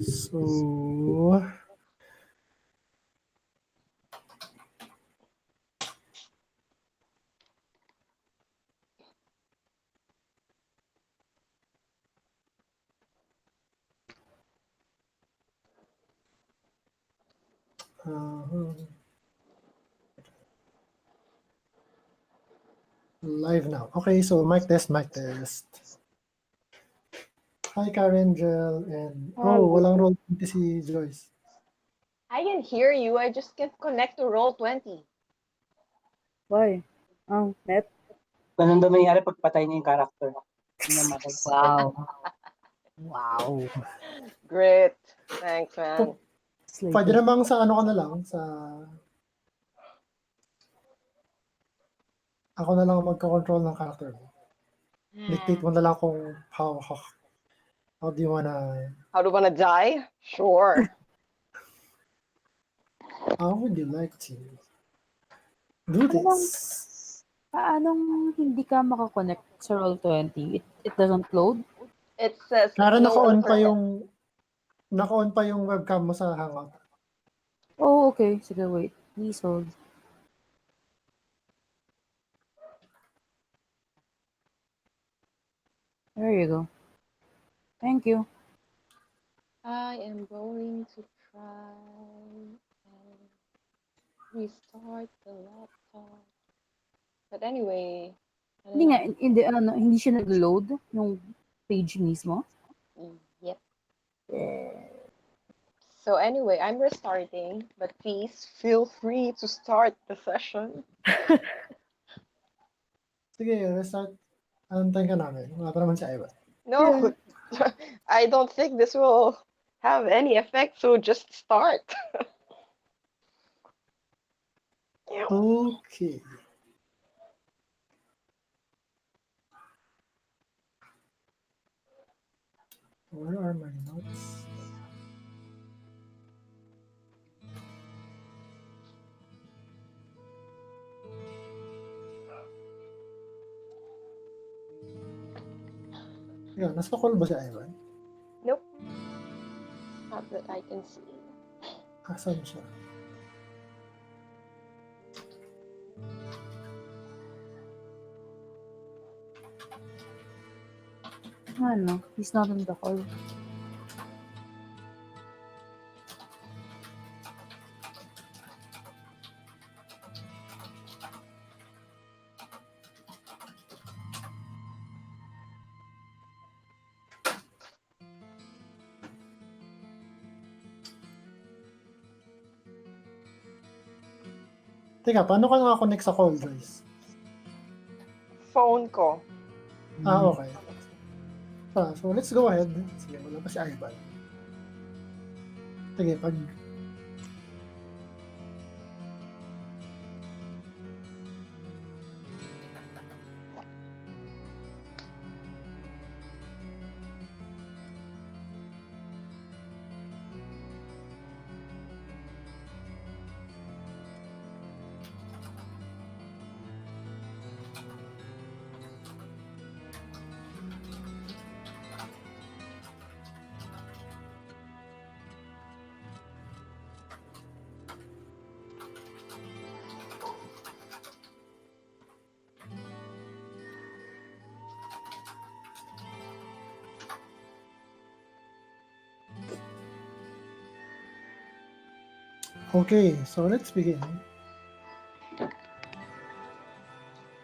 So live now. Okay, so mic test, mic test. Hi Karen, Jel, and walang roll 20 si Joyce. I can hear you. I just can't connect to Roll20. Why? Net? Ganun daw mangyayari pag patay niya yung character. Hindi niya makikita. Wow. Wow. Great. Thanks, man. Pwede namang sa ano ka na lang, sa ako na lang magka-control ng character mo. Dictate mo na lang kung how do you wanna... How do you wanna die? Sure. How would you like to do this? Paanong hindi ka makakonect sa Roll20? It doesn't load? It says Karen, no naka-on pa overhead. yung webcam mo sa Hangout. Oh, okay. Sige, wait. Please hold. There you go. Thank you. I am going to try and restart the laptop. But anyway. Hindi siya nag-load yung page mismo? Yep. So anyway, I'm restarting, but please feel free to start the session. Sige, restart. Antayin ka namin. Wala pa naman si Ivan. No, I don't think this will have any effect, so just start. Okay. Where are my notes? Yan, nasa call ba si Ivan? Nope. Not that I can see. Asan siya? Ano? He's not on the call. Teka, paano ka nakakonect sa call, Joyce? Phone ko. Okay. So let's go ahead. Sige, wala pa si Ivan. Sige, pag... Okay, so let's begin.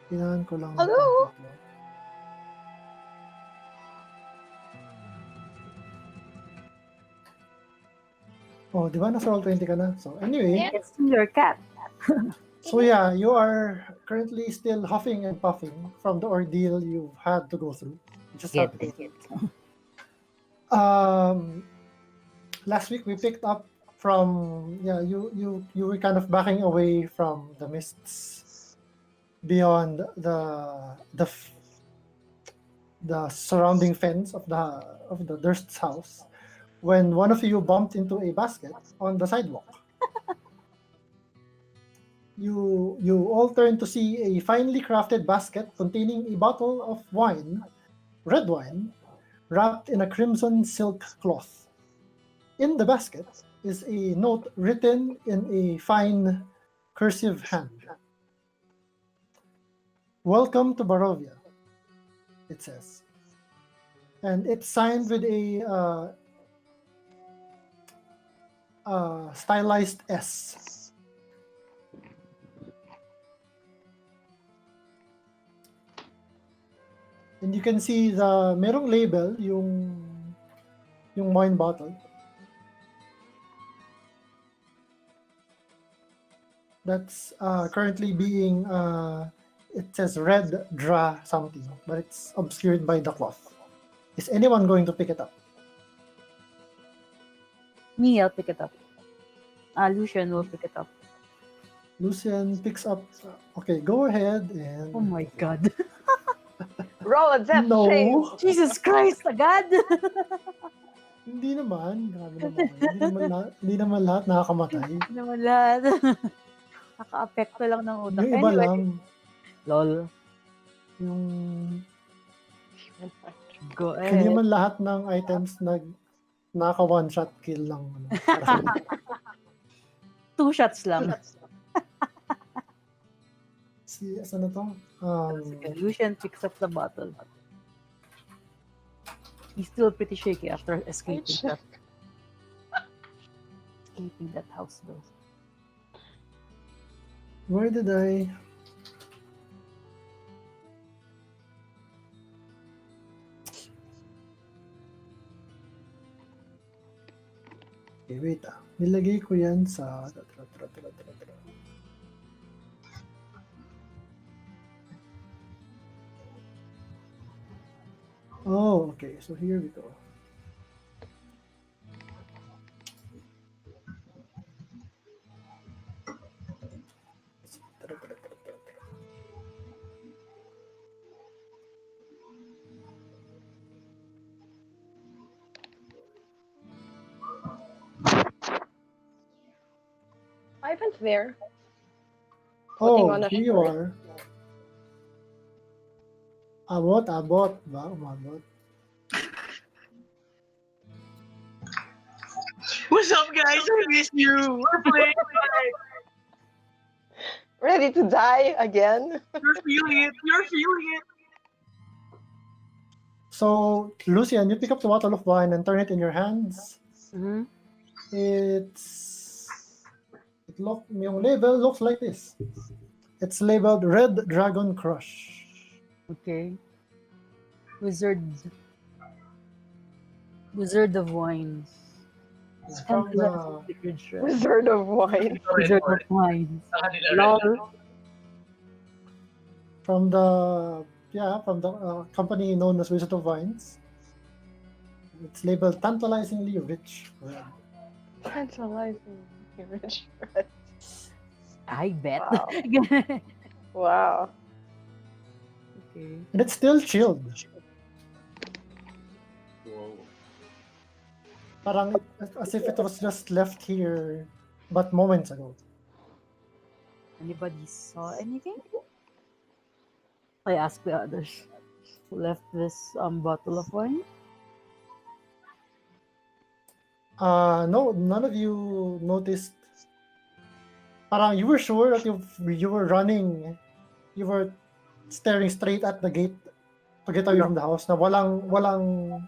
Kailangan ko lang... Hello? Oh, di ba nasa Roll20 ka na? So anyway... It's your cat. So yeah, you are currently still huffing and puffing from the ordeal you've had to go through. Just had to go through. Last week we picked up from you were kind of backing away from the mists beyond the surrounding fence of the Durst's house when one of you bumped into a basket on the sidewalk. You all turn to see a finely crafted basket containing a bottle of wine, red wine, wrapped in a crimson silk cloth. In the basket is a note written in a fine cursive hand. Welcome to Barovia, it says. And it's signed with a stylized S. And you can see the merong label, yung wine bottle. That's currently being, it says red dra something, but it's obscured by the cloth. Is anyone going to pick it up? Me, I'll pick it up. Lucian will pick it up. Lucian picks up. Okay, go ahead and. Oh my god. Roll a death No. save. Jesus Christ, agad! Hindi naman. Grabe naman. Hindi naman lahat nakakamatay. Hindi naman lahat. Naka-apekto lang ng utak. Yung iba Anyway, lang. lol. Yung. Go Hindi ahead. naman lahat ng items naka one shot kill lang. Para sa 2 shots lang. Saan na to? Sige, Lucian picks up the bottle. He's still pretty shaky after escaping that house though. Where did I? Okay, wait Nilagay ko yan sa. Oh, okay. So here we go. Ivan's there. Putting on a Here you shirt. are. Abot ba? Umabot. What's up, guys? I miss you. We're playing. Ready to die again? You're feeling it. You're feeling it. So, Lucian, you pick up the bottle of wine and turn it in your hands. Mm-hmm. Yung label looks like this. It's labeled Red Dragon Crush. Okay. Wizard of Wines. From the Wizard of Wine. Wizard of Wines. Lol. from the company known as Wizard of Wines. It's labeled tantalizingly rich red. Tantalizing rich red. I bet. Wow. Wow. Okay. And it's still chilled. Whoa. Parang as if it was just left here but moments ago. Anybody saw anything? I asked the others who left this bottle of wine. No, none of you noticed. Parang you were sure that you were running, you were staring straight at the gate to get away from the house. Na walang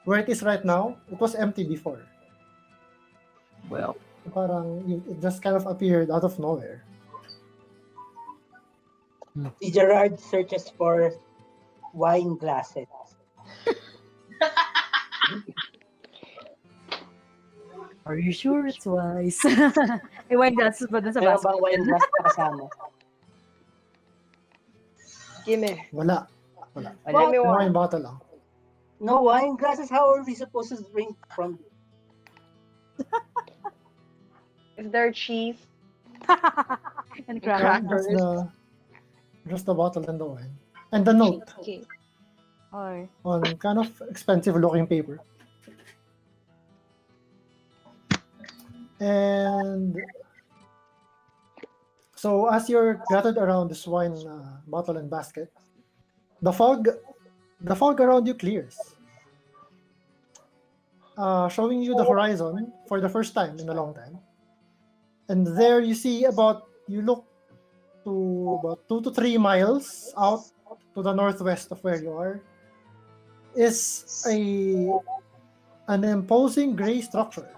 where it is right now. It was empty before. Well, Parang it just kind of appeared out of nowhere. Si Gerard searches for wine glasses. are you sure it's wise? Wine glasses ba dun sa Meron basket? bang wine glass na kasama? Gimme. Wala. Give me Wine one. bottle lang. No wine glasses? How are we supposed to drink from? Is there cheese? And Yeah, crackers. just the bottle and the wine. And the note Cheesecake. Or on kind of expensive looking paper. And so as you're gathered around this wine bottle and basket, the fog around you clears. showing you the horizon for the first time in a long time. And there you see you look to about 2 to 3 miles out to the northwest of where you are is an imposing gray structure,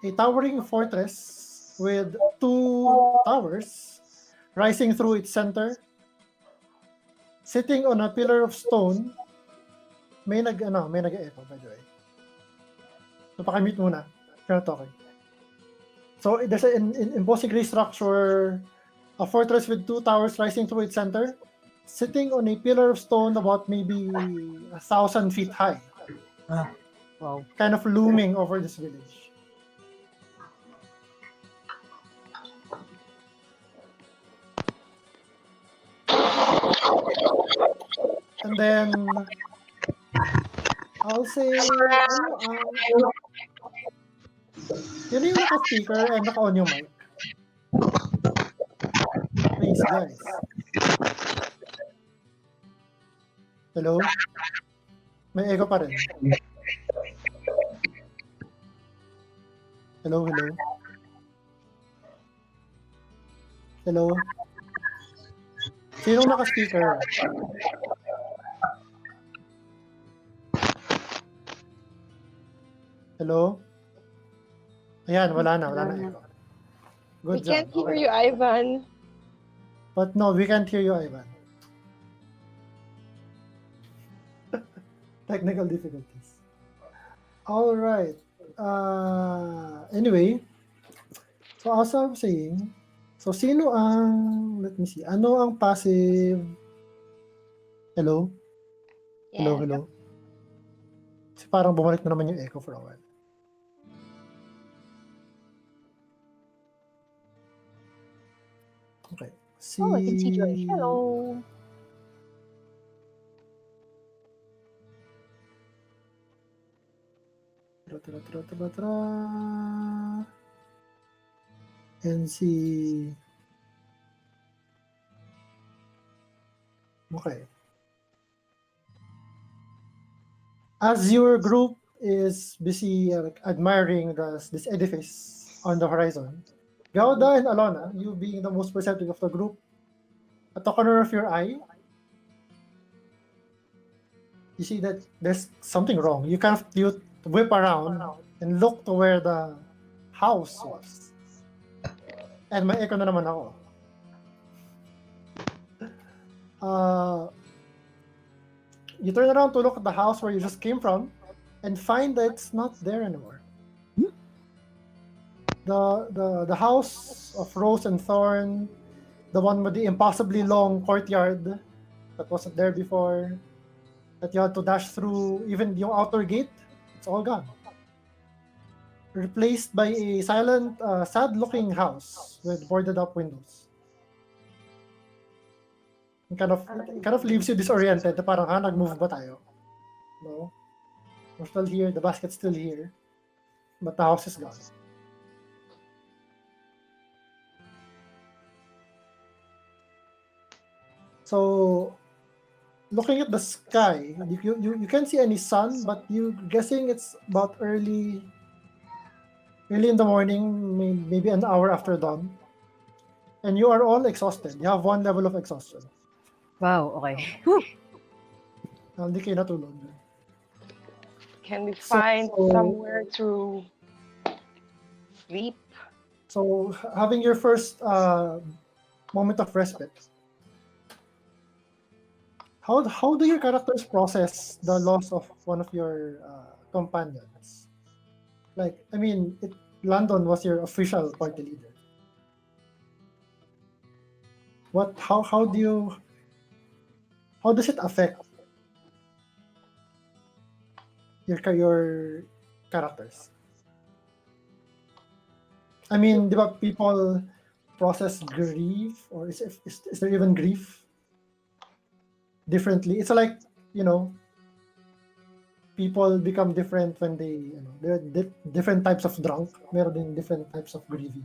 a towering fortress with 2 towers rising through its center, sitting on a pillar of stone. May nag-echo, by the way. Napaka-mute muna. If you're not talking. So there's an imposing gray structure, a fortress with 2 towers rising through its center, sitting on a pillar of stone about maybe 1,000 feet high, Wow. kind of looming over this village. And then I'll say, yun yung naka-speaker and naka-on yung mic. Please, guys. Hello? May echo pa rin. Hello, hello. Hello? Sinong naka-speaker? Hello? Ayan, wala na echo. We Good can't job. hear you, Ivan. But no, we can't hear you, Ivan. Technical difficulties. All right. Anyway, so as I was saying, so sino ang, let me see, ano ang passive? Hello? Hello, Yes. hello? Kasi parang bumalik na naman yung echo for a while. Okay. Oh, I can see Joy. Hello. And see. Okay. As your group is busy admiring this edifice on the horizon, Gauda and Alona, you being the most perceptive of the group, at the corner of your eye, you see that there's something wrong. You whip around and look to where the house was. And may echo na naman ako. You turn around to look at the house where you just came from and find that it's not there anymore. The house of Rose and Thorn, the one with the impossibly long courtyard that wasn't there before, that you had to dash through, even yung outer gate, it's all gone. Replaced by a silent, sad-looking house with boarded-up windows. It kind of leaves you disoriented. Parang, nag-move ba tayo? No? We're still here. The basket's still here. But the house is gone. So, looking at the sky, you can't see any sun, but you're guessing it's about early in the morning, maybe an hour after dawn. And you are all exhausted. You have 1 level of exhaustion. Wow, okay. Hindi kayo natulog. Can we find somewhere to sleep? So, having your first moment of respite, how do your characters process the loss of one of your companions? Like, I mean, Landon was your official party leader. How does it affect your characters? I mean, di ba people process grief, or is there even grief differently? It's like, people become different when they, there are different types of drunk. Meron din different types of grieving.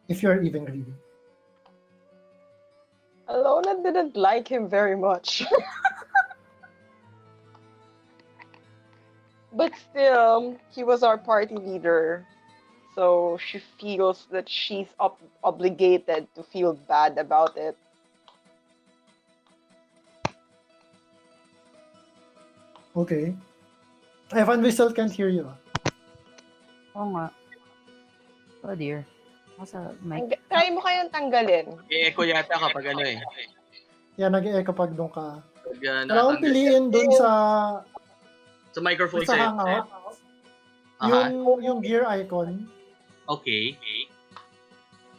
If you're even grieving. Alona didn't like him very much. But still, he was our party leader. So she feels that she's obligated to feel bad about it. Okay. Evan, we still can't hear you. Oo nga. Oh dear. Nasa mic. Try mo kayong tanggalin. I-echo yata kapag ano eh. Yan, nag-e-echo pag doon ka. Pag Kailangan piliin doon sa sa microphone sa sa'yo. Hangout. Aha. Yung gear icon. Okay.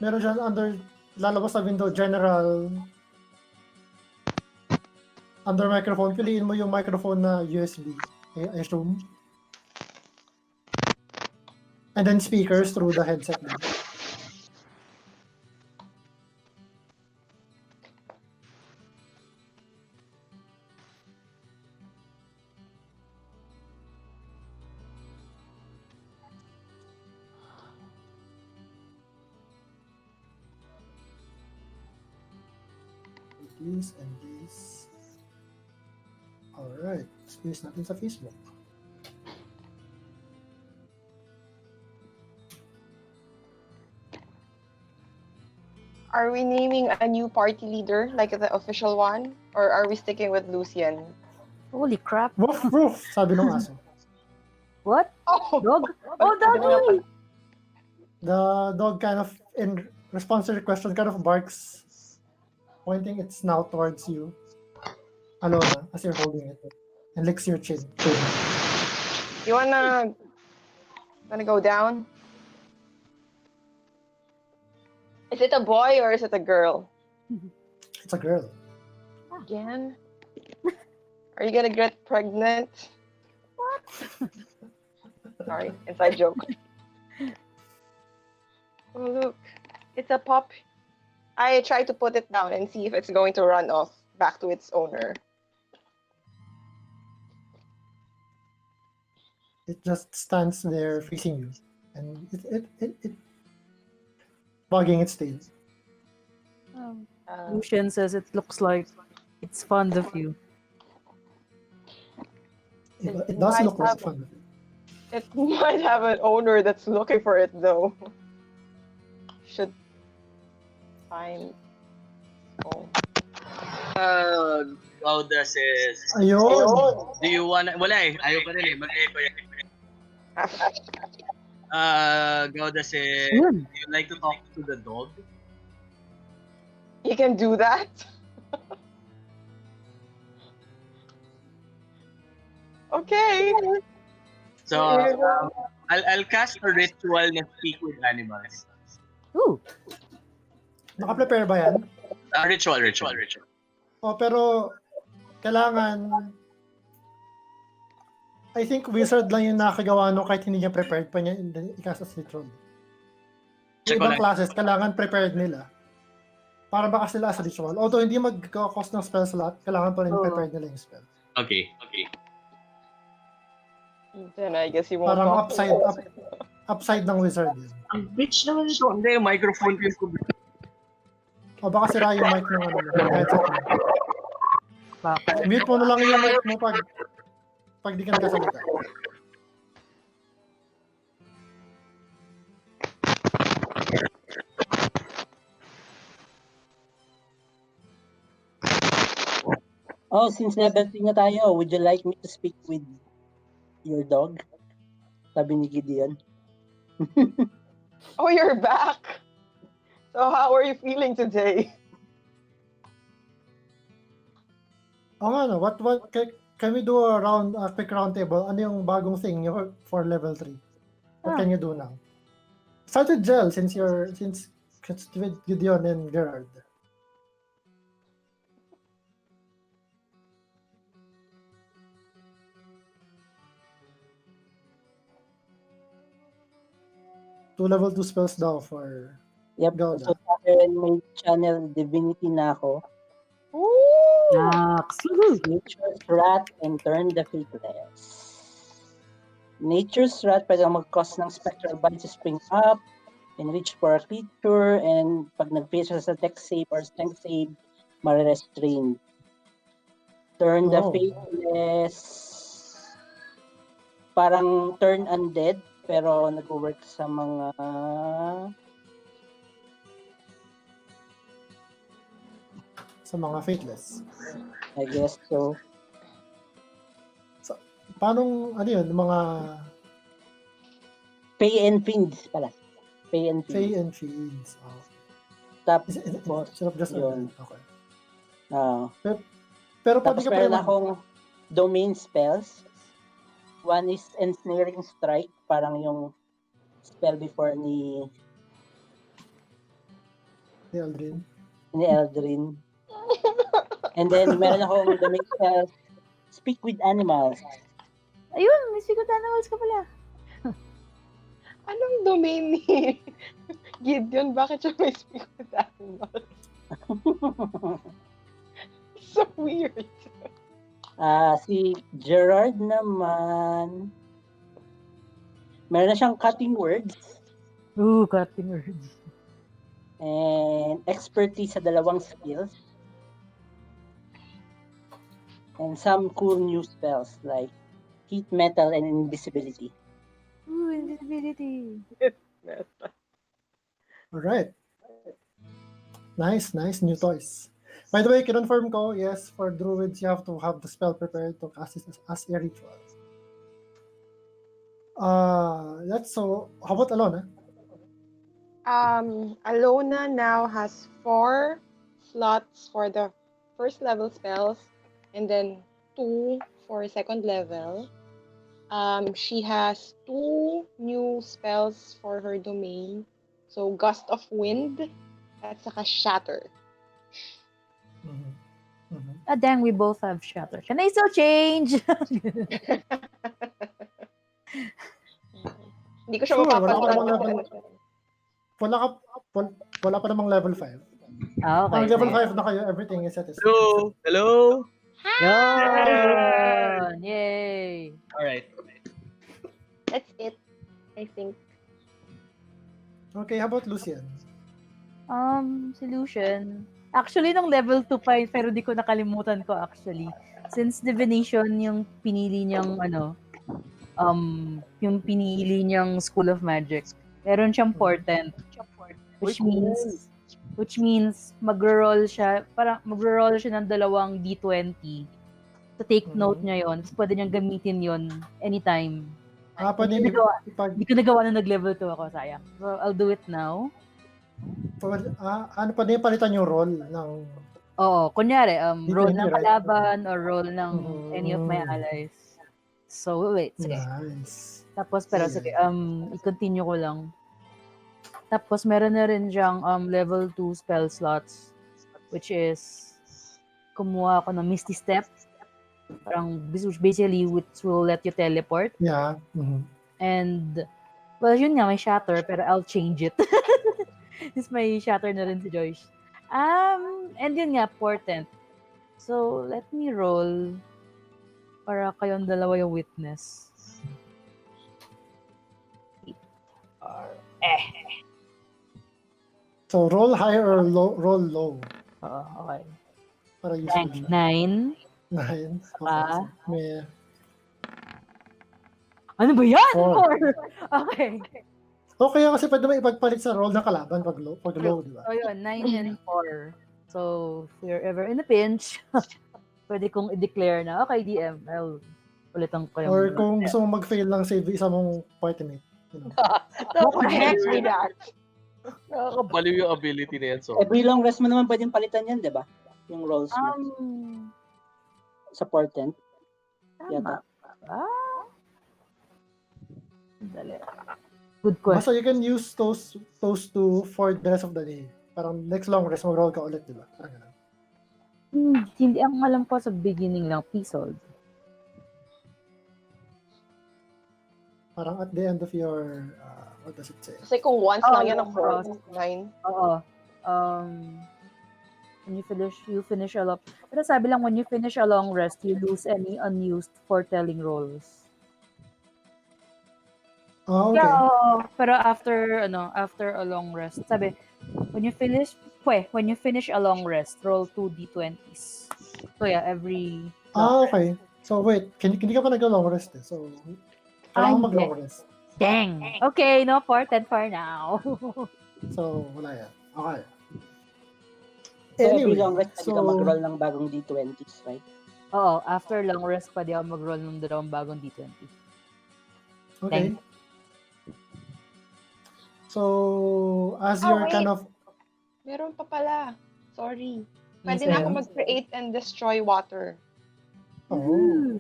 Meron dyan under, lalabas sa window, general. Under microphone, piliin mo yung microphone na USB. I assume. And then speakers through the headset. Din. This and this. Alright, space natin sa Facebook. Are we naming a new party leader, like the official one? Or are we sticking with Lucian? Holy crap. Woof, woof, sabi ng aso. What? Oh! Dog? Oh, doggy! The dog kind of, in response to your question, kind of barks, pointing its snout towards you, Alona, as you're holding it, and licks your chin. You wanna go down? Is it a boy or is it a girl? It's a girl. Again? Are you gonna get pregnant? What? Sorry, inside joke. Oh look, it's a pup. I try to put it down and see if it's going to run off back to its owner. It just stands there facing you, and it wagging its tail. Lucian says it looks like it's fond of you. It does look like fun. It might have an owner that's looking for it though. Should find. Oh. Gauda says, Ayun! do you wanna... Wala eh. Ayaw pa rin eh. Mag-echo yan. Gauda says, Ayun. do you like to talk to the dog? You can do that? Okay. So, I'll cast a ritual na speak with animals. Ooh. Naka-prepare ba yan? Ritual. Oh, pero kailangan I think wizard lang yung nakagawa no kahit hindi niya prepared pa niya i-cast as ritual. Yung ibang classes, kailangan prepared nila. Para baka sila as ritual. Although hindi mag-cost ng spell slot, kailangan pa rin prepared nila yung spell. Okay. Then I guess you won't Parang talk. upside ng wizard yun. Ang bitch naman ito. Hindi, microphone ko. O baka sira yung mic ng headset mo. Mute mo na lang yung mic mo pag di ka nagkasalita. Oh, since level 3 na tayo, would you like me to speak with your dog? Sabi ni Gideon. Oh, you're back. So how are you feeling today? O nga no, what can we do a quick round table? Ano yung bagong thing nyo for level 3? What can you do now? Start with Jel since it's with Gideon and Gerard. Two level 2 spells daw for Yep. Gauda. So, sa akin, may channel divinity na ako. Ooh. Nature's Wrath and Turn the Faithless. Nature's Wrath, pwede mag-cause ng spectral bind to spring up, enrich for a creature, and pag nag-face sa dex save or strength save, ma-restrain. Turn the Faithless. parang turn undead, pero nag-work sa mga faithless. I guess so. Paano, ano yun, mga Pay and fiends pala. Pay and Fey fiends. and Fiends. Oh. Tapos, Instead of just yun. okay. Pero pwede Tapos ka meron pala akong domain spells. One is Ensnaring Strike, parang yung spell before ni Eldrin. Eldrin. And then, meron akong domain spells, Speak with Animals. Ayun, may Speak with Animals ka pala. Anong domain ni Gideon? Bakit siya may speak with animals? So weird. Si Gerard naman, meron na siyang Cutting Words Ooh, cutting words. and expertise sa dalawang skills. And some cool new spells like Heat Metal and Invisibility. Ooh, invisibility. Alright. Nice new toys. By the way, kinonfirm ko, yes, for druids, you have to have the spell prepared to cast it as a ritual. So, how about Alona? Alona now has 4 slots for the first level spells and then 2 for second level. She has 2 new spells for her domain. So, Gust of Wind at saka Shatter. Ah, dang, we both have Shatter. Can I still change? Hindi ko siya Sure, mapapansin. wala pa namang level 5. Ah, okay. Pag level 5 na kayo, everything is set. Hello! Hello! Yun! Yay! Alright. That's it, I think. Okay, how about Lucian? Solution. Actually, nung level 2 pa yun, pero di ko nakalimutan ko actually. Since divination yung pinili niyang yung pinili niyang School of Magic. Meron siyang portent. Which means mag-roll siya ng dalawang D20. So take note niya yon. So, pwede niyang gamitin yon anytime. Pwede Hindi ko nagawa na nag-level 2 ako, sayang. So I'll do it now. Pwede palitan yung role ng... Oo, kunyari, roll ng right? kalaban or roll ng any of my allies. So, wait, sige. Nice. Tapos, pero sige, i-continue ko lang. Tapos, meron na rin siyang level 2 spell slots, which is, kumuha ako ng Misty Step. Parang, basically, which will let you teleport. Yeah. And, well, yun nga, may Shatter, pero I'll change it. Is may Shatter na rin si Joyce. And yun nga, portent. So, let me roll para kayong dalawa yung witness. So, roll high or roll low? Oo, okay. Para useful siya. 9. 9. Saka? May... Ano ba yan? 4. Okay. Okay, kasi pwede mo ipagpalit sa roll ng kalaban pag low, di ba? So, yun, 9 and 4. So, if you're ever in a pinch, pwede kong i-declare na, okay, DM, I'll ulitan ko yung... Or kung gusto mong mag-fail lang save isa mong party mate. You know. What the heck with that? Nakakabaliw yung ability na yan. So. Every long rest mo naman pwedeng palitan yan, di ba? Yung rolls mo. Sa portent. Tama. Dali. Good question. Basta you can use those two for the rest of the day. Parang next long rest, mag-roll ka ulit, di ba? Hindi, ang alam ko sa beginning lang, please hold. Parang at the end of your, what does it say? Kasi kung once lang yan ang 4, 9. Oo. When you finish a long... Pero sabi lang, when you finish a long rest, you lose any unused foretelling rolls. Oh, okay. Yeah, pero after a long rest, sabi, when you finish a long rest, roll 2 d20s. So yeah, every... Okay. So wait, hindi ka pa nag-long rest eh. So, Kailangan hindi. mag-long rest. Dang. Okay, no portent for now. So, wala yan. Okay. So every Anyway, long rest, pwede ka so, mag-roll ng bagong D20s, right? Oo, after long rest, pwede ako mag-roll ng dalawang bagong D20. okay. So, as you're wait. kind of, Meron pa pala. Sorry. Pwede Yes, na ako ma'am. mag-create and destroy water. oh,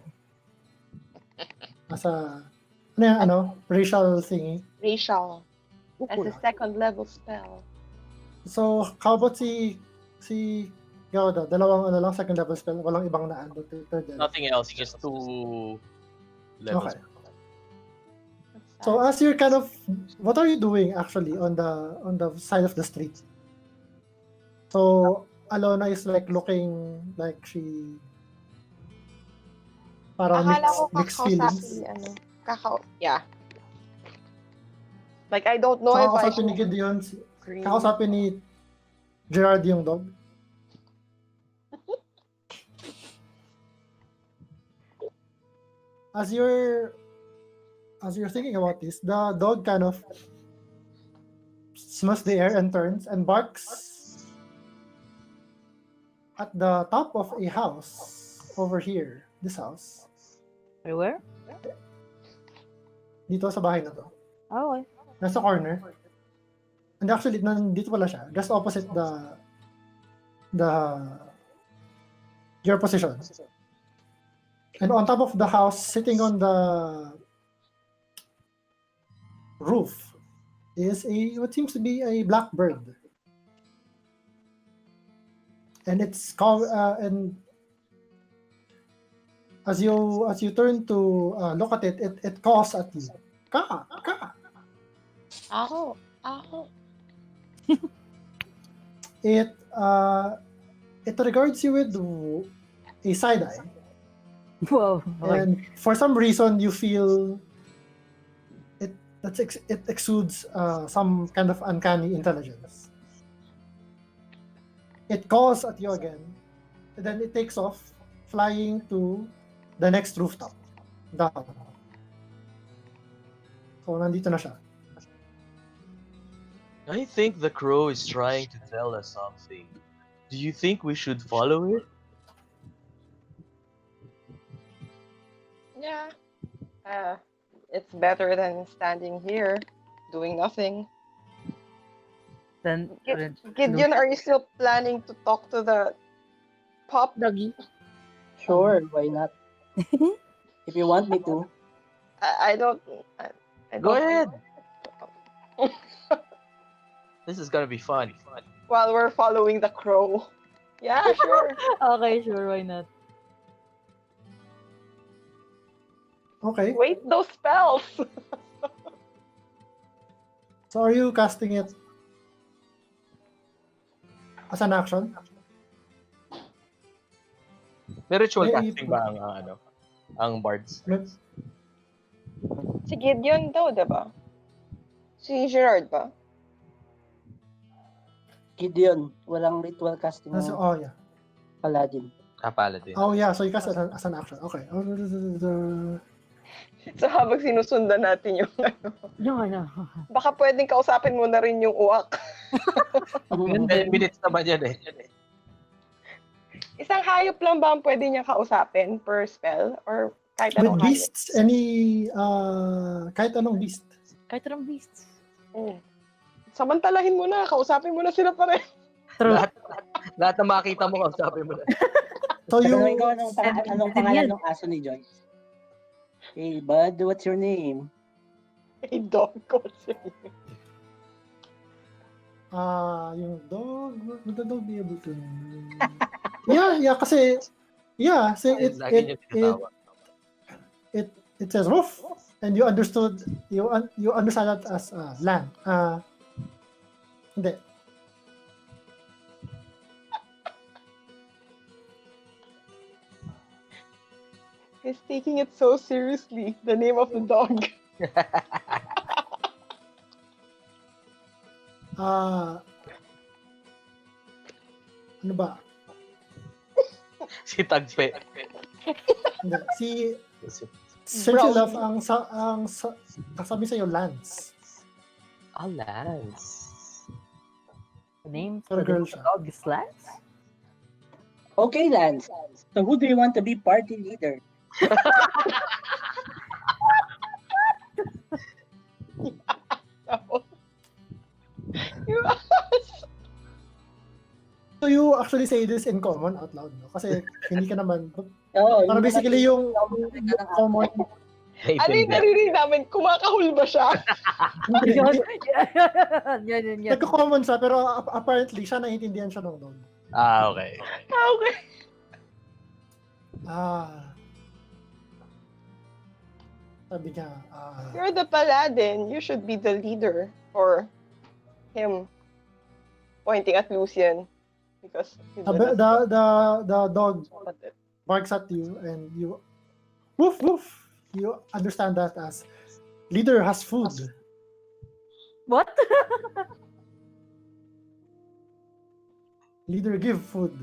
as a, ano yan, racial thingy. Racial. As a Cool. second level spell. So, how about si Gauda? Dalawang lang, second level spell. Walang ibang na third level. Nothing else, just 2 levels. Okay. So as you're kind of, what are you doing actually on the side of the street? So Alona is like looking like she parang Akala ko mixed kakausapin feelings. yeah. Like, I don't know So if I kakausapin ni should Gideon, scream. kakausapin ni Gerard yung dog. As you're thinking about this, the dog kind of smells the air and turns and barks at the top of a house over here. This house. Where? Dito sa bahay na to. Oh, okay. Nasa corner. And actually, nandito pala siya. Just opposite your position. And on top of the house, sitting on the roof, is what seems to be a blackbird. And it's called and as you turn to look at it, it calls at you. Ka. Ako. It regards you with a side eye. Wow. Okay. And for some reason, you feel it exudes some kind of uncanny intelligence. It calls at you again, and then it takes off, flying to the next rooftop down. So nandito na siya. I think the crow is trying to tell us something. Do you think we should follow it? Yeah. It's better than standing here doing nothing. Then, Gideon, are you still planning to talk to the pup? doggy. Sure, why not? If you want me to. I don't. I Go don't. ahead. This is gonna be fun. While we're following the crow. Yeah, sure. Okay, sure, why not? Okay. Wait those spells. So are you casting it as an action? May ritual May- casting ba ang bards? Si Gideon daw, diba? Si Gerard ba? Gideon, walang ritual casting ng Oh yeah. paladin. Paladin. Oh yeah. So you cast it as an action. Okay. So habang sinusundan natin yung No. baka pwedeng kausapin mo na rin yung uwak. 10 minutes na ba yan eh? Isang hayop lang ba ang pwede niya kausapin per spell? Or kahit With anong hayop? beasts, kahit anong beast. Kahit anong beasts. Samantalahin mo na, kausapin mo na sila pa rin. True. Lahat na makita mo, kausapin mo na. So you, Tanungin ko anong pangalan ng aso ni Joyce. Hey bud, what's your name? Hey, dog ko siya. yung dog, would the dog be able to? yeah, kasi, say Lagi niya tinatawa. it says roof, and you understood, you understand that as land. Hindi. He's taking it so seriously. The name of the dog. Ano ba? Si Tagpe. Hindi. Strangely Brown. enough, kasabi sa'yo, Lance. Lance. The name Pero for girl the siya. dog is Lance? Okay, Lance. So who do you want to be party leader? You So you actually say this in common out loud, no? Kasi hindi ka naman, Oo, parang hindi basically yung common, ano yung naririnig namin? Kumakahul ba siya? hindi, Yun, yun. nagko-common siya, pero apparently siya naiintindihan siya ng dog. Okay. Okay. Sabi niya, You're the paladin. You should be the leader. Or him. Pointing at Lucian. Because he the, didn't the dog spot it. barks at you and you, woof, woof. You understand that as leader has food. What? Leader give food.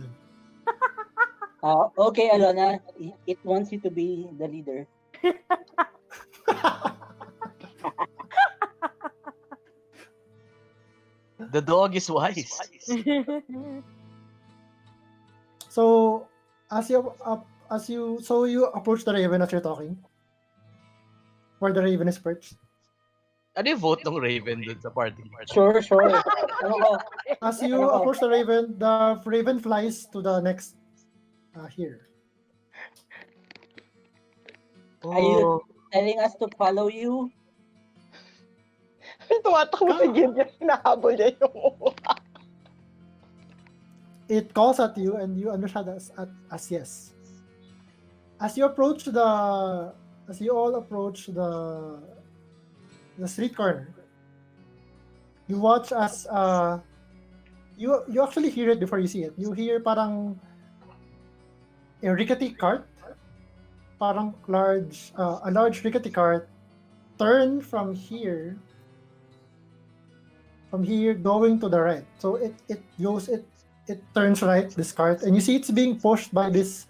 Okay, Alona. It wants you to be the leader. The dog is wise. So as you approach the raven as you're talking, where the raven is perched. Ano yung vote ng Raven dun sa party? Sure. Ano ko? As you approach the raven flies to the next here. Are you telling us to follow you? Tumatakbo si Gideon. Hinahabol niya yung It calls at you and you understand as yes. As you all approach the street corner, you watch as you actually hear it before you see it. You hear parang a rickety cart, parang a large rickety cart turn from here going to the right. So it turns right, this cart, and you see it's being pushed by this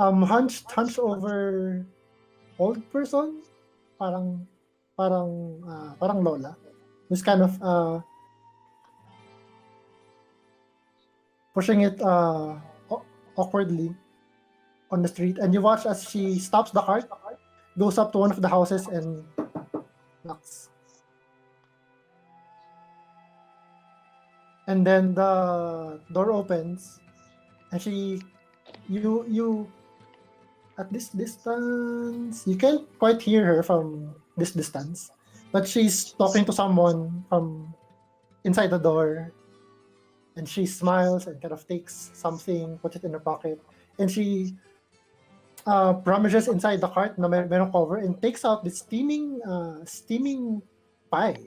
hunched over old person, parang lola, who's kind of pushing it awkwardly on the street, and you watch as she stops the cart, goes up to one of the houses and knocks. And then the door opens, and you at this distance, you can't quite hear her from this distance, but she's talking to someone from inside the door, and she smiles and kind of takes something, puts it in her pocket, and she rummages inside the cart na merong cover and takes out this steaming pie.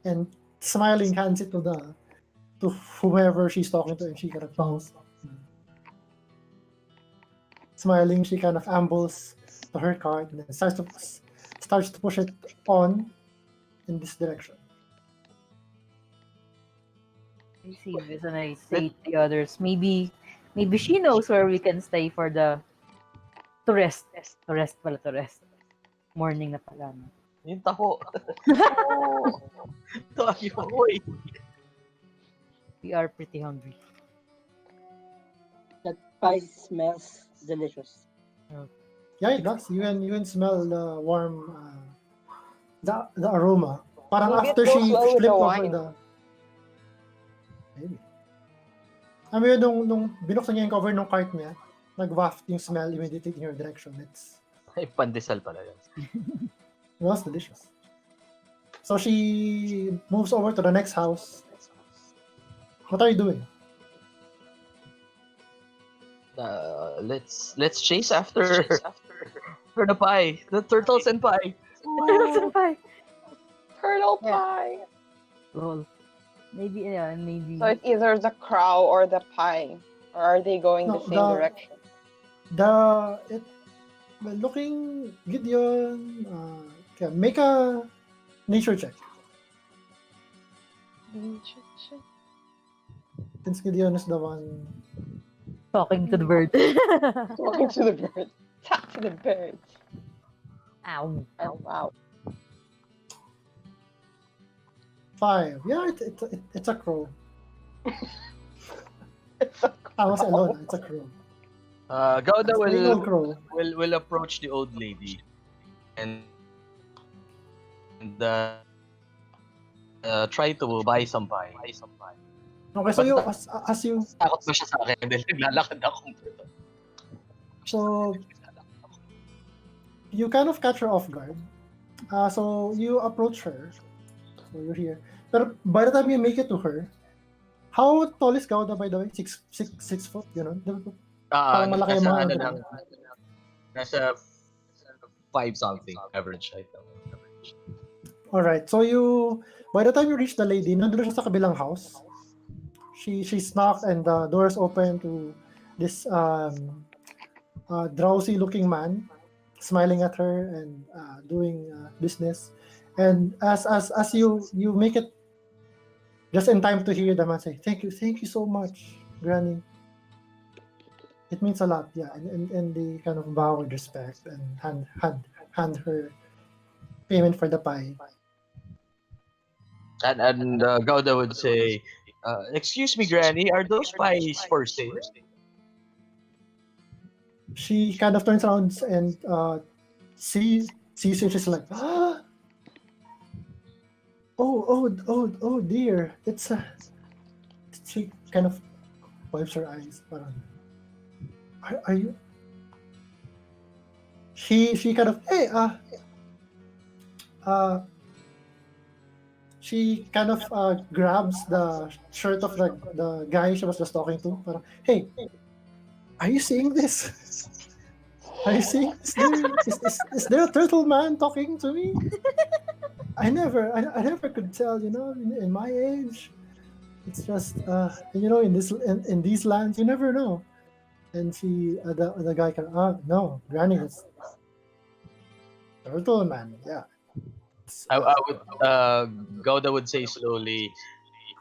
And smiling hands it to whomever she's talking to, and she kind of bows. Smiling, she kind of ambles to her cart and then starts to push it on in this direction. I see this and I say to the others, maybe she knows where we can stay for the to rest. Morning na pala. No? Yung taho. Tayo, oy. We are pretty hungry. That pie smells delicious. Yeah, it does. You can smell the warm, the aroma. Parang Maybe it after goes she well with flipped the over wine. maybe. I mean, nung binuksan niya yung cover ng cart niya, nag-waft yung smell immediately in your direction. Ay, pandesal pala yun. It was delicious. So she moves over to the next house. What are you doing? Let's chase after the pie. The turtles and pie. Turtle pie. Lol. Maybe. So it's either the crow or the pie. Or are they going the same direction? Looking Gideon, make a nature check. Since Gideon is the one talking to the bird. Talking to the bird. Talk to the birds. Ow. Oh, wow. 5. Yeah, it's a crow. It's a I was alone. It's a crow. Gauda It's plain old crow. will approach the old lady and try to buy some pie. Okay, so you as you Takot ba siya sa akin dahil naglalakad akong turtle? so you kind of catch her off guard. So you approach her. So you're here. But by the time you make it to her, how tall is Gauda, by the way? 6 foot, Parang malaki yung Nasa mga ano elder. lang, nasa 5 something average height lang. Alright, so by the time you reach the lady, nandun siya sa kabilang house. She's knocked and the doors open to this drowsy looking man smiling at her and doing business. And as you make it just in time to hear the man say, thank you so much, Granny. It means a lot, yeah. And they kind of bow with respect and hand her payment for the pie. And Gauda would say, "Excuse me, Granny, are those pies for sale?" She kind of turns around and sees you. She's like, oh dear, it's a. She kind of wipes her eyes. Parang, are you? She kind of she kind of grabs the shirt of the guy she was just talking to. Parang, hey, are you seeing this? Are you seeing this? Is there a turtle man talking to me? I never could tell. In my age, it's just in these lands, you never know. And the guy can no, Granny is turtle man. Yeah. I would Gauda would say slowly,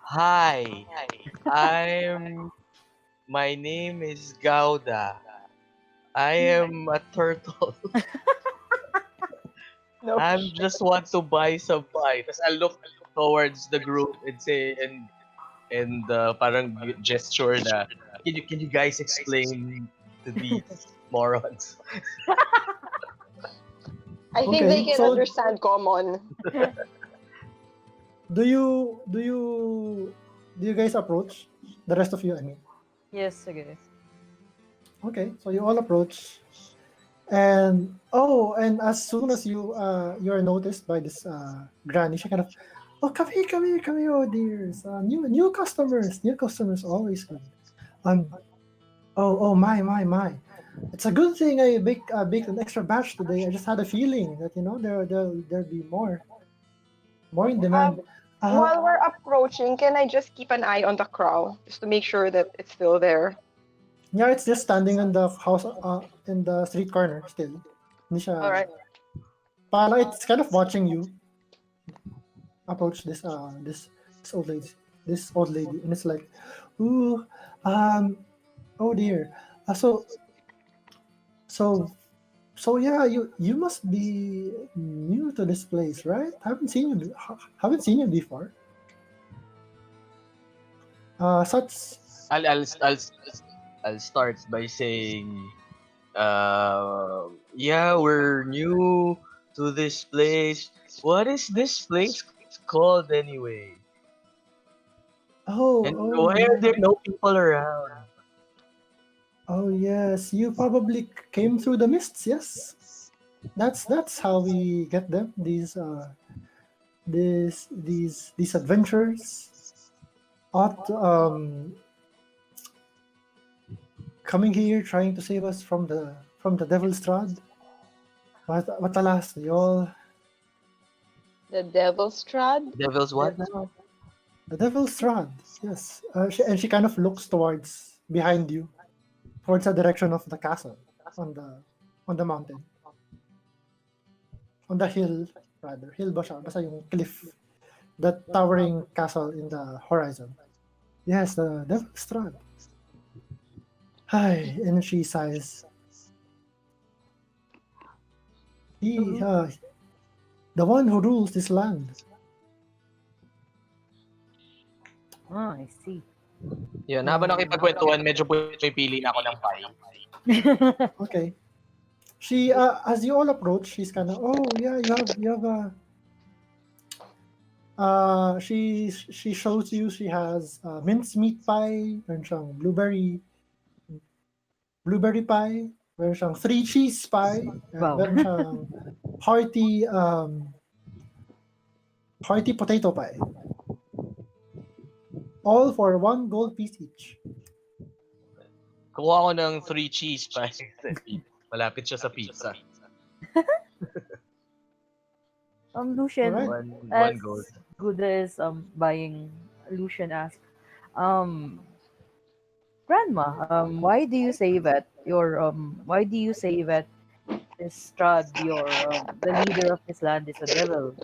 "Hi, my name is Gauda. I am a turtle. no. I just want to buy some pie." Tapos I look towards the group and say and parang gesture na, can you guys explain to these morons? I think they Okay, can so understand common. do you guys approach the rest of you? I mean, Yes, sige. okay, so you all approach, and as soon as you are noticed by this granny, she kind of, come here, oh dear, new customers always good. My, it's a good thing I baked an extra batch today. I just had a feeling that there'll be more in demand. While we're approaching, can I just keep an eye on the crow just to make sure that it's still there? Yeah, it's just standing on the house in the street corner still. Hindi siya, All right. parang it's kind of watching you approach this old lady, and it's like, ooh, oh dear. So yeah, you must be new to this place, right? Haven't seen you before. Such I'll start by saying, yeah, we're new to this place. What is this place called anyway? And why are there no people around? Oh yes, you probably came through the mists. Yes, that's how we get them. These adventurers ought coming here trying to save us from the Devil's Strahd. But alas, they all The Devil's Strahd. Devil's what now? the Devil's Strahd. Yes, she kind of looks towards behind you, towards the direction of the castle on the mountain, on the hill rather. Hill ba siya? Basta yung cliff, the towering castle in the horizon. Yes, the Devil's Strahd. Hi, and she sighs. He, the one who rules this land. I see. Yun, habang nakipagkwentuhan, medyo pumipili na ako ng pie. Okay. She, as you all approach, she's kind of, oh yeah, you have a. She shows you she has mincemeat pie, meron siyang blueberry pie, meron siyang 3 cheese pie, Wow. meron siyang hearty potato pie. All for 1 gold piece each. Kuha ko ng 3 cheese pie. Malapit siya sa pizza. Lucian, Alright. One gold. as good as buying, Lucian asked, Grandma, why do you say that this Strahd, the leader of this land, is a devil?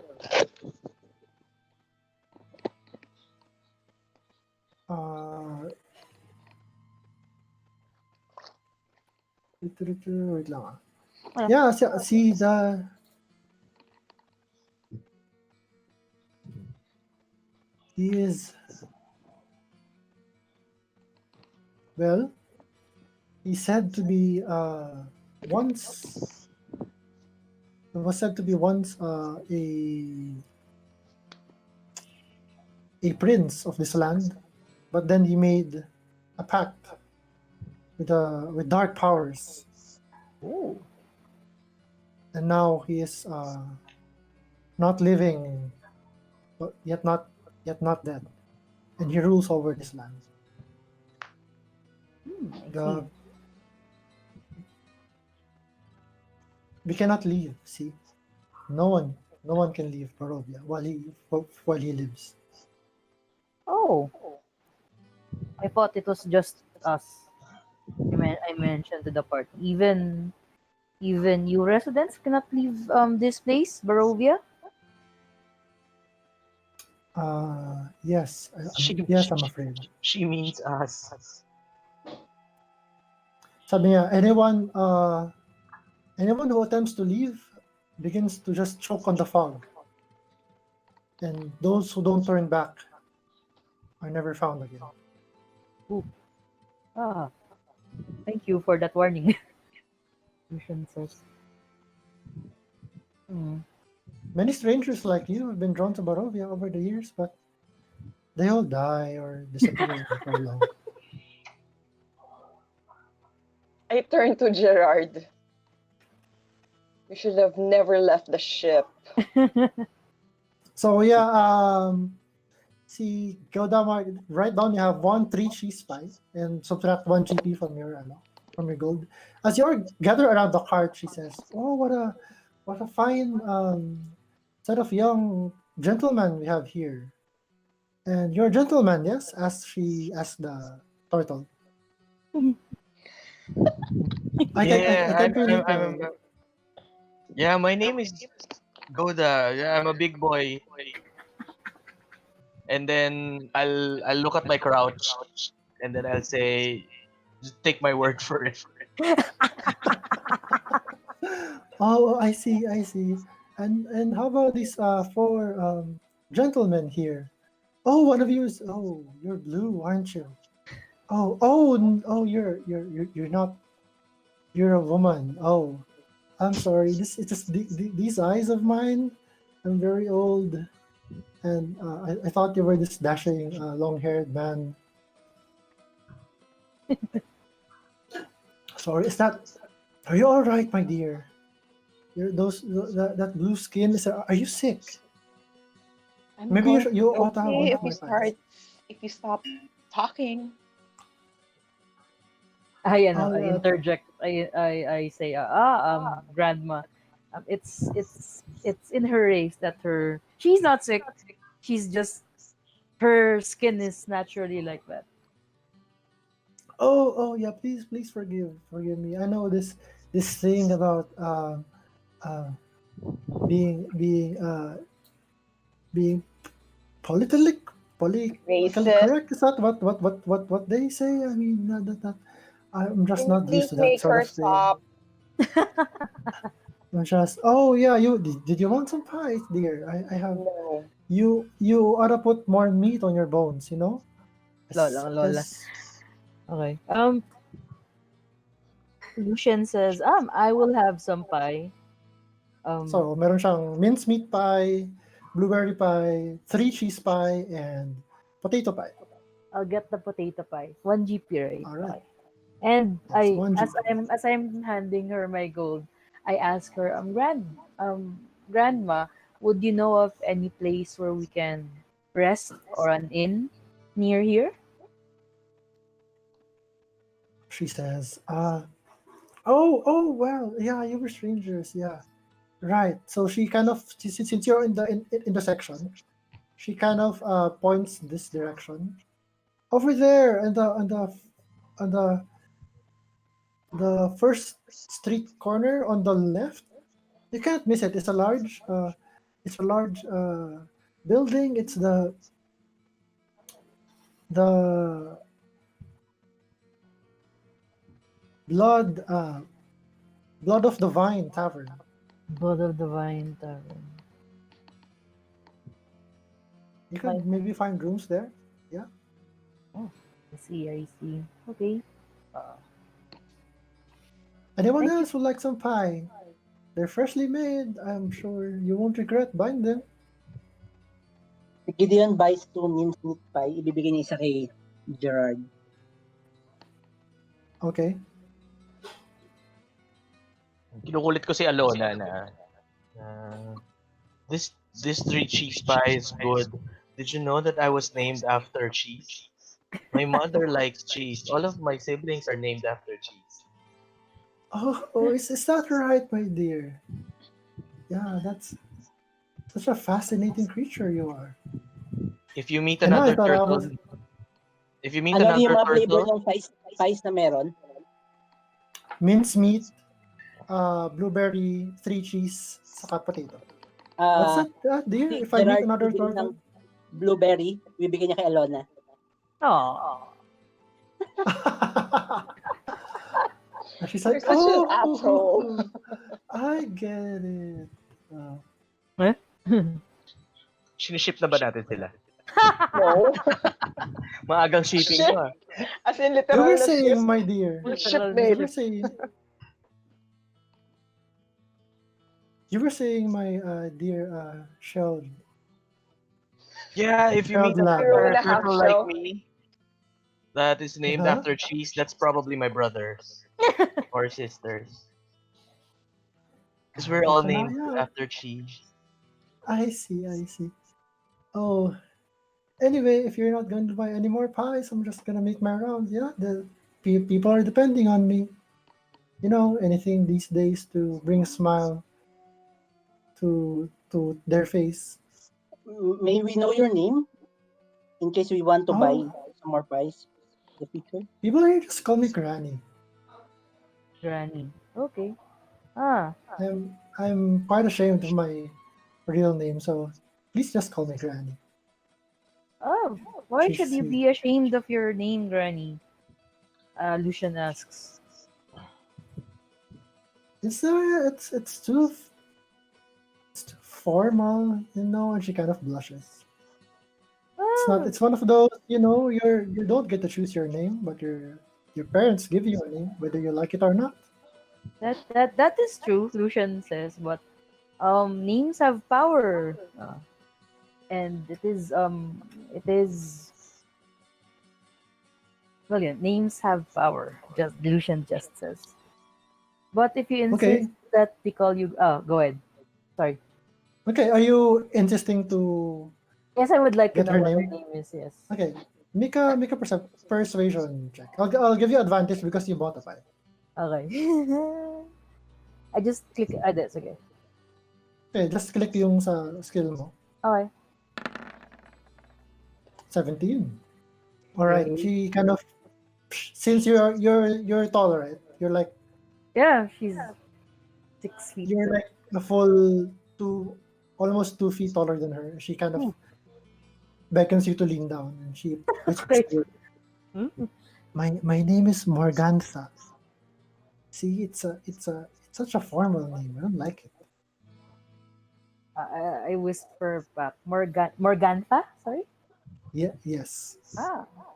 Wait lang. Yeah, see the. He is. Well, he's said to be once. It was said to be once a prince of this land, but then he made a pact with dark powers, Oh, and now he is not living, but yet not dead, and he rules over this land. I The, see. we cannot leave. See, no one can leave Barovia while he lives. Oh, I thought it was just us. I mentioned to the party. Even you residents cannot leave this place, Barovia. Yes, She- I'm afraid. She means us. Sabi niya, anyone who attempts to leave begins to just choke on the fog. And those who don't turn back are never found again. Ah, thank you for that warning. Lucian says. Many strangers like you have been drawn to Barovia over the years, but they all die or disappear before long. I turn to Gerard. We should have never left the ship. So yeah, see, go down, write down you have 3 cheese pie and subtract 1 GP from your gold. As you all gather around the cart, she says, "Oh, what a fine set of young gentlemen we have here." And you're a gentleman, yes? Asked the turtle. I can't really. Yeah, my name is Goda. Yeah, I'm a big boy. And then I'll look at my crouch, and then I'll say, just take my word for it. Oh, I see. And how about these 4 gentlemen here? Oh, one of you is. Oh, you're blue, aren't you? Oh, you're not. You're a woman. Oh, I'm sorry. It's just these eyes of mine. I'm very old, and I thought you were this dashing, long-haired man. Sorry, Are you all right, my dear? That blue skin Are you sick? I'm Maybe going to you be ought to have one okay of my pies. if you stop talking. I Oh, yeah. interject. I say, grandma, it's in her race that she's not sick. She's just her skin is naturally like that. Oh yeah. Please forgive me. I know this thing about being politically Racist. correct. Is that what they say? I mean, I'm just Can you not used please to that make sort her of thing. stop? And she asks, "Oh yeah, did you want some pie, dear? I have No. you ought to put more meat on your bones, you know." Lola, ang lola. As Okay. Lucian says, I will have some pie. so meron siyang mincemeat pie, blueberry pie, 3 cheese pie, and potato pie. I'll get the potato pie. 1 GP, right? All right, Okay. And that's 1 G. as I'm handing her my gold, I ask her, grandma, would you know of any place where we can rest or an inn near here? She says, oh well, yeah, you were strangers, yeah, right. So she kind of since you're in the section, she kind of points this direction over there, and the first street corner on the left. You can't miss it. It's a large building. It's the blood blood of the Vine Tavern. Blood of the Vine Tavern. You could maybe find rooms there. Yeah. I see. Okay. Anyone Thank you. else would like some pie? They're freshly made. I'm sure you won't regret buying them. Si Gideon buys 2 mincemeat pie, ibibigay niya isa kay Gerard. Okay. Kinukulit ko si Alona na this 3 cheese pie is good. Did you know that I was named after cheese? My mother likes cheese. All of my siblings are named after cheese. Oh, is that right, my dear? Yeah, that's such a fascinating creature you are. If you meet And I another thought I turtle, was if you meet Ano yung another mga flavor turtle, ng pies na meron? mincemeat, blueberry, 3 cheese, saka potato. What's that, dear? Si If I meet Gerard another bibili ng turtle? blueberry, bibigyan niya kay Alona. Oh, She's You're like, such an asshole. I get it. siniship na ba natin sila? No. Maagang shipping Ship. to ah. As in You literal were na saying, ship. my dear. We're Literal na You shipmate. were saying. You were saying, my dear Shell. Yeah, if you meet Lab. Hero another and a half turtle like shell. me that is named Huh? after cheese, that's probably my brothers or sisters. Because we're all named Yeah. after cheese. I see. Oh, anyway, if you're not going to buy any more pies, I'm just gonna make my rounds. Yeah, the people are depending on me. You know, anything these days to bring a smile to their face. May we know your name? In case we want to buy Oh, some more pies in the future. people here just call me Granny. Granny. Okay. I'm quite ashamed of my real name, so please just call me Granny. Oh, why She's should you sweet. be ashamed of your name, Granny? Lucian asks. It's too formal, you know, and she kind of blushes. It's one of those, you know, you don't get to choose your name, but your parents give you a name, whether you like it or not. That is true, Lucian says, but names have power. And it is well, yeah, names have power. Just Lucian just says. But if you Okay. insist that they call you, go ahead. Sorry. Okay, are you insisting to Yes, I would like to get know her what her name? name is. Yes. Okay, make a persuasion check. I'll give you advantage because you bought a pie. Okay. I just click. That's okay. Okay, just click yung sa skill mo. Okay. 17. All right. Okay. She kind of, since you're taller, right? You're like Yeah, she's 6 feet. you're like a full almost 2 feet taller than her. She kind of beckons you to lean down, and she whispers to you, my name is Morgantha. See, it's a Such a formal name. I don't like it. I whisper back. Morganfa? Sorry? Yeah, yes.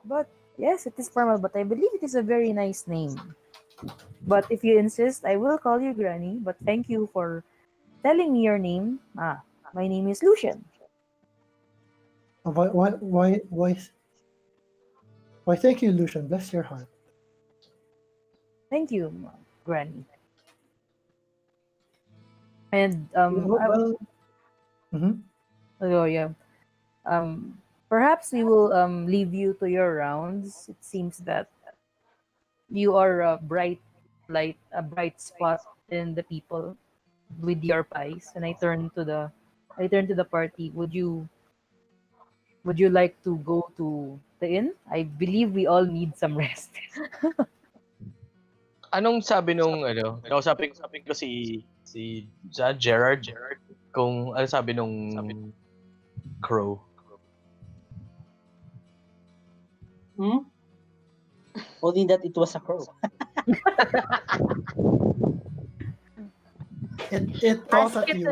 But yes, it is formal, but I believe it is a very nice name. But if you insist, I will call you Granny. But thank you for telling me your name. My name is Lucian. Why, thank you, Lucian. Bless your heart. Thank you, Granny. And Well, mhm. oh yeah. Perhaps we will leave you to your rounds. It seems that you are a bright light, a bright spot in the people with your pies. And I turn to the party. Would you like to go to the inn? I believe we all need some rest. Anong sabi nung kausapin ko si Gerard kung ano sabi nung crow. Only that it was a crow. It calls at you.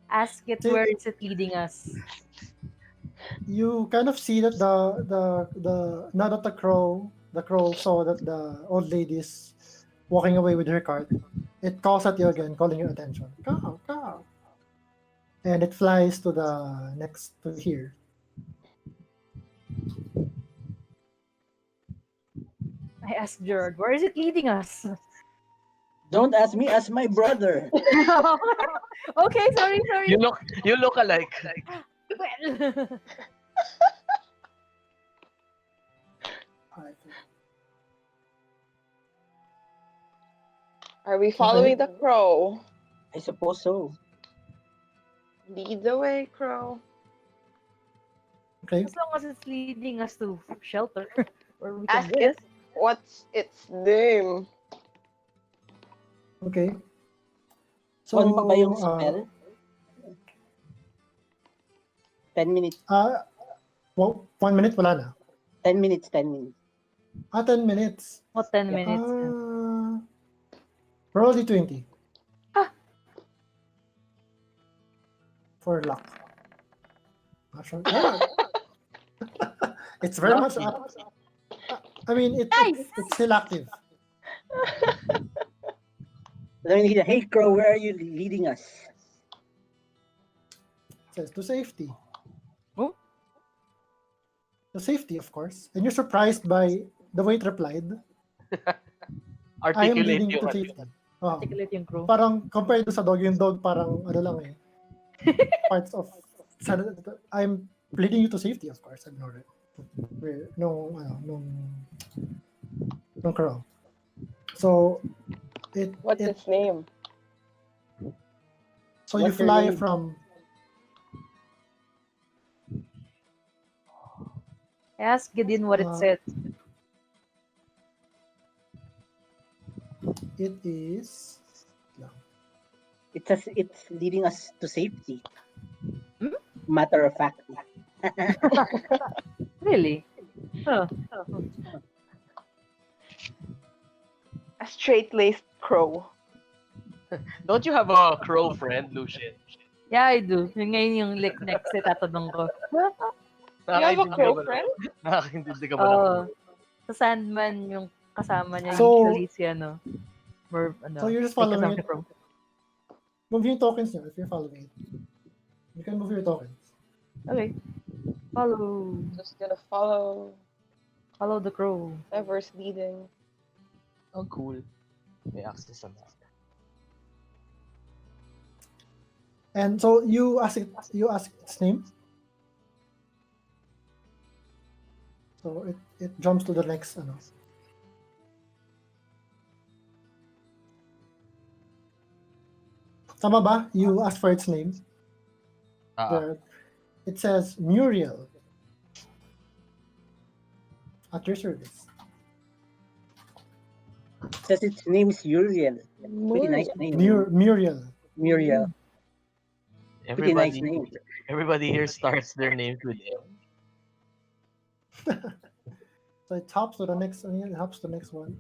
Ask it See- where is it leading us. You kind of see that the now that the crow saw that the old lady is walking away with her cart. It calls at you again, calling your attention. Cow, cow. And it flies to the next to here. I asked Gerard, where is it leading us? Don't ask me, ask my brother. Okay, sorry. You look alike. Well, Are we following the crow? I suppose so. Lead the way, crow. Okay. as long as it's leading us to shelter where we Ask can it rest. what's its name. Okay. One pa ba yung So, spell? 10 minutes. well, 1 minute wala na. 10 minutes, 10 minutes. 10 minutes. What 10 minutes? Roll D20. Ah. For luck. Not sure. Yeah. It's very much up. I mean, Nice. it's still active. Hey, crow, where are you leading us? It says to safety. Oh. To safety, of course. And you're surprised by the way it replied. I am Articulate leading you yung to safety. Oh. Articulate yung crow. Parang compared to sa dog, yung dog parang ano lang eh. Parts of I'm leading you to safety, of course. Ignore it. Nung crow. So What's its name? So What's you your fly name? from I asked Gideon what it said. it is It's leading us to safety. Hmm? Matter of fact. Really? Huh. A straight-laced crow. Don't you have a crow friend, Lucian? Yeah, I do. Yung ngayon yung next tatanong ko. You have a crow friend? Nakakaintindi ka ba ng crow? Sa Sandman yung kasama niya So- usually si ano. So you're just may following kasama it. si Crow. Move yung tokens niyo if you're following it. You can move your tokens. Okay. Follow Just gonna follow the crow. whoever's leading. Oh, cool. May access on that. And so you ask its name. So it jumps to the next ano. Tama ba? You ask for its name. There. It says Muriel. At your service. Says its name is Uriel. Pretty nice name. Muriel. Muriel. Pretty nice Everybody, name. everybody here starts their names with M. So it hops to the next one. It hops to the next one.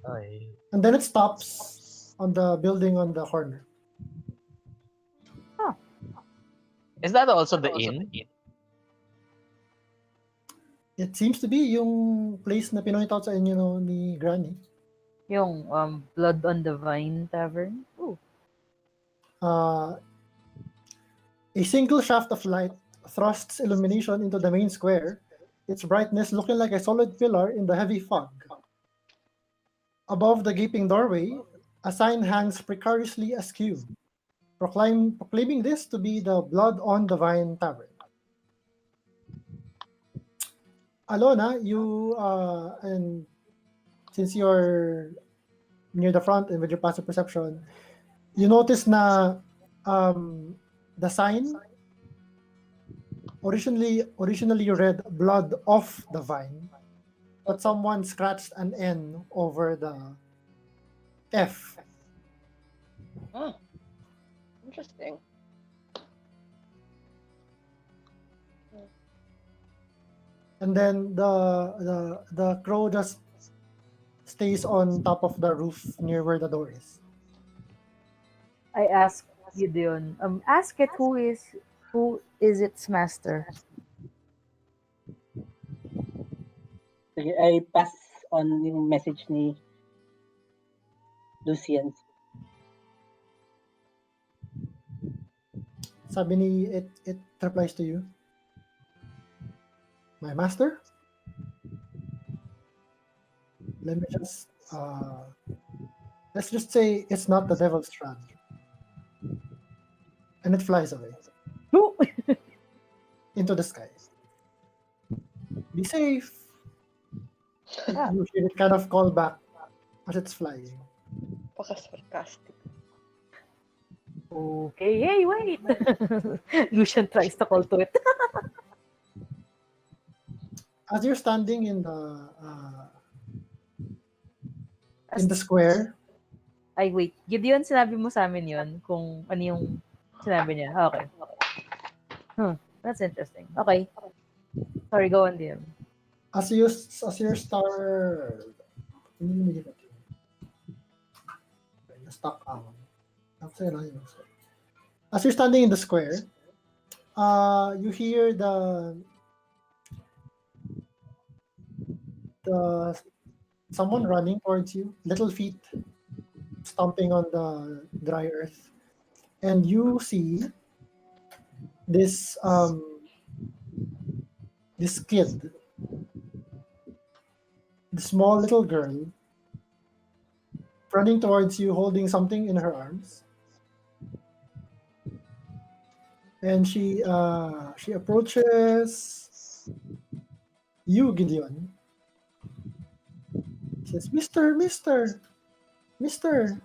Ay. And then it stops on the building on the corner. Is that also the inn? It seems to be yung place na pinoint out sa inyo no, ni Granny. Yung Blood on the Vine Tavern. Ooh. A single shaft of light thrusts illumination into the main square, its brightness looking like a solid pillar in the heavy fog. Above the gaping doorway, a sign hangs precariously askew, proclaiming this to be the Blood on the Vine Tavern. Alona, you and since you're near the front and with your passive perception, you notice na the sign originally read "Blood of the Vine," but someone scratched an N over the F. Ah, interesting. And then the crow just stays on top of the roof near where the door is. I ask Gideon, ask it who is its master. Sige, I pass on yung message ni Lucian. Sabi ni it replies to you. My master? Let me just let's just say it's not the Devil's Strand. And it flies away Who? into the sky. Be safe. Ah. You hear it kind of call back as it's flying. Paka-sarcastic. Okay, hey, wait! Lucian tries to call to it. As you're standing in the square, Ay, wait. Gideon, sinabi mo sa amin yun kung ano yung sinabi niya. Okay. That's interesting. Okay. Sorry, go on, DM. as you start as you're standing in the square, you hear the someone running towards you, little feet stomping on the dry earth, and you see this this kid, the small little girl, running towards you, holding something in her arms, and she approaches you, Gideon. She says, Mister,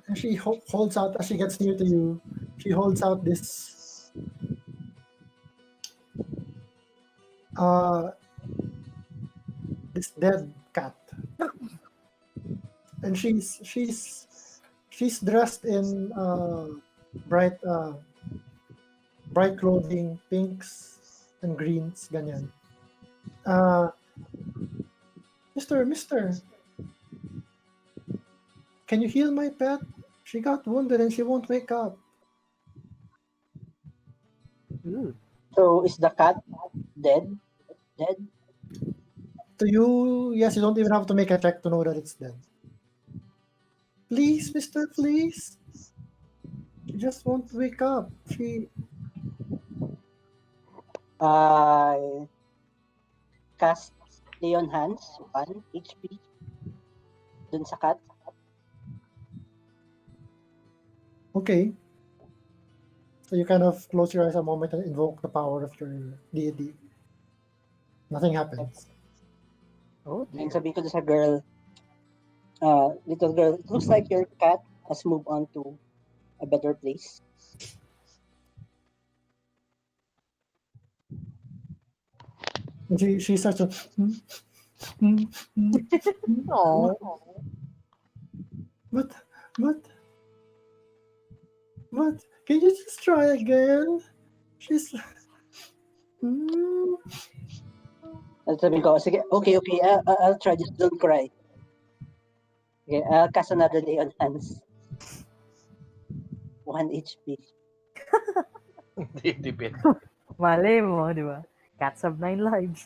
and she holds out as she gets near to you. She holds out this this dead cat, and she's dressed in bright clothing, pinks and greens, ganyan. Mister, can you heal my pet? She got wounded and she won't wake up. Ooh. So, is the cat dead? To you, yes, you don't even have to make a check to know that it's dead. Please, mister, please. She just won't wake up. She I cast Lay on Hands, 1 HP. Dun sa cat. okay. So you kind of close your eyes a moment and invoke the power of your deity. Nothing happens. Oh, And sabihin ko dun sa girl, little girl, it looks like your cat has moved on to a better place. And she starts to. no. What? Can you just try again? She's. At sabihin ko, sige, okay, I'll try, just don't cry. Okay, I'll cast another Lay on Hands. 1 HP. Tipid. Malay mo, di ba? Cats have 9 lives.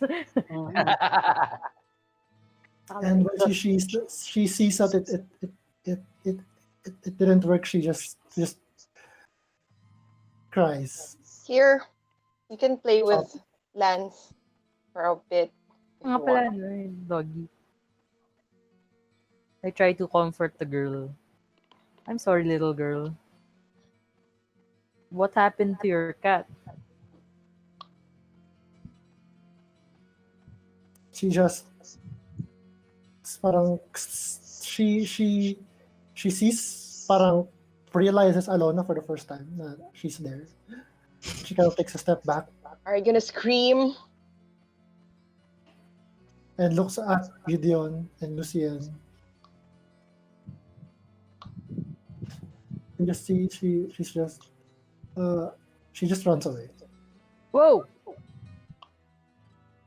Mhm. And when she sees that it didn't work, she just cries. Here, you can play with Stop. Lance for a bit if Nga you pala, want. no, yung doggy. I try to comfort the girl. I'm sorry, little girl. What happened to your cat? She just parang she sees parang realizes Alona for the first time that she's there. She kind of takes a step back Are you gonna scream? and looks at Gideon and Lucien. And just see she just runs away. Whoa!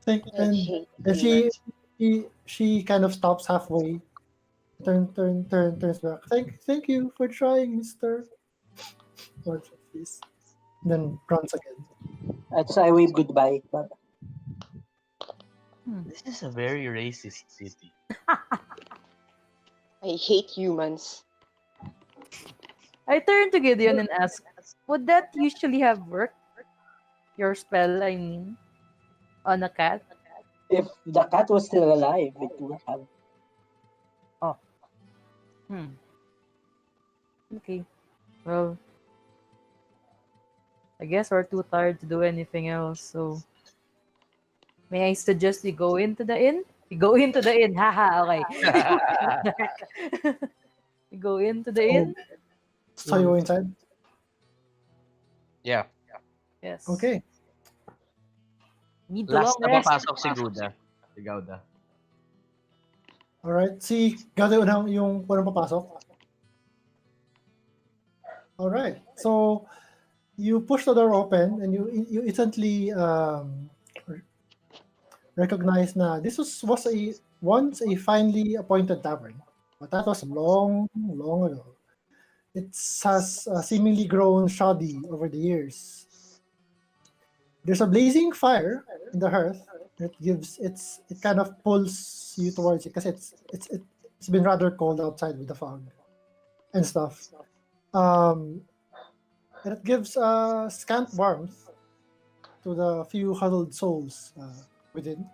I hate And humans. she kind of stops halfway, turns back. Thank you for trying, Mister. Watch your face. Then runs again. So I wave goodbye. But This is a very racist city. I hate humans. I turn to Gideon and ask, would that usually have worked? Your spell, I mean, on a cat? if the cat was still alive, it would have. Hmm. Okay. Well, I guess we're too tired to do anything else, so may I suggest we go into the inn? We go into the inn. Haha, okay. We go into the inn? So you go inside. Yeah. Yes. Okay. Need to Last long na rest. papasok si Guda. Si Gauda. Alright. Si Gado yung unang papasok. Alright. So you push the door open and you instantly recognize na this was once a finely appointed tavern. But that was long ago. It has seemingly grown shoddy over the years. There's a blazing fire in the hearth. It kind of pulls you towards it because it's been rather cold outside with the fog and stuff. And it gives scant warmth to the few huddled souls within.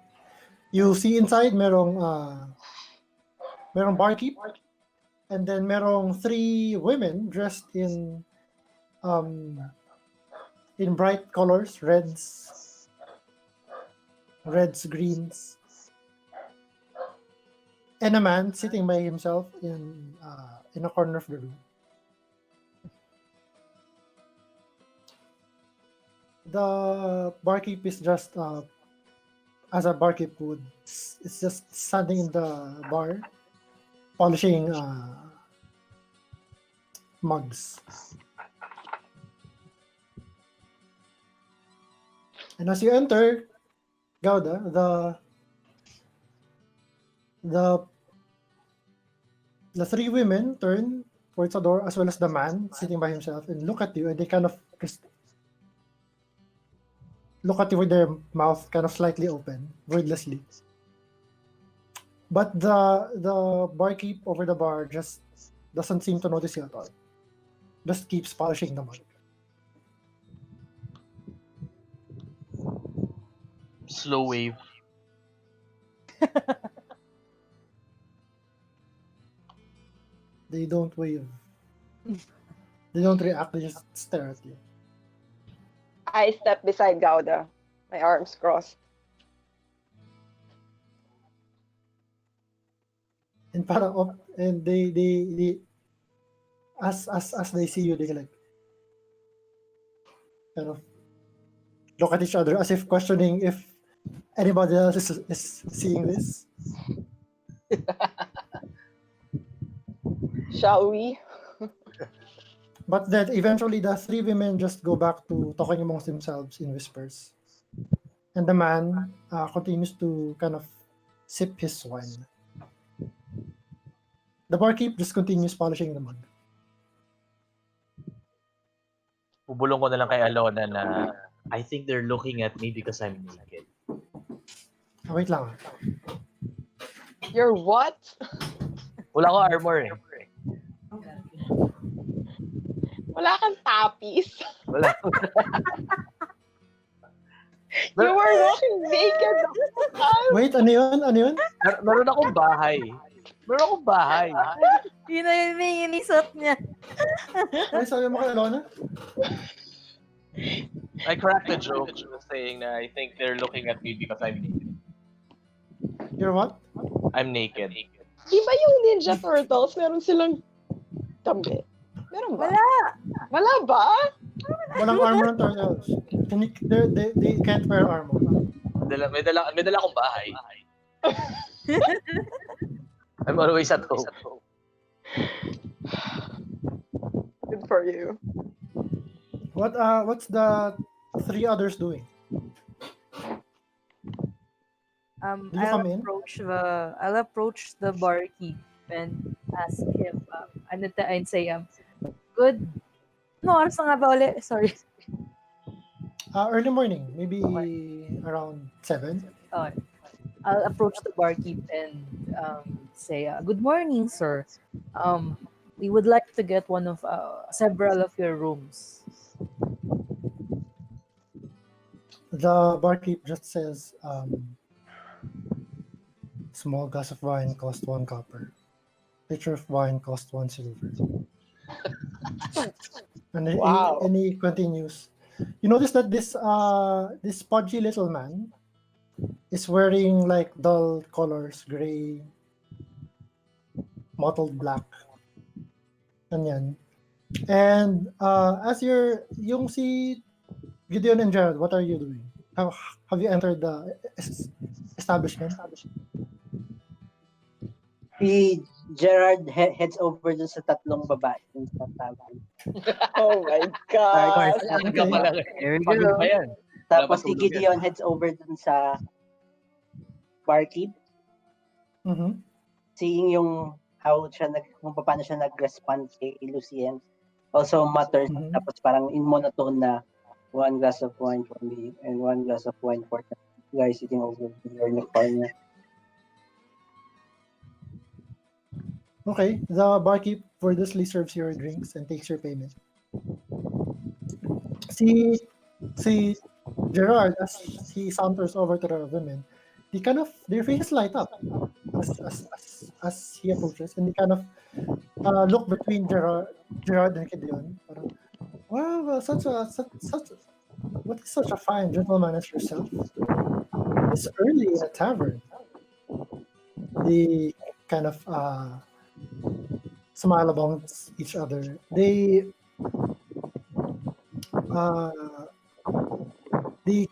You see inside merong barkeep, and then merong 3 women dressed in bright colors, reds, greens, and a man sitting by himself in a corner of the room. The barkeep is just as a barkeep would. It's just standing in the bar, polishing mugs. And as you enter, Gauda, the 3 women turn towards the door as well as the man sitting by himself and look at you, and they kind of just look at you with their mouth kind of slightly open, wordlessly. But the barkeep over the bar just doesn't seem to notice you at all. Just keeps polishing the mug. Slow wave. They don't wave. They don't react. They just stare at you. I step beside Gauda, my arms crossed. And parang and they as they see you, they like kind of look at each other as if questioning if anybody else is seeing this. Shall we? But then eventually the 3 women just go back to talking amongst themselves in whispers. And the man continues to kind of sip his wine. The barkeep just continues polishing the mug. bubulong ko na lang kay Alona na I think they're looking at me because I'm naked. Wait lang. You're what? Wala ko armor eh. Wala kang tapis. Wala. You were walking naked the whole time. Wait, ano yun? Ano yun? Meron akong bahay. Meron akong bahay. Yun na yun yung inisot niya. Ano sabi mo kay Alona? I cracked a joke saying na I think they're looking at me because I'm naked. You're what? I'm naked. Di ba yung Ninja Turtles, meron silang tambi? Meron ba? Wala. Wala ba? Walang armor ng turtles. They can't wear armor. May dala akong bahay. I'm always at home. Good for you. What's the three others doing? Do you come in? I'll approach the barkeep and ask him, and say, good. No, oras na nga ba ulit? Sorry. Early morning, maybe around 7. Okay. I'll approach the barkeep and say, good morning, sir. We would like to get one of several of your rooms. The barkeep just says, small glass of wine cost 1 copper. Pitcher of wine cost 1 silver. And Wow. he continues. You notice that this pudgy little man is wearing like dull colors, gray, mottled black. Ganyan. And as yung si Gideon and Gerald, what are you doing? Have you entered the establishment? Si Gerard heads over dun sa tatlong babae dun sa tavern. Oh my God. Saan ka pala? There we Pagod go. pa yan. Tapos si Wala pa tulog Gideon heads over dun sa barkeep, Mm-hmm. seeing kung paano siya nag-respond kay Lucien. Also mutters, Mhm. tapos parang in monotone na 1 glass of wine for me and 1 glass of wine for the guy sitting over here in the corner. Okay, the barkeep wordlessly serves your drinks and takes your payment. Si Gerard, as he saunters over to the women, their faces light up as he approaches, and they kind of look between Gerard and Gideon. Parang, wow, what is such a fine gentleman as yourself? It's early in a tavern. They kind of smile amongst each other. They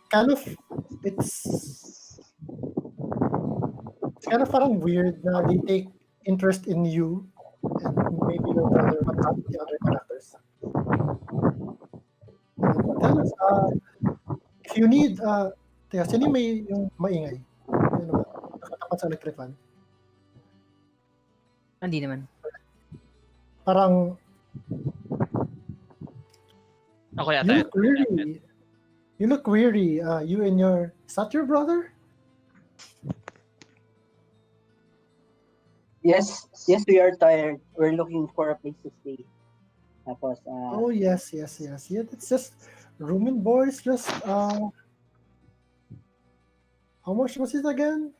kind of it's kind of parang weird na they take interest in you and maybe your brother, but not the other characters. Tell us, if you need, teka, sino may yung maingay? Ano ba? Nakatapat sa electric fan. Hindi naman. Parang, Ako yata. you look weary. Is that your brother? Yes, we are tired. We're looking for a place to stay. Tapos, Oh, yes. Yeah, it's just room and board is just, how much was it again?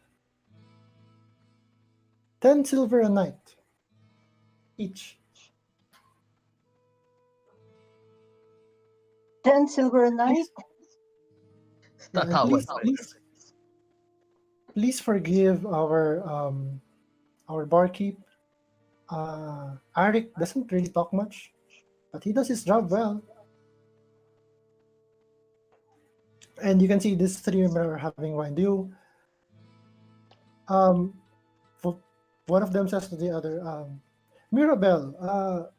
10 silver a night. Each. 10 silver a night? And Tatawa. please forgive our barkeep. Arik doesn't really talk much, but he does his job well. And you can see these three men are having wine. One of them says to the other, Mirabelle,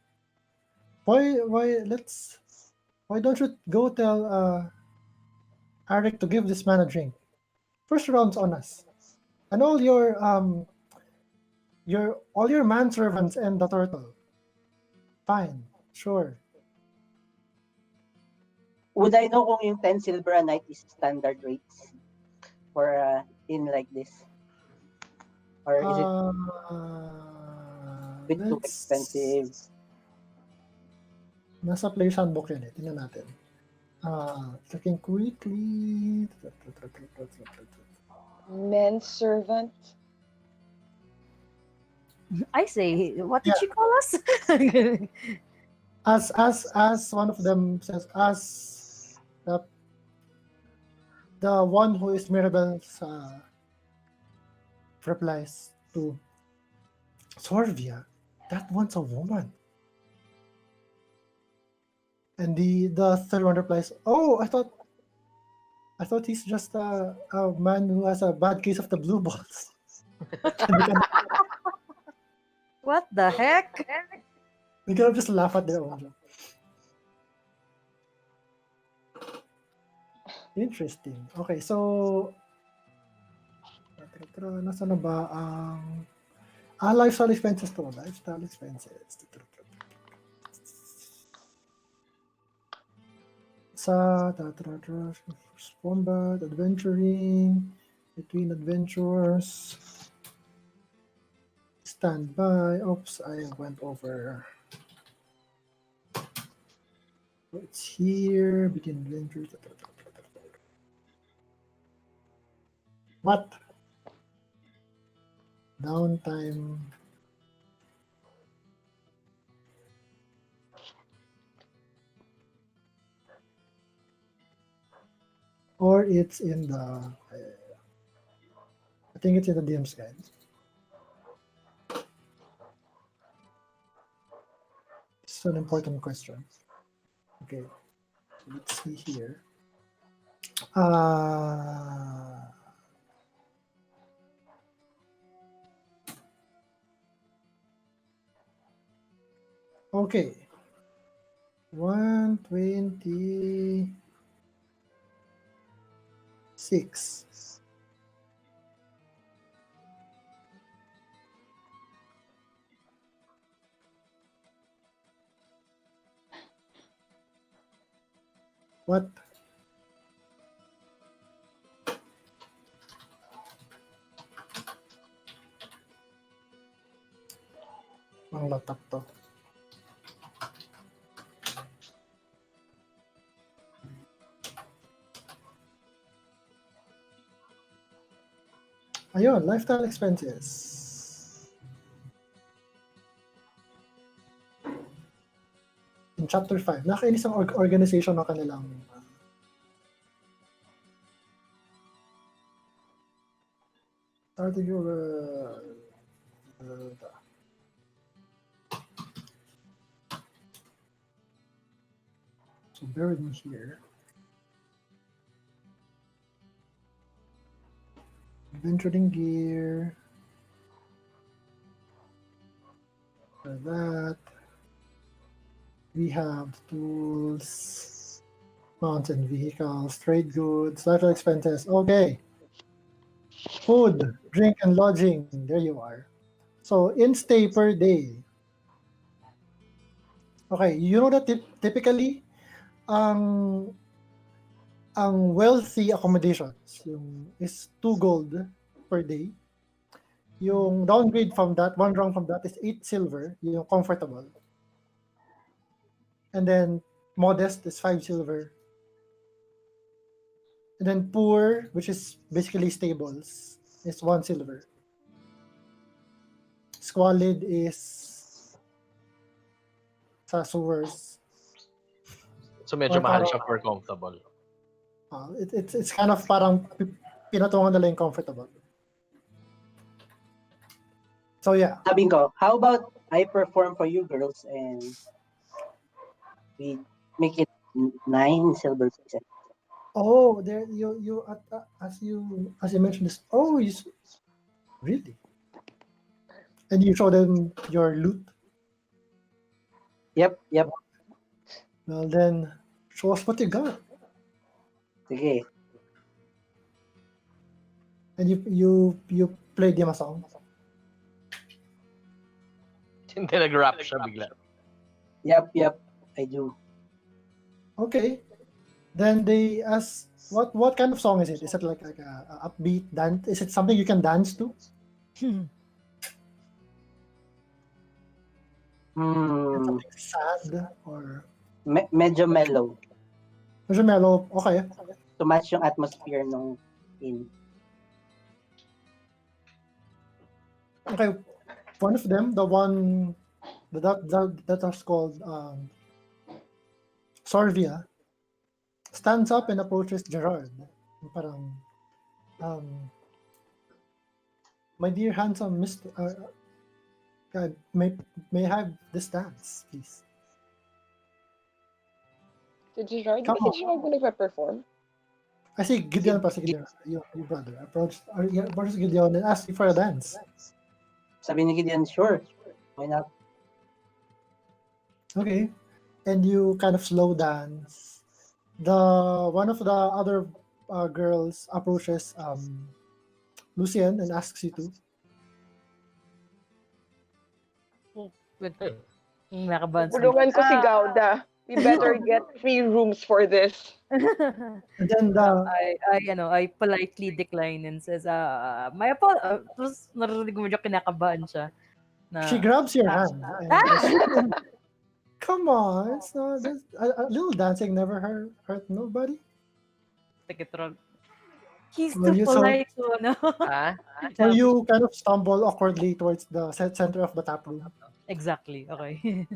why don't you go tell Arik to give this man a drink? First round's on us. And all your manservants and the turtle. Fine, sure. would I know kung yung 10 silver a night is standard rates for in like this? Or is it bit too expensive? Nasa Player's Handbook yan eh. Tingnan natin. Checking quickly. Men servant. I say, what did Yeah. she call us? As one of them says, as the one who is Mirabel's replies to Sorvia, that one's a woman. And the third one replies, "Oh, I thought he's just a man who has a bad case of the blue balls." And What the heck? they kind of just laugh at their own joke. Interesting. Okay, so nasa na ba ang lifestyle expenses to? Lifestyle expenses. Sa combat, adventuring, between adventures, standby. Oops, I went over. It's here. Begin adventures. What? Downtime. Or it's in the. I think it's in the DM's guide. This is an important question. Okay, so let's see here. Okay. 126. What? Ang laptop to. Ayun, lifestyle expenses. In chapter 5, nakainis ang organization ng kanilang starting your so bear with me here. Adventuring gear. For that, we have tools, mounts and vehicles, trade goods, lifestyle expenses. Okay. Food, drink, and lodging. There you are. So in stay per day. Okay, you know that typically ang wealthy accommodations is 2 gold per day. Yung downgrade from that, one rung from that is 8 silver, yung comfortable. And then modest is 5 silver. And then poor, which is basically stables, is 1 silver. Squalid is sa sewers. So medyo Or mahal parang- siya for comfortable. It's kind of parang pinatungan nila yung comfortable. So yeah. Sabi ko, how about I perform for you girls and we make it 9 silver pieces. Oh, there you as you mentioned this. Oh, really? And you show them your loot. Yep. Well then, show us what you got. Sige. And you play them a song. Hindi nag-rap siya bigla. Yep. I do. Okay. Then they ask, what kind of song is it? Is it like a upbeat dance? Is it something you can dance to? Is it something sad or Medyo mellow. medyo mellow? Okay. To match yung atmosphere nung inn. Okay. One of them, the one that was called Sorvia, stands up and approaches Gerard. Parang, my dear handsome Mr. May I have this dance, please? Si Gerard, Come di ba si Gerard mo nagpa-perform? I see Gideon pa si Gideon, your brother, approached Gideon and asked you for a dance. Sabi ni Gideon, sure. Why not? Okay. And you kind of slow dance. One of the other girls approaches Lucien and asks you to. Nakabahan sa Bulungan ko si Gauda. We better get 3 rooms for this. And then I politely decline and says, tapos narinig mo medyo kinakabahan siya. she grabs your hand. And come on, it's not a little dancing never hurt nobody. Tikitron. He's Well, too polite to, ano? So you kind of stumble awkwardly towards the center of the tap room. Exactly, okay.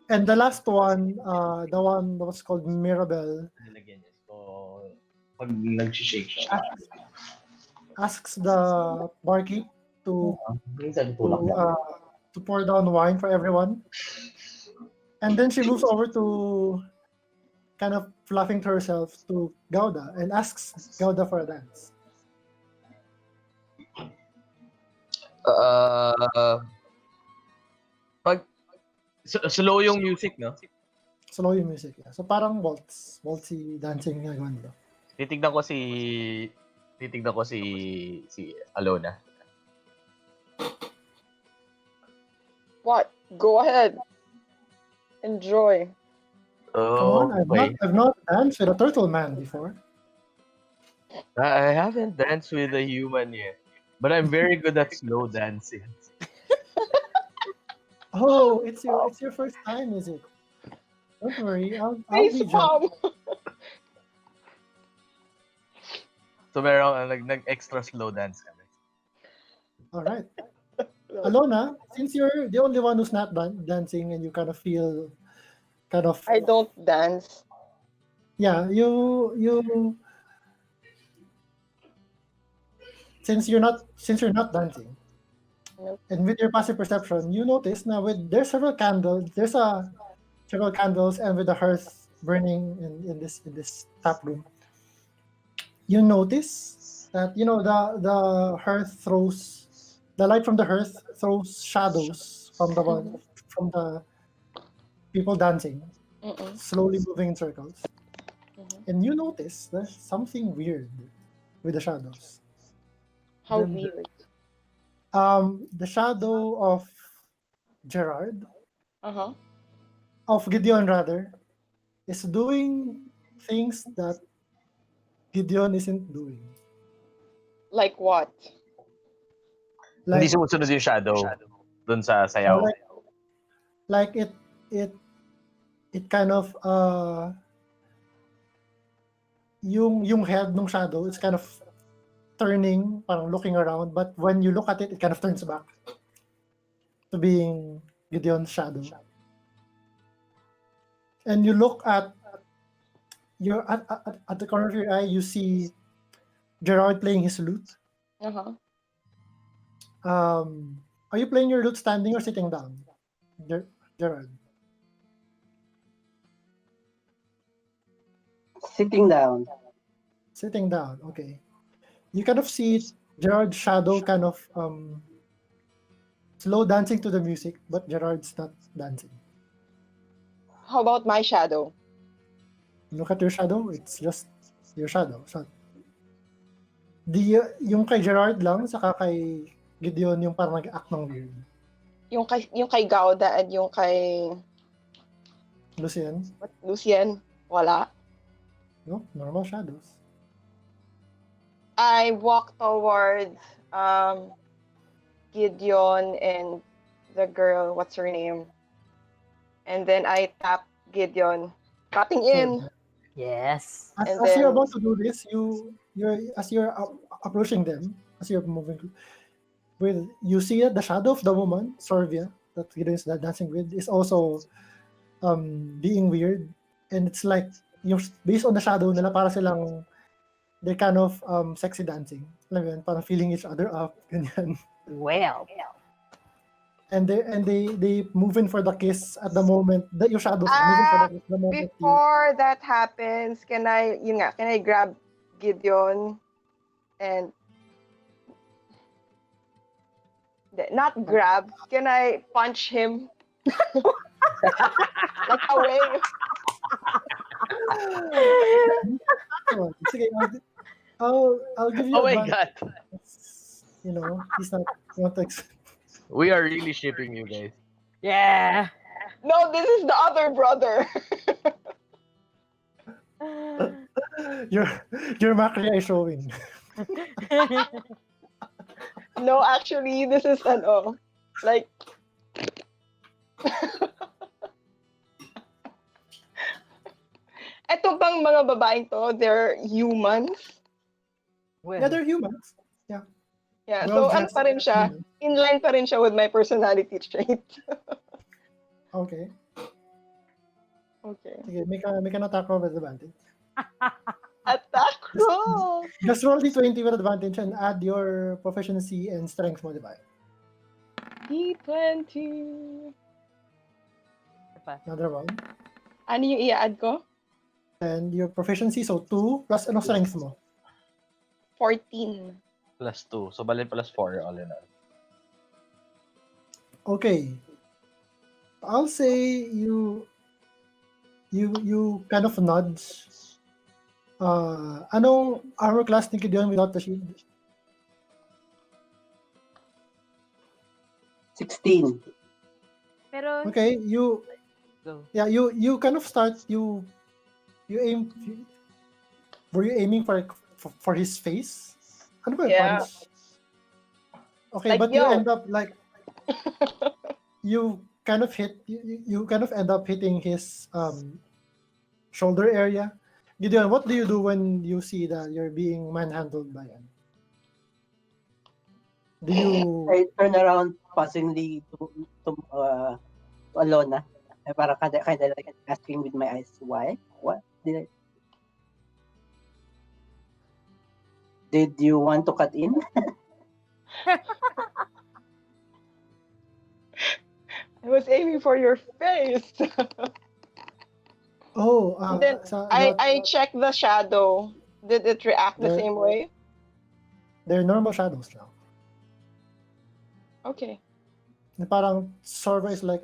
And the last one, the one that was called Mirabel, Nilagyan niya. So, pag nag-shake siya. asks the barkeep to Minsan tulak niya. to pour down wine for everyone. And then she moves over to kind of fluffing to herself to Gauda and asks Gauda for a dance. Pag slow yung music, no? Slow yung music. Yeah. So parang waltzy dancing nga gawin nila. Titignan ko si Alona. What? Go ahead. Enjoy. Come on, I've not danced with a turtle man before. I haven't danced with a human yet, but I'm very good at slow dancing. Oh, it's your first time, is it? Don't worry, I'll Face be palm. So meron nag-extra slow dance kami. All right. Alona, since you're the only one who's not dancing and you kind of feel I don't dance. yeah, you since you're not dancing. Nope. And with your passive perception, you notice now there's several candles, several candles and with the hearth burning in this tap room. You notice that the hearth throws the light from the hearth throws shadows from the people dancing, slowly moving in circles. And you notice there's something weird with the shadows. How weird. The shadow of Gerard, Uh-huh. of Gideon rather, is doing things that Gideon isn't doing. Like what? Hindi sumusunod yung shadow dun sa sayaw. Like it kind of yung head ng shadow, it's kind of turning, parang looking around, but when you look at it kind of turns back to being Gideon's shadow. And you look at at the corner of your eye, you see Gerard playing his lute. Uh-huh. Are you playing your lute standing or sitting down, Gerard? Sitting down. Sitting down, okay. You kind of see Gerard's shadow kind of slow dancing to the music, but Gerard's not dancing. How about my shadow? Look at your shadow, it's just your shadow. So, yung kay Gerard lang, saka kay Gideon yung parang nag-act ng weird. Yung kay Gauda and yung kay Lucien? Lucien, wala. No, normal shadows. I walk towards Gideon and the girl, what's her name? And then I tap Gideon, cutting So in, Yes. and as you're then about to do this, you're approaching them, as you're moving with, you see that the shadow of the woman, Sorvia, that Gideon is dancing with, is also being weird, and it's like yung based on the shadow nila, para silang they're kind of sexy dancing. Alam mo yun, parang feeling each other up, ganyan. Well. And they move in for the kiss at the moment that your shadows move in for the kiss the moment you. before that happens, can I grab Gideon and not grab? Can I punch him like a wave? Oh, sige, I'll give you Oh my advantage. god. You know, he's not want to We are really shipping you guys. Yeah. No, this is the other brother. your macria is showing. No, actually, this is like eto bang mga babaeng to, they're humans. Well. Yeah, they're humans. Yeah, Well so ano dressed pa rin siya? humans. Inline pa rin siya with my personality trait. Okay. Okay. Sige, make an attack roll with advantage. Attack roll! Just roll d20 with advantage and add your proficiency and strength modifier. D20. Another one. Ano yung i-add ko? And your proficiency, so 2 plus ano strength mo? 14. +2. So, bali +4 all in all. Okay. I'll say you kind of nudge. Anong armor class ni Gideon without the shield? 16. Pero, Okay, you go. yeah, you kind of start you aim. Were you aiming for his face? Ano ba yung Yeah. punch? Okay, Like, but you yo. end up like you kind of end up hitting his shoulder area. Gideon, what do you do when you see that you're being manhandled by him? Do you I turn around passingly to Alona. Para kind of like asking with my eyes, why? What did I? Did you want to cut in? I was aiming for your face. Oh, And then I check the shadow. Did it react the There- same way? they're normal shadows now. Okay. And parang Sorva is like,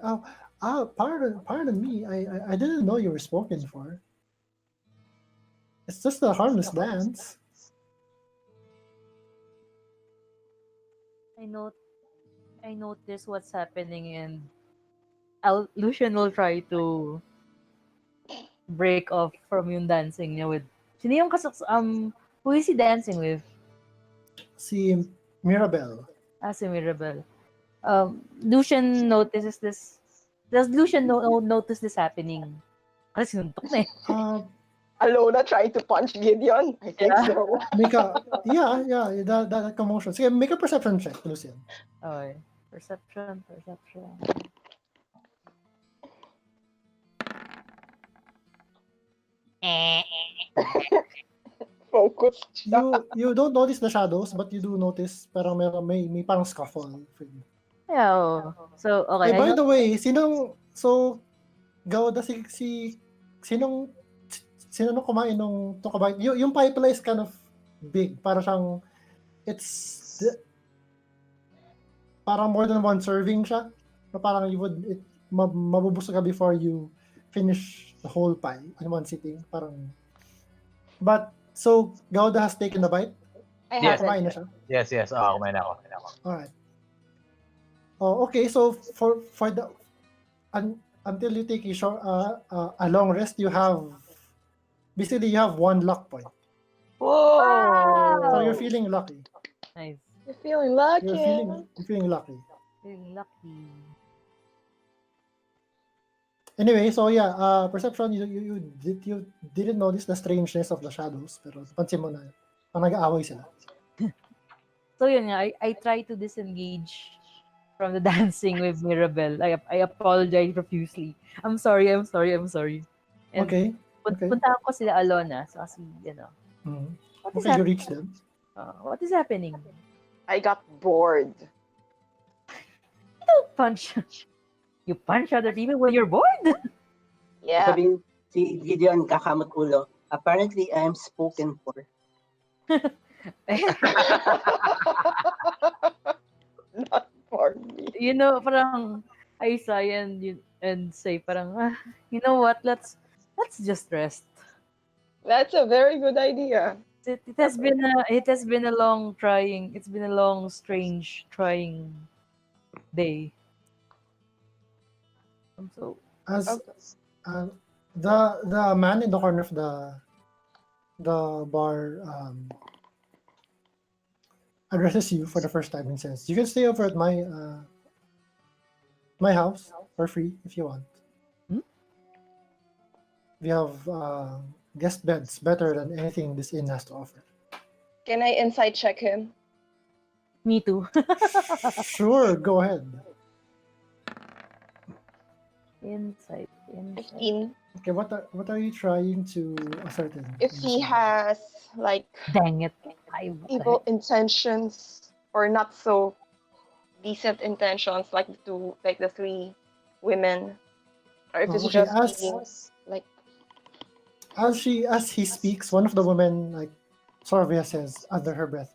pardon me, I didn't know you were spoken for. It's just a harmless dance. I notice what's happening, and Lucian will try to break off from yung dancing niya with. Sino yung who is he dancing with? Si Mirabelle. Si Mirabelle. Lucian notices this. Does Lucian notice this happening? Kasi sinuntok na eh. Alona trying to punch Gideon? I think Yeah. so. That commotion. Sige, make a perception check, Lucian. Okay. Perception. Focused siya. You don't notice the shadows, but you do notice parang may parang scuffle. Yeah. So, okay. Hey, by the way, sinong kumain nung tokabite? Yung pie pala is kind of big. Parang parang more than one serving siya. Na parang mabubusog ka before you finish the whole pie in one sitting. Parang, but, so, Gauda has taken the bite? I Yes. haven't. Kumain na siya? Yes. Kumain ako. Alright. Oh, okay. So for until you take a long rest, you have Basically, you have 1 luck point. Whoa! So you're Wow! feeling lucky. Nice. You're feeling You're lucky. feeling lucky. Feeling lucky. Anyway, so yeah, perception, you didn't notice the strangeness of the shadows, pero pansin mo na nag-aaway sila. So yun nga, I try to disengage from the dancing with Mirabelle. I apologize profusely. I'm sorry. And Okay. Okay. puntahan ko sila Alona. So kasi, Mhm. what is Okay, you happening? reach them. What is happening? I got bored. Punch. You punch other people when you're bored? Yeah. Sabihin si Gideon kakamot ulo. Apparently, I am spoken for. Not for me. Parang I sigh and say parang, you know what? Let's just rest. That's a very good idea. It has been a long trying. It's been a long, strange, trying day. So As Okay. the man in the corner of the bar addresses you for the first time and says, "You can stay over at my house for free if you want. Hmm? We have guest beds better than anything this inn has to offer." Can I insight check him? me too. Sure, go ahead. Insight. 15. Okay, what are you trying to ascertain? If in he this has like Dang it! What the evil heck? intentions or not so decent intentions like the 3 women, or if it's Okay, just being like as he speaks, one of the women like Sorvia says under her breath,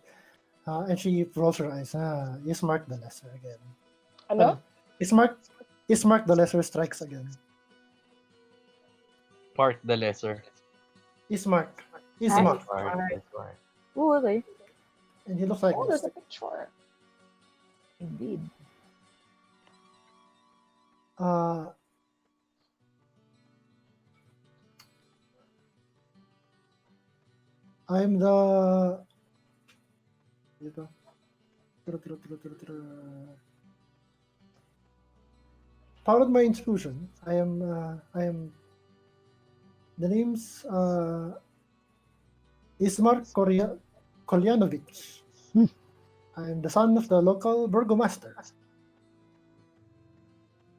and she rolls her eyes. You smart the lesser again. ano? You smart the lesser strikes again. Part the lesser. Ismark. Smart. Smart. Oh, okay. And he looks like Oh, this. there's a picture. Indeed. Uh, I'm the. Dito. Followed my instruction. I am. The name's Ismar Kolyanovich. I'm the son of the local burgomaster.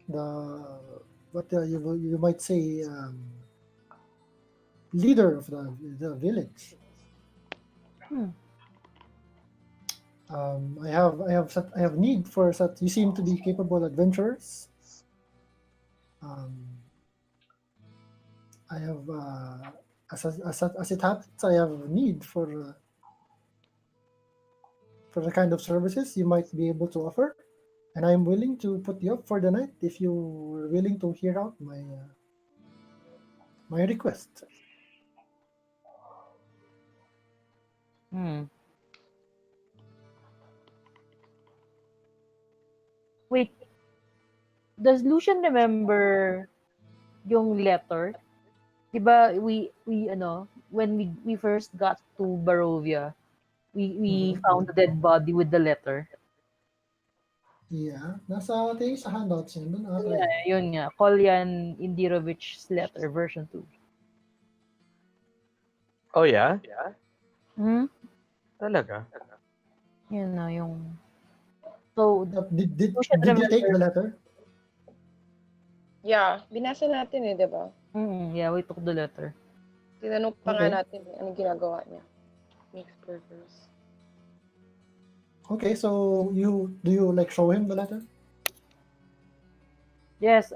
The what you might say leader of the village. Hmm. I have need for such. You seem to be capable adventurers. I have as it happens, I have need for the kind of services you might be able to offer, and I'm willing to put you up for the night if you were willing to hear out my request. Hmm. Wait, does Lucian remember yung letter? Diba when we first got to Barovia, we Mhm. found the dead body with the letter. Yeah, nasa tingin sa handouts yun, doon ata Yeah, yun. yun nga. Kolyan Indirovich's letter version 2. Oh yeah? Hmm? Talaga? Yun na yung... So, Lucian Did you take the remember... letter? Yeah, binasa natin eh, 'di ba? Yeah, we took the letter. Tinanong pa nga Okay. natin eh, anong ginagawa niya. Makes burgers. Okay, so do you like show him the letter? Yes,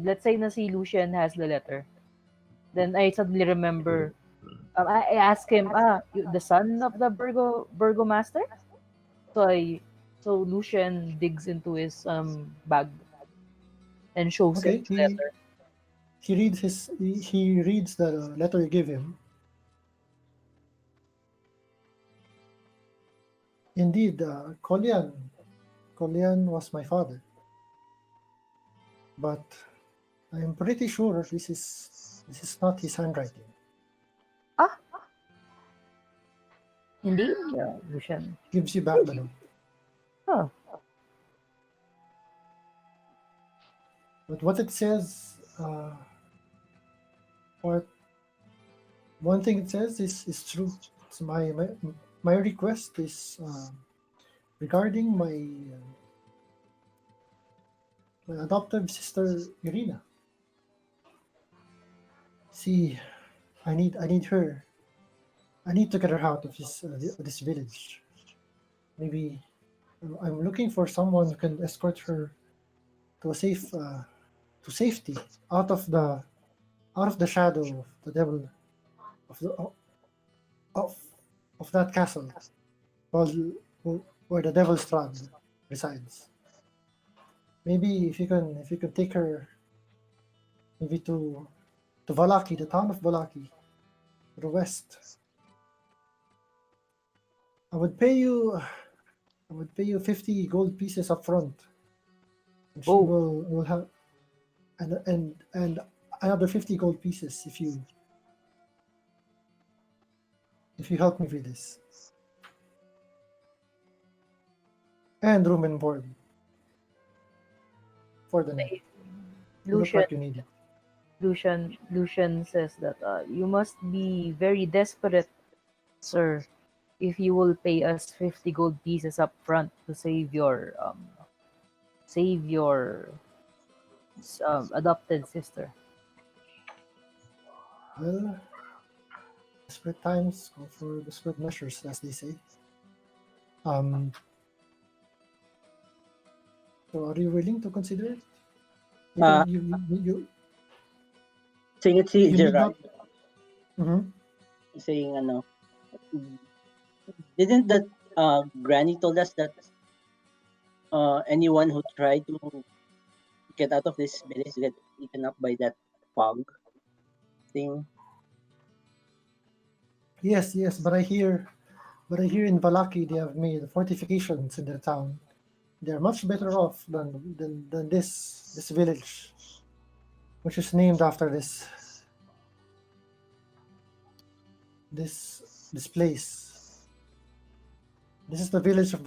let's say na si Lucian has the letter. Then I suddenly remember, I asked him, the son of the burgomaster? So Lucian digs into his bag and shows him Okay, the letter. he reads the letter you give him. Indeed, Kolyan was my father, but I am pretty sure this is not his handwriting. Ah, indeed, Lucian. Gives you back the note. Oh, But what it says, what one thing it says is true. It's my request is regarding my adoptive sister Irina. See, I need her. I need to get her out of this village. Maybe I'm looking for someone who can escort her to a safe to safety out of the shadow of the devil of the of of that castle called where the devil Strahd resides. Maybe if you can take her maybe to Valaki, the town of Valaki, to the west. I would pay you 50 gold pieces up front, and she oh, will have and another 50 gold pieces if you help me with this, and room and board for the night. You look Lucian. like you need it. Lucian says that you must be very desperate, sir, if you will pay us 50 gold pieces up front to save your adopted sister. Well, desperate times call for desperate measures, as they say. Um, so are you willing to consider it? Uh, saying it si You need Gerard, not. Mhm. saying ano, didn't that Granny told us that anyone who tried to get out of this village get eaten up by that fog thing? Yes, yes, but I hear in Valaki they have made fortifications in their town. They are much better off than this village, which is named after this place. This is the village of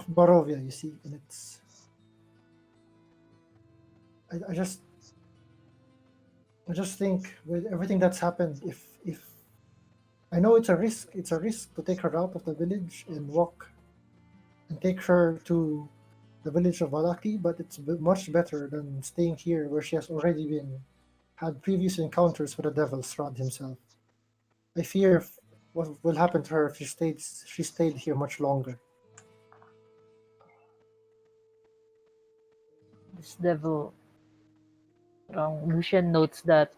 Barovia, you see, and it's I just think with everything that's happened, if I know it's a risk to take her out of the village and walk and take her to the village of Valaki, but it's much better than staying here where she has already had previous encounters with the devil Strahd himself. I fear what will happen to her if she stayed here much longer. This devil, Lucian notes that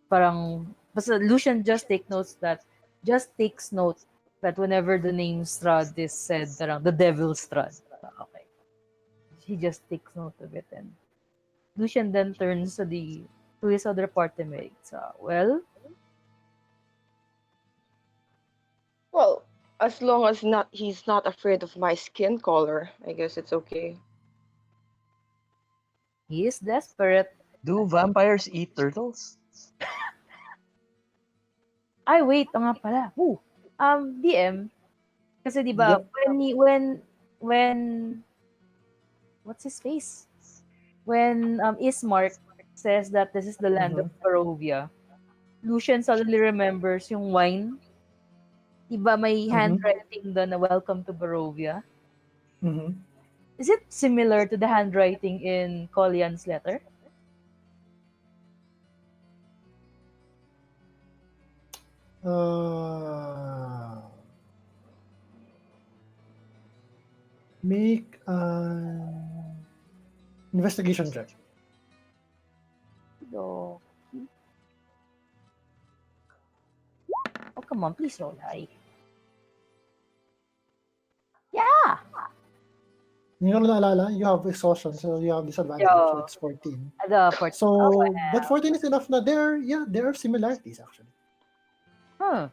basta Lucian just takes note that whenever the name Strahd is said, the devil Strahd. Okay. He just takes note of it, and Lucian then turns to his other party mates. Well, Well, as long as not he's not afraid of my skin color, I guess it's okay. he is desperate. Do vampires eat turtles? Ay, wait, nga pala. DM, kasi di ba, Yep. when, what's his face? When Ismark says that this is the land of Mhm. Barovia, Lucian suddenly remembers yung wine. Diba may Mhm. handwriting doon na welcome to Barovia? Mhm. Is it similar to the handwriting in Collian's letter? Uh, make an investigation check. So, oh, come on, please roll high. Yeah! Hindi ko naalala, you have exhaustion, so you have disadvantage, so Yeah. it's 14. The 14. So, but 14 is enough na there are similarities actually. Huh.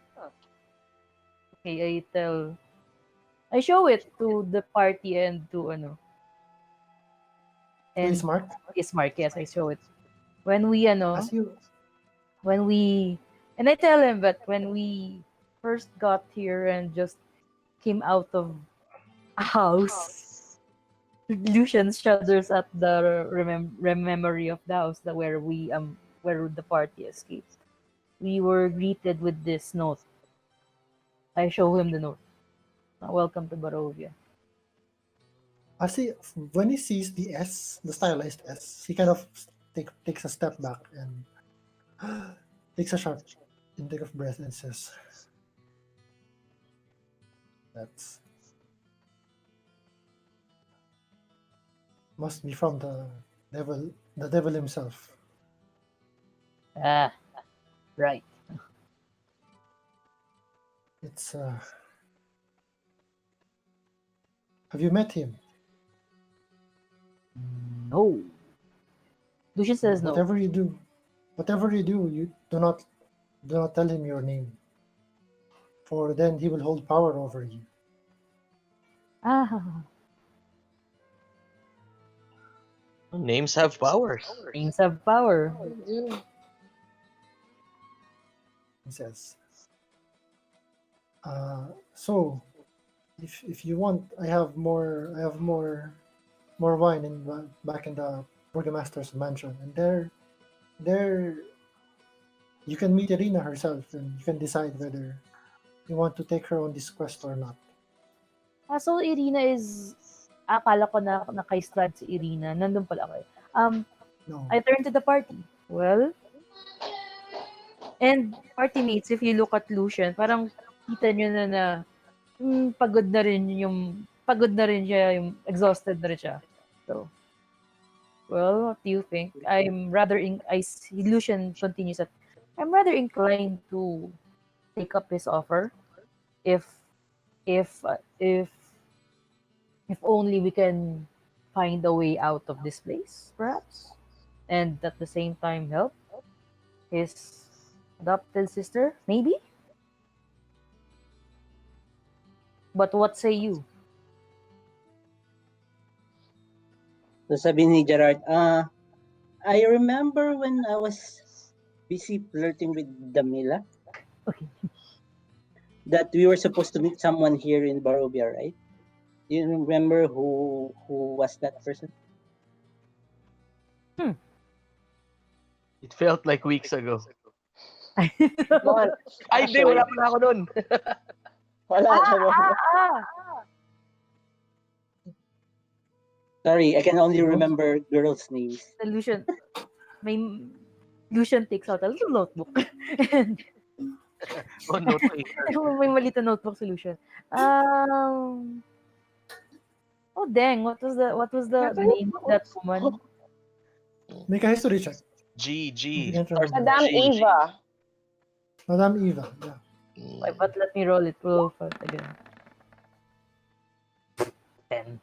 Okay, I show it to the party and to Please and mark Ismark, yes, I show it. When we as you when we and I tell him that when we first got here and just came out of a house, Lucian shudders at the memory of the house that where the party escaped. We were greeted with this note. I show him the note. Welcome to Barovia. I see when he sees the S, the stylized S, he kind of takes a step back and takes a sharp intake of breath and says, "That's must be from the devil himself." Ah, right. It's have you met him? No. Lucian says no. Whatever you do, you do not tell him your name, for then he will hold power over you. Ah, Names have powers. names have power. I do. He says. So, if you want, I have more wine back in the burgomaster's mansion, and there you can meet Irina herself, and you can decide whether you want to take her on this quest or not. So Irina is akala ko na kay Strahd si Irina. Nandun pala kayo. No, I turn to the party. Well, and party mates, if you look at Lucian, parang kita nyo na pagod na rin siya, yung exhausted na rin siya. So, well, what do you think? Lucian continues that, I'm rather inclined to take up his offer if if uh, if if only we can find a way out of this place, perhaps, and at the same time help his adopted sister, maybe. But what say you? So sabi ni Gerard, I remember when I was busy flirting with Damila Okay. that we were supposed to meet someone here in Barovia, right? Do you remember who was that person? It felt like weeks ago. Months, Ay, hindi. Wala actually. pa na ako nun. Wala ka ba? Sorry, I can only No? remember girls' names. The Lucian takes out a little notebook. And Oh, no taker. may maliit na notebook si Lucian. Oh dang, what was the name of that woman? make a history check. G. If you can't remember. Madame G. Eva. Madame Eva. Yeah. Wait, but let me roll it. Roll first again. 10.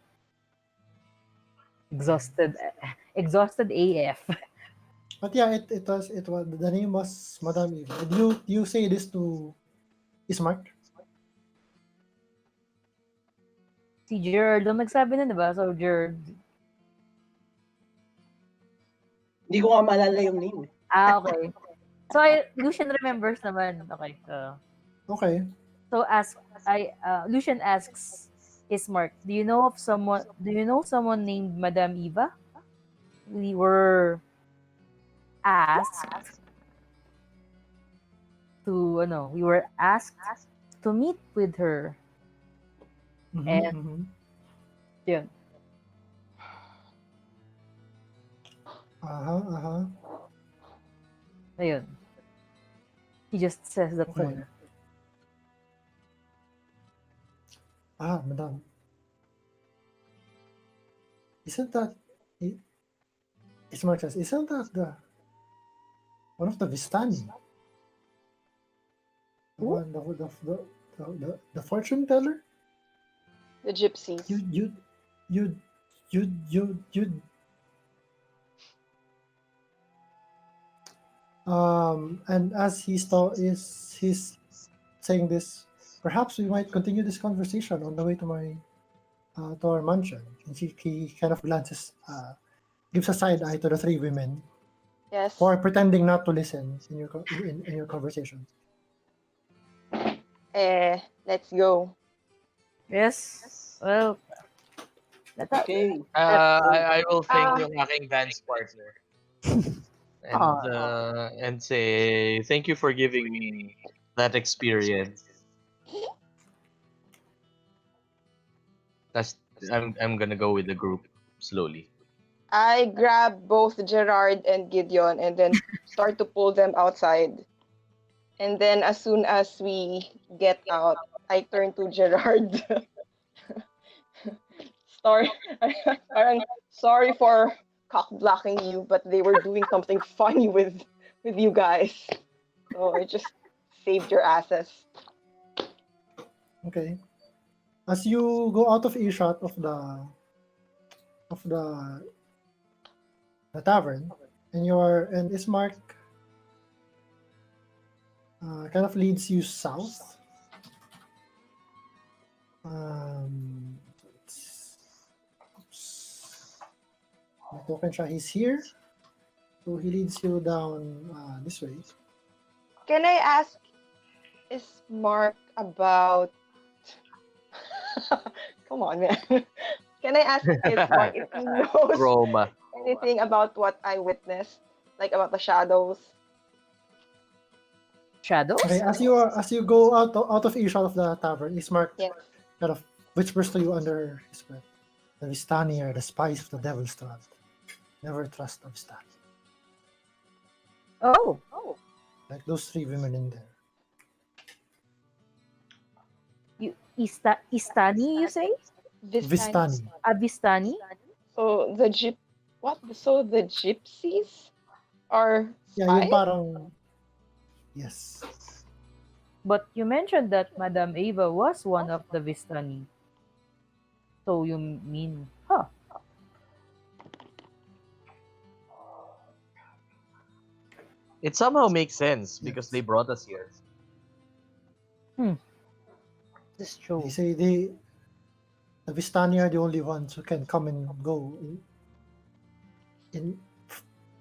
Exhausted AF. But yeah, it was the name was Madame Eva. And you say this to Ismark? Si Gerard, ang nagsabi na, diba? So, Gerard. Hindi ko nga maalala yung name. Okay. So, Lucian remembers naman. Okay, so. Okay. So, Lucian asks Ismark, do you know someone named Madame Eva? We were asked to meet with her. Mhm, And mhm. yun. Uh-huh. Ayun. He just says that Okay. muna. Madam. Isn't that Ismark says, isn't that one of the Vistani? The Who? one the fortune teller? The gypsies. You and as he's saying this, perhaps we might continue this conversation on the way to my to our mansion. And he kind of gives a side eye to the three women, Yes. for pretending not to listen in your conversation. Let's go. Yes. Well, Okay. I will thank Ah, yung aking dance partner Aw. and say thank you for giving me that experience. That's I'm gonna go with the group slowly. I grab both Gerard and Gideon and then start to pull them outside. And then as soon as we get out, I turn to Gerard. Sorry, parang sorry for cock blocking you, but they were doing something funny with you guys. So I just saved your asses. Okay. As you go out of earshot of the tavern, and Ismark kind of leads you south. Oops. My token siya, he's here. So he leads you down this way. Can I ask, is Mark about? Come on, man. Can I ask is Mark if he knows Roma. anything about what I witnessed, like about the shadows? Shadows? Okay, as you go out of earshot of the tavern, Ismark Yes. kind of whispers to you under his breath. The Vistani are the spies of the Devil's Strahd. Never trust a Vistani. Oh. Like those three women in there. Istani, you say? Vistani. Avistani? So the gypsies are Yeah, spies? yung parang... Yes. But you mentioned that Madame Ava was one of the Vistani. So you mean, It somehow makes sense because Yes. they brought us here. That's true. They say the Vistani are the only ones who can come and go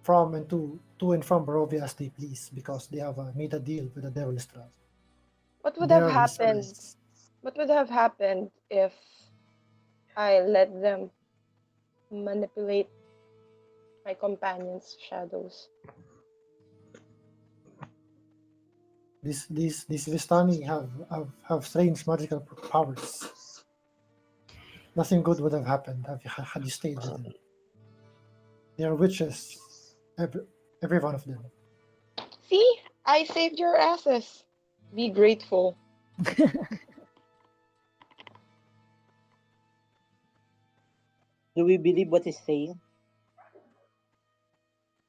from and to and from Barovia as they please because they have made a deal with the Devil's Strahd. What would They have are his happened? spies. What would have happened if I let them manipulate my companion's shadows? These Vistani have strange magical powers. Nothing good would have happened had you stayed with them. They are witches, every one of them. See, I saved your asses. Be grateful. Do we believe what he's saying?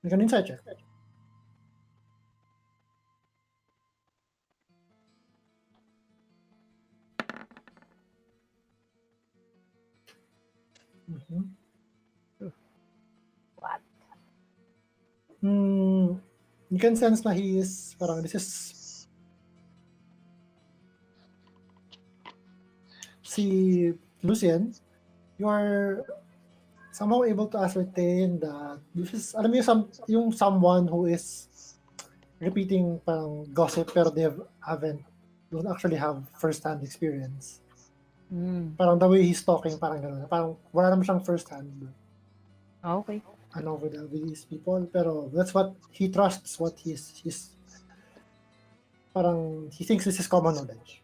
Make an insight check. Mhm. What? You can sense na he is parang this is si Lucien. You are somehow able to ascertain that this is alam mo yung someone who is repeating parang gossip pero don't actually have first-hand experience. Parang the way he's talking, parang gano'n. Parang wala naman siyang first-hand Okay. with these people. Pero that's what he trusts, what he's parang he thinks this is common knowledge.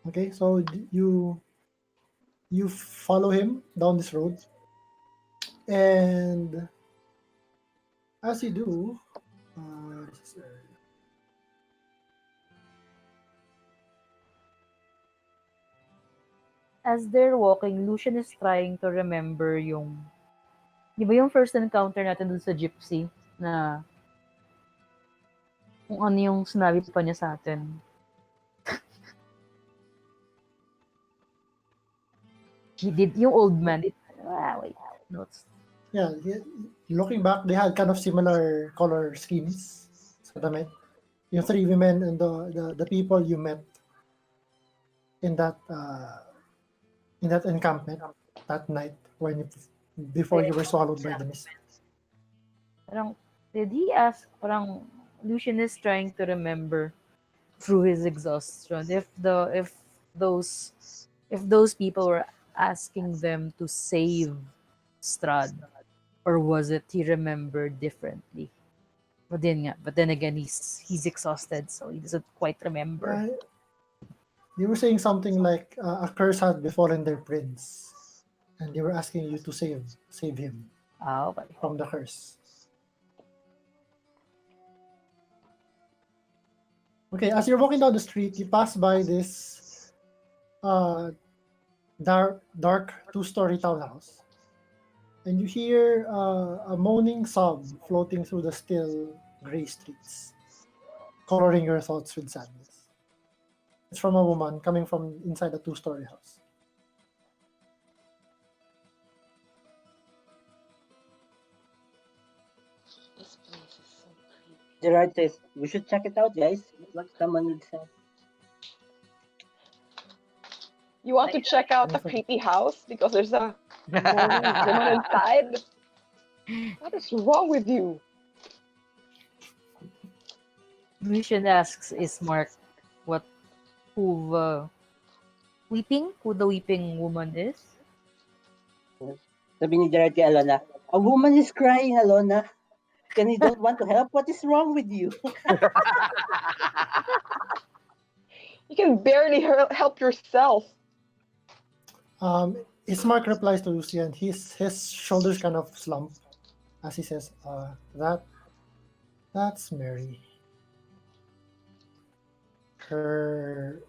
Okay, so you follow him down this road, and as you do, As they're walking, Lucian is trying to remember yung... Di ba yung first encounter natin dun sa gypsy na kung ano yung sinabi pa niya sa atin. He did, yung old man. Wait. Notes. yeah, looking back, they had kind of similar color schemes sa damit. Yung three women and the people you met in that encampment. that night before you were swallowed by the mist. Parang, did he ask, parang, Lucian is trying to remember through his exhaustion those if those people were asking them to save Strahd, or was it he remembered differently? But then again, he's exhausted, so he doesn't quite remember. They were saying something like a curse had befallen their prince, and they were asking you to save him Ah, okay. from the curse. Okay, as you're walking down the street, you pass by this dark two-story townhouse, and you hear a moaning sob floating through the still gray streets, coloring your thoughts with sadness. It's from a woman coming from inside a two-story house. This place is so creepy. Gerard says, we should check it out, guys. Looks like someone needs help. You want to check out a creepy house because there's a moaning woman inside? What is wrong with you? Lucian asks Ismark who the weeping woman is. Sabi ni Gerard kay Alona, a woman is crying, Alona. And you don't want to help? What is wrong with you? You can barely help yourself. Ismark replies to Lucy, and his shoulders kind of slump as he says, that's Mary. Her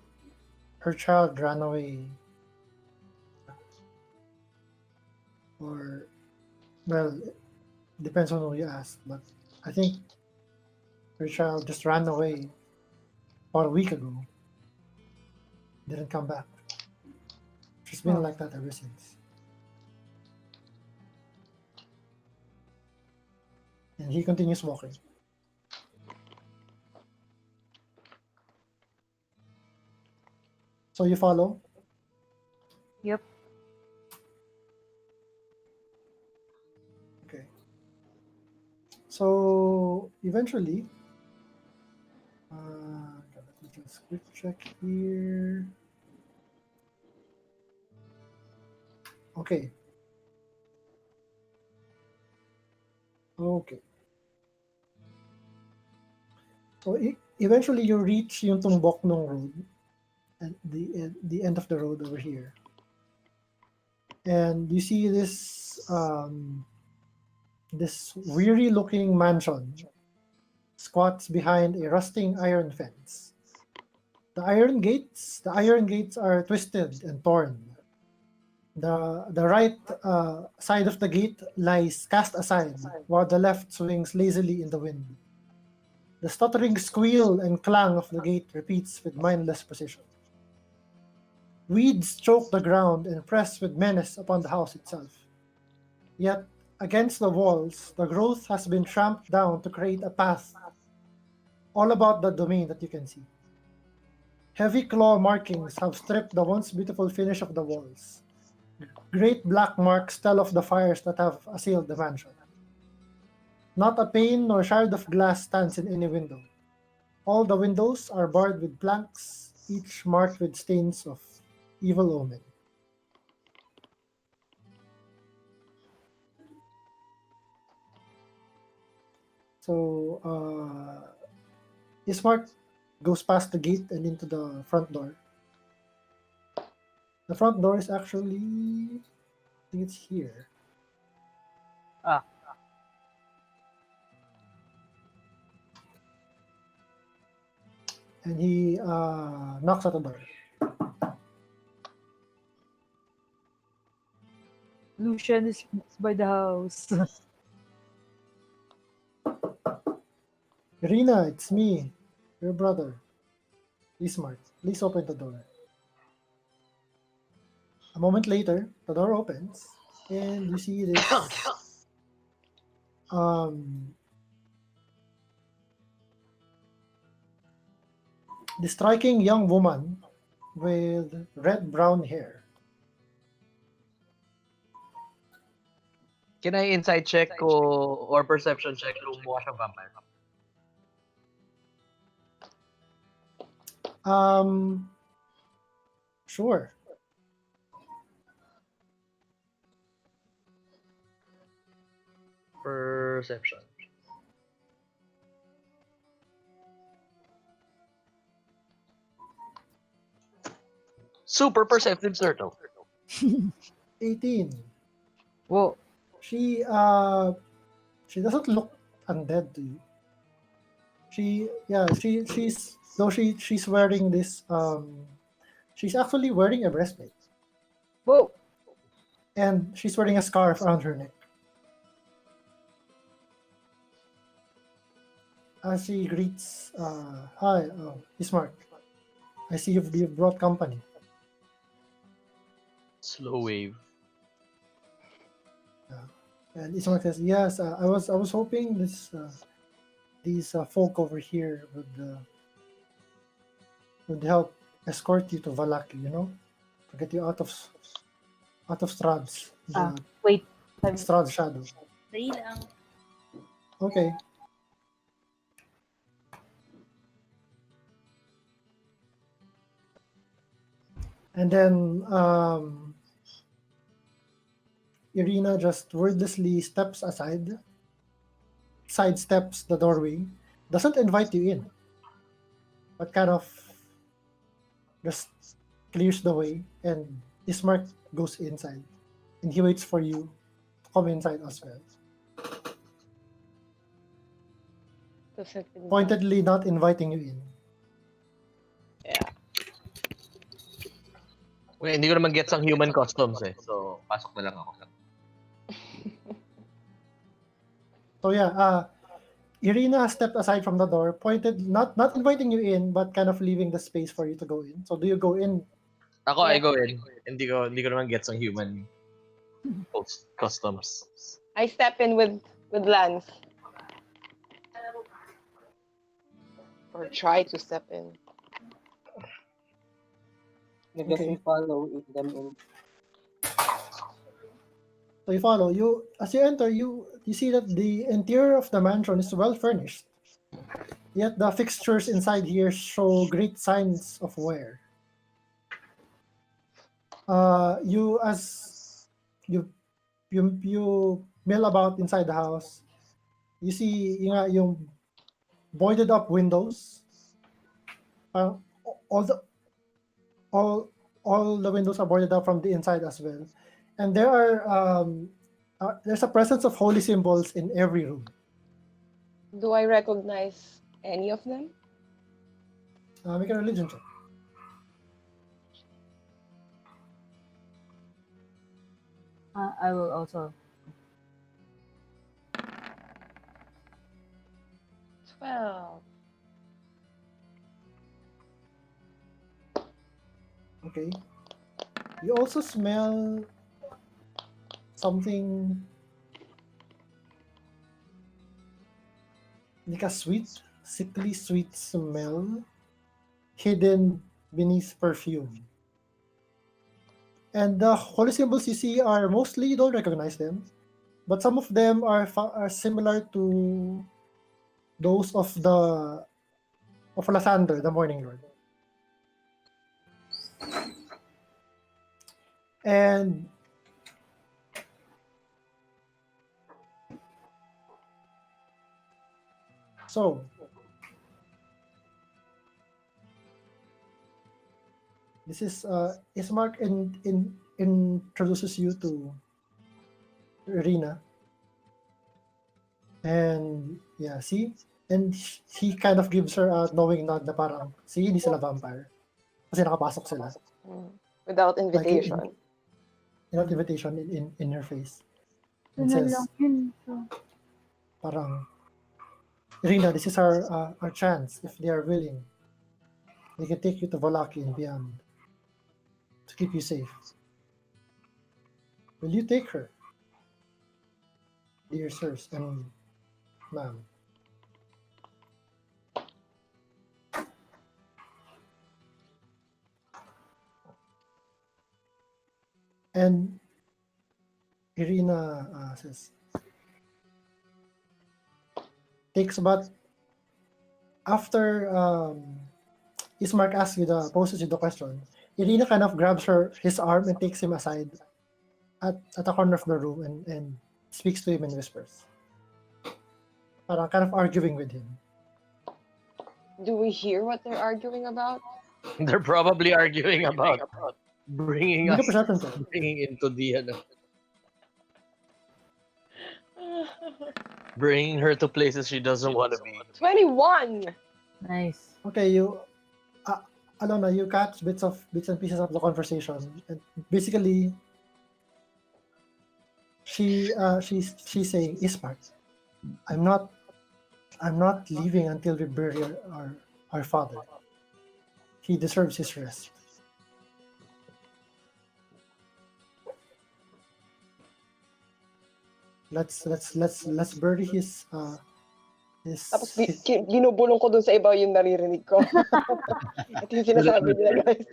child ran away. Or, well, depends on who you ask, but I think her child just ran away about a week ago. Didn't come back. She's been like that ever since. And he continues walking. So you follow? Yep. Okay. So eventually, let me just quick check here. Okay. Okay. So eventually you reach yung tumbok nung road, at the end of the road over here, and you see this weary looking mansion squats behind a rusting iron fence. The iron gates are twisted and torn. The right side of the gate lies cast aside, while the left swings lazily in the wind. The stuttering squeal and clang of the gate repeats with mindless precision. Weeds choke the ground and press with menace upon the house itself. Yet, against the walls, the growth has been tramped down to create a path all about the domain that you can see. Heavy claw markings have stripped the once beautiful finish of the walls. Great black marks tell of the fires that have assailed the mansion. Not a pane nor shard of glass stands in any window. All the windows are barred with planks, each marked with stains of evil omen. So, Ismark goes past the gate and into the front door. The front door is actually, I think it's here. Ah. And he knocks at the door. Lucian is by the house. Irina, it's me, your brother, Ismark. Please open the door. A moment later, the door opens, and you see this the striking young woman with red-brown hair. Can I insight check or perception check kung mukha siyang vampire? Sure. Perception. Super perceptive turtle. 18. Whoa. She doesn't look undead to you. She's wearing this she's actually wearing a breastplate Whoa. and she's wearing a scarf around her neck. As she greets, hi, Ismark. I see you've brought company. Slow wave. And Ismark says, yes, I was hoping these folk over here would help escort you to Valaki, to get you out of Strahd's, the Wait. Strahd's shadow. Dali lang. Okay. And then Irina just wordlessly steps aside, sidesteps the doorway, doesn't invite you in, but kind of just clears the way, and Ismark goes inside, and he waits for you to come inside as well. Doesn't invite. Pointedly not inviting you in. Yeah. Okay, hindi ko naman gets ang human customs eh. So, pasok na lang ako. So yeah, Irina stepped aside from the door, pointed, not inviting you in, but kind of leaving the space for you to go in. So do you go in? Ako, I go in. Hindi ko naman gets ang human customs. I step in with Lance. Or try to step in. I guess Okay. we follow them in. So you follow. As you enter, you see that the interior of the mansion is well furnished. Yet the fixtures inside here show great signs of wear. As you mill about inside the house, you see yung boarded up windows. All the windows are boarded up from the inside as well, and there's a presence of holy symbols in every room. Do I recognize any of them? Make a religion check. I will also. 12. Okay. You also smell something like a sickly sweet smell hidden beneath perfume. And the holy symbols you see are mostly, you don't recognize them, but some of them are similar to those of Lysander, the Morning Lord. And so this is Ismark introduces you to Irina. And yeah, see? And he kind of gives her a knowing nod na parang, see, hindi sila vampire. Kasi nakapasok sila. Without invitation. Without invitation in her face. And Yun says, lang yun. parang, Irina, this is our chance. If they are willing, they can take you to Volaki and beyond to keep you safe. Will you take her? Dear sirs, ma'am. And Irina says, takes about after Ismark poses you the question, Irina kind of grabs his arm and takes him aside at the corner of the room and speaks to him in whispers. Parang kind of arguing with him. Do we hear what they're arguing about? They're probably arguing about bringing Make a us perception check. into bringing her to places she doesn't want to be. 21! Nice. Okay, you, Alona, you catch bits and pieces of the conversation, and basically, she's saying, Ismark, I'm not leaving until we bury our father. He deserves his rest. Let's bury his Tapos ginubulong ko dun sa iba yung naririnig ko. Ito yung sinasabi nila, guys.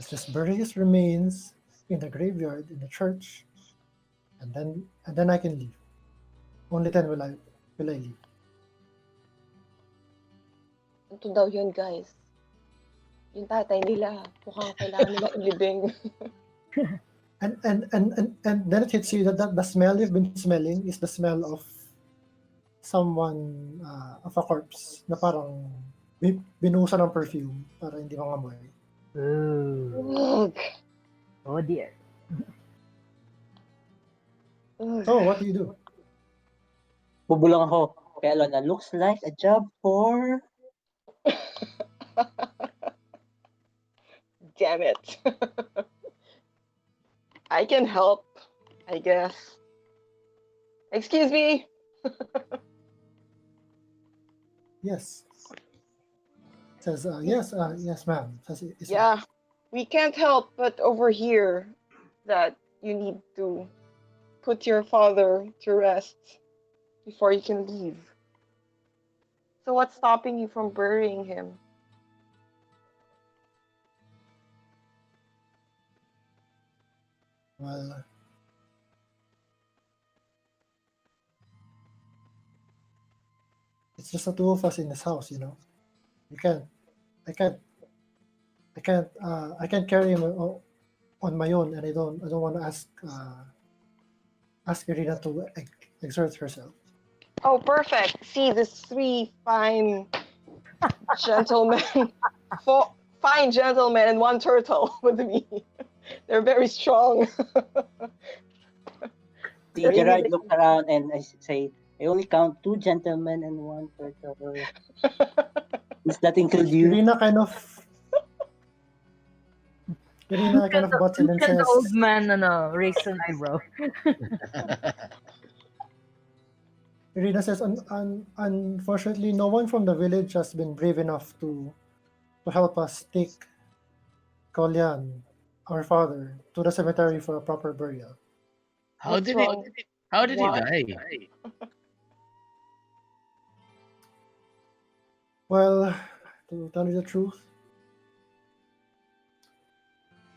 let's just bury his remains in the graveyard in the church, and then I can leave. Only then will I leave. Ito daw yun, guys. Yung tatay nila, mukhang kailangan nila ilibing. And then it hits you that the smell you've been smelling is the smell of someone, of a corpse na parang binuhusan ng perfume para hindi mangamoy. Ooh. Ugh. Oh dear. Ugh. So, what do you do? Bubulong ako. Kaya Alona, looks like a job for... Damn it. I can help, I guess. Excuse me. Yes. Says, yes, ma'am. Says, Yeah, we can't help but overhear that you need to put your father to rest before you can leave. So what's stopping you from burying him? Well, it's just the two of us in this house, you know. I can't carry him on my own, and I don't want to ask Irina to exert herself. Oh, perfect. See, these three fine gentlemen, fine gentlemen and one turtle with me. They're very strong. See, Gerard looks around and I say, I only count 2 gentlemen and 1 turtle. Does that include you? Irina kind of butts in and The says, old man, raised an eyebrow. Irina says, unfortunately, no one from the village has been brave enough to help us take Kolyan, our father, to the cemetery for a proper burial. How did he die? Well, to tell you the truth,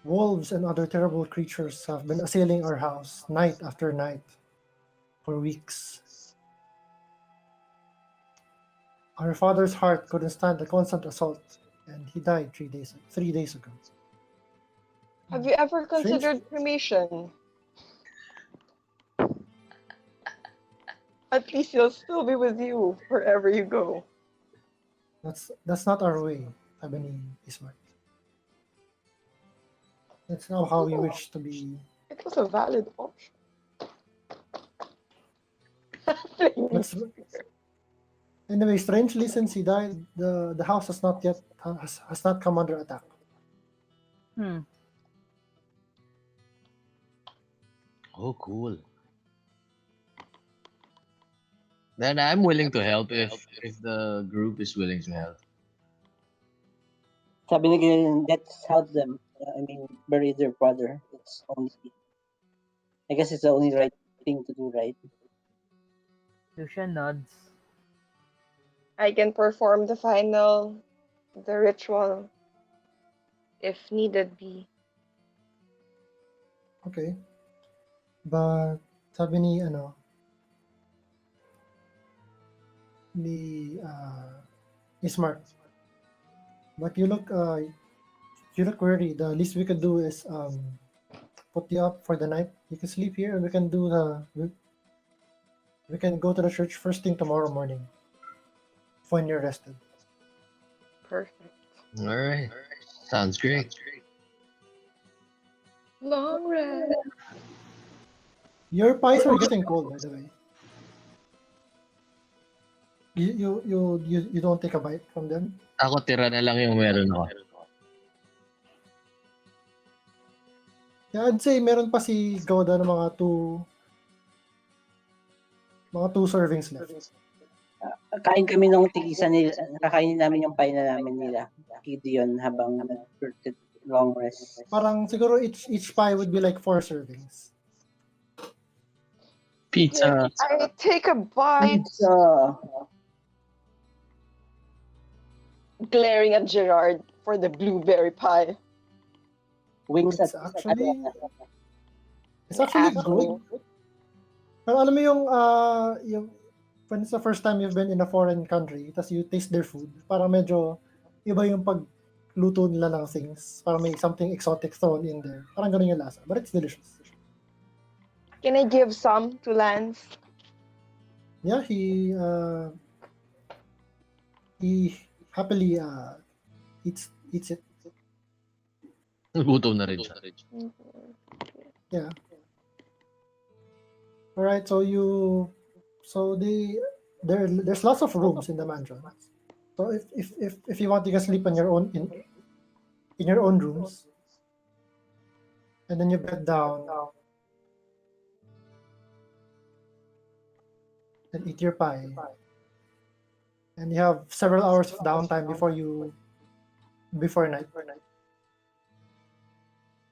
wolves and other terrible creatures have been assailing our house night after night for weeks. Our father's heart couldn't stand the constant assault, and he died 3 days ago. Have you ever considered cremation? At least he'll still be with you wherever you go. That's not our way, Abani Ismark. That's not how we wish to be. It was a valid option. Anyway, strangely, since he died, the house has not come under attack. Oh, cool. Then I'm willing to help if the group is willing to help. Sabi nila, let's help them. Bury their brother. I guess it's the only right thing to do, right? Lucian nods. I can perform the ritual, if needed be. Okay. But Sabi ni Smart. But you look worried. The least we could do is put you up for the night. You can sleep here, and we can we can go to the church first thing tomorrow morning when you're rested. Perfect. All right. Sounds great. Long rest. Your pies are getting cold, by the way. You don't take a bite from them. Ako tira na lang yung meron ako. Yeah, I'd say meron pa si Gouda ng mga two servings left. Kain kami nung tigisa nila. Kakainin namin yung pie na namin nila. Gideon habang long rest. Parang siguro each pie would be like 4 servings. Pizza. I take a bite, Pizza. glaring at Gerard for the blueberry pie. Wings It's at actually good. Asshole. Pero alam mo yung when it's the first time you've been in a foreign country, tas you taste their food, parang medyo iba yung pagluto nila ng things. Parang may something exotic thrown in there. Parang ganun yung lasa. But it's delicious. Can I give some to Lance? Yeah, he happily eats it. Gutom na rin siya. Yeah. All right. There's lots of rooms in the mansion. So if you want, you can sleep on your own in your own rooms, and then you bed down and eat your pie, and you have several hours of downtime before night.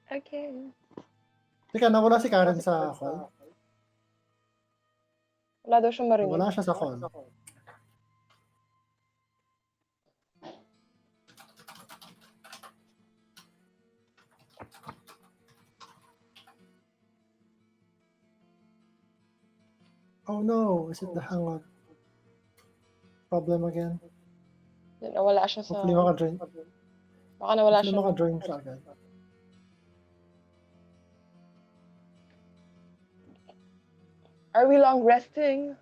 Okay. Teka, nawala si Karen sa call. Wala daw siyang marinig. Wala siya sa call. Oh no, is it the hangout problem again? Nawala siya sa... Hopefully maka-join. Baka nawala Hopefully siya. maka-join siya agad. Are we long resting?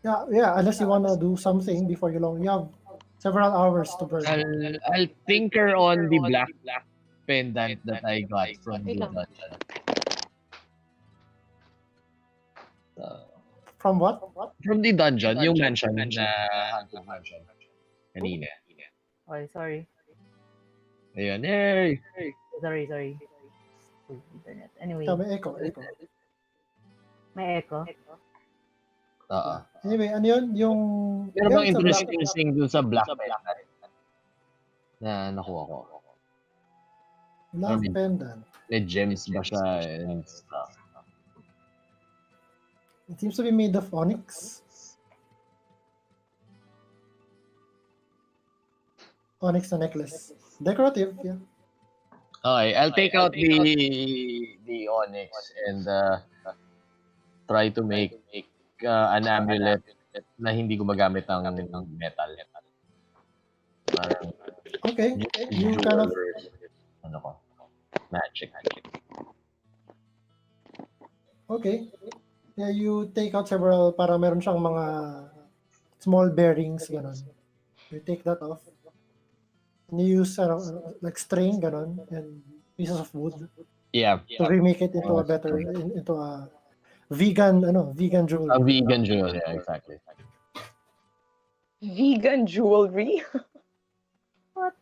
Yeah, unless you wanna do something before you have several hours to burn. I'll tinker on the black pendant that I got from the Wait lang. dungeon. From what? From the dungeon, yung mansion na haunted mansion. Kanina. Okay, sorry. Ayun, hey! Sorry. Internet. Anyway, Yeah, may echo. may echo. Oo. Anyway, ano yun? Yung... Pero yeah, bang it's a black- interesting thing dun sa black pendant na nakuha ko? Black pendant. May gems ba siya and stuff? It seems to be made of onyx. Onyx na necklace. Decorative, yeah. Okay, I'll take out the onyx and try to make an amulet na hindi gumagamit ng metal. Parang Okay. You kind of... ano ko? Magic. Okay. Yeah, you take out several para meron siyang mga small bearings, gano'n. You take that off. And you use like string, gano'n, and pieces of wood Yeah. to remake it into into a vegan jewelry. A vegan jewel, yeah, exactly. Vegan jewelry? What?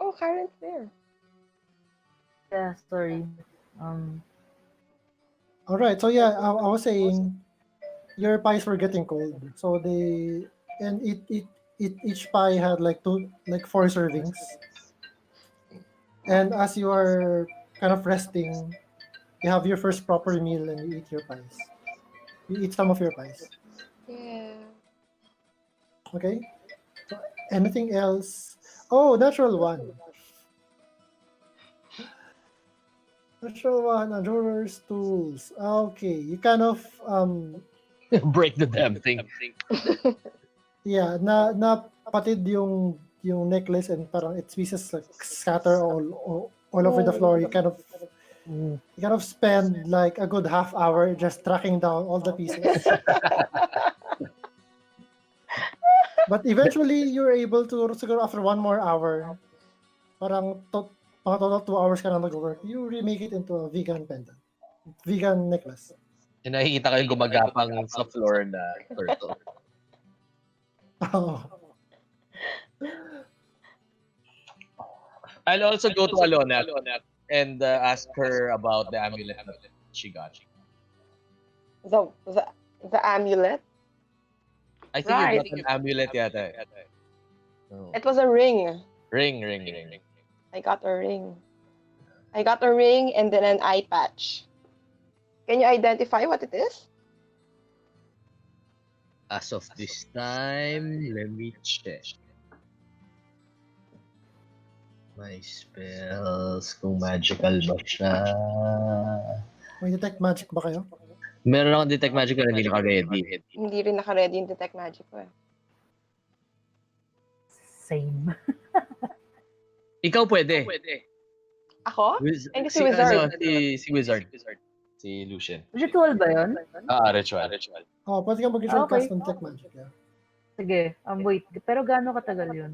Oh, Karen's there. Yeah, sorry. All right. So yeah, I was saying your pies were getting cold. So each pie had like 4 servings. And as you are kind of resting, you have your first proper meal and you eat your pies. You eat some of your pies. Yeah. Okay? So Anything else? Oh, natural one. Natural one, adorers, tools. Okay, you kind of Break the damn thing. yeah, na patid yung necklace and parang its pieces like scatter all over the floor. You kind of spend like a good half hour just tracking down all the pieces. But eventually, you're able to, siguro after 1 more hour, parang mga total 2 hours ka na nag-work, you remake it into a vegan pendant. Vegan necklace. And nakikita ko yung gumagapang sa floor na turtle. Oh. I'll also go to Alona and ask her about the amulet that she got. The amulet. I think you Right. got an amulet yata. Oh. It was a ring. Ring. I got a ring. I got a ring and then an eye patch. Can you identify what it is? As of this time, let me check. My spells, kung magical ba siya. May detect magic ba kayo? Meron akong detect magic pero hindi naka-ready. Hindi rin naka-ready yung detect magic ko eh. Same. Ikaw pwede. Ako? Wiz- Hindi si Wizard. si Wizard. Si Lucian. Ritual ba yun? Ritual. Oh, pwede kang mag-ritual Okay. cast ng detect magic. Yeah. Sige, wait. Pero gaano katagal yun?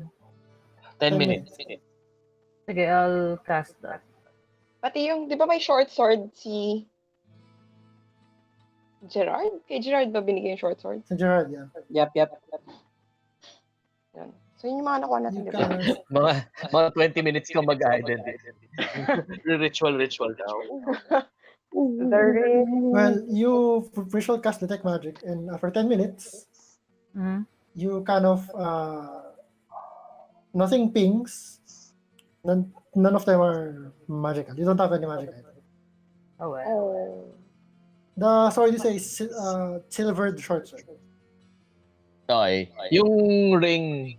10 10 minutes. Sige, I'll cast that. Pati yung, di ba may short sword si Gerard? Kay Gerard ba binigay yung short sword? Sa Gerard, yeah. Yep. Yun. So yun yung mga nakuha natin, You di ba? kind of, Mga 20 minutes kang mag-identity. ritual daw. The ring. well, you visual cast detect magic, and after 10 minutes, Mhm. you kind of nothing pings. None of them are magical. You don't have any magic item. Oh, well. Oh. The sword is a silvered short sword. Okay. Yung ring,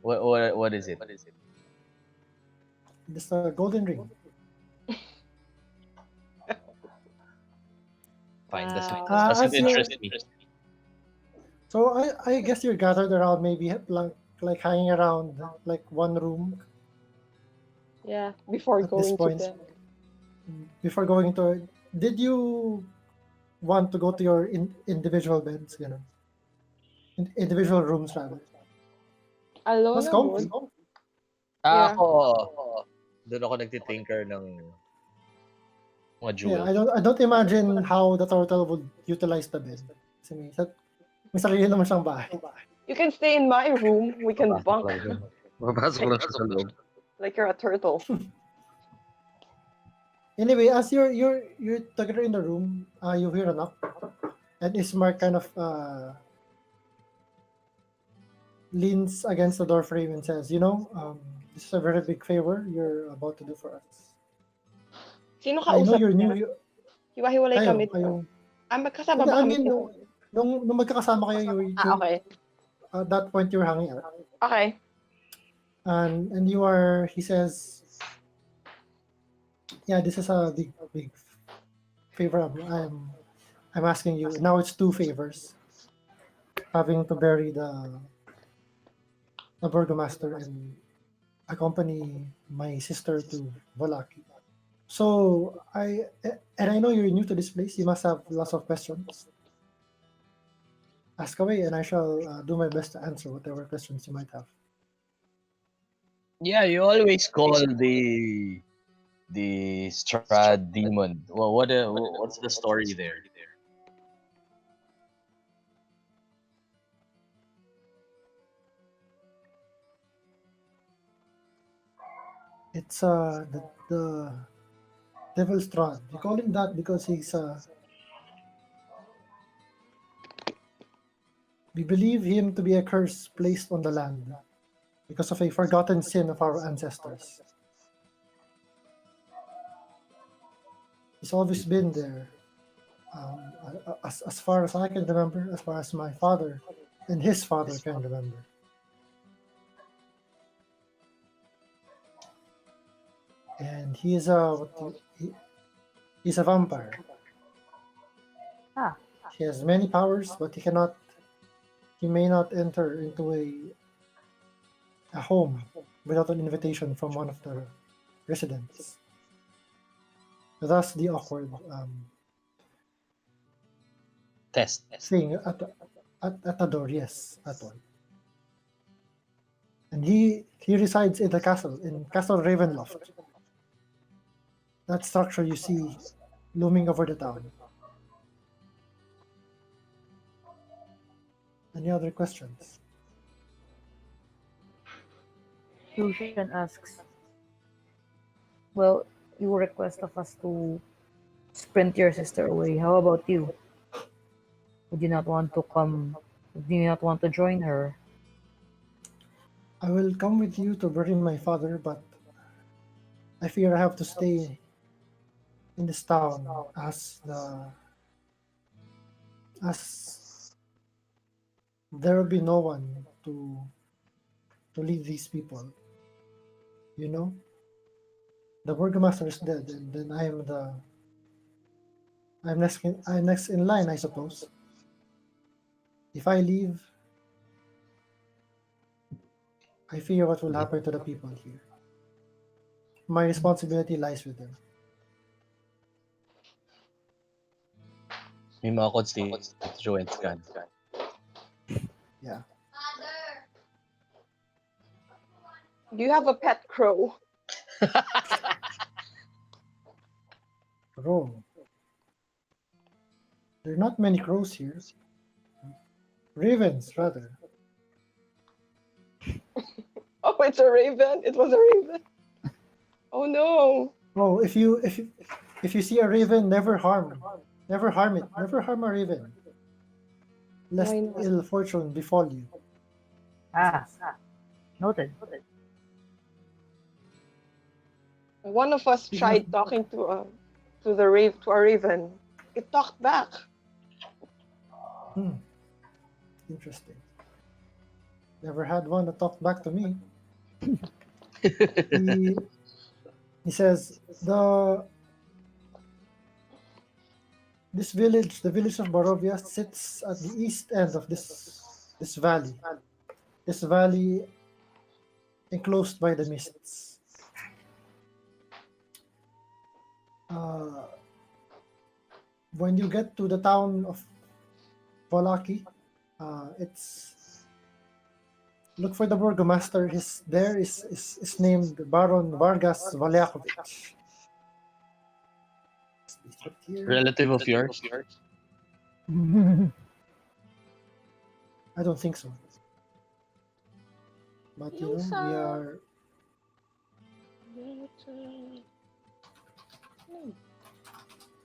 what is it? It's a golden ring. Fine, doesn't as you- interest me. So I guess you're gathered around, maybe like hanging around like one room Yeah, before at this going to point. bed. Before going to, did you want to go to your individual beds? You know, individual rooms rather. Alone Mas na comfy. good. Yeah. Ako, doon ako nagtitinker ng mga Yeah, jewels. I don't imagine how the turtle would utilize the bed. Kasi may sarili naman siyang bahay. You can stay in my room. We can bunk Mapasok lang siya sa loob. like you're a turtle. Anyway, as you're together in the room, you hear a knock, and Ismar kind of leans against the door frame and says, this is a very big favor you're about to do for us. Sino I know kausap you're niya? new. Hiwa-hiwalay kami. Hindi, Magkasama ba I kami? mean, nung magkakasama kayo, Okay. at that point you're hanging out. Okay. And you are, he says, yeah, this is a big favor I'm asking you. Now it's 2 favors. Having to bury the burgomaster and accompany my sister to Volaki. So I know you're new to this place. You must have lots of questions. Ask away, and I shall do my best to answer whatever questions you might have. Yeah, you always call the Strahd demon. Well, what's the story there? It's the Devil's Strahd. We call him that because we believe him to be a curse placed on the land because of a forgotten sin of our ancestors. He's always been there, as far as I can remember, as far as my father and his father can remember. and he is a he's a vampire. Ah, He has many powers, but he may not enter into a home without an invitation from one of the residents. Thus, the awkward Test. thing at the door. Yes, at all. And he resides in the castle in Castle Ravenloft. That structure you see looming over the town. Any other questions? Lucian asks, well, you request of us to sprint your sister away. How about you? Would you not want to come? Do you not want to join her? I will come with you to bury my father, but I fear I have to stay in this town as there will be no one to lead these people. You know, the burgomaster is dead, and then I'm next in line, I suppose. If I leave, I fear what will happen to the people here. My responsibility lies with them. May mga codes si Joanne Scan. Yeah. Do you have a pet crow? Crow. There are not many crows here. Ravens, rather. Oh, it's a raven. It was a raven. Oh no. Oh, if you see a raven, never harm it. Never harm a raven, lest Why not? ill fortune befall you. Ah, noted. One of us Speaking tried of- talking to a raven. It talked back. Interesting. Never had one that talked back to me. he says this village, the village of Barovia, sits at the east end of this valley. This valley enclosed by the mists. When you get to the town of Volaki, it's look for the burgomaster. Is named Baron Vargas Valjakovic. Relative of yours? I don't think so. But you know, we are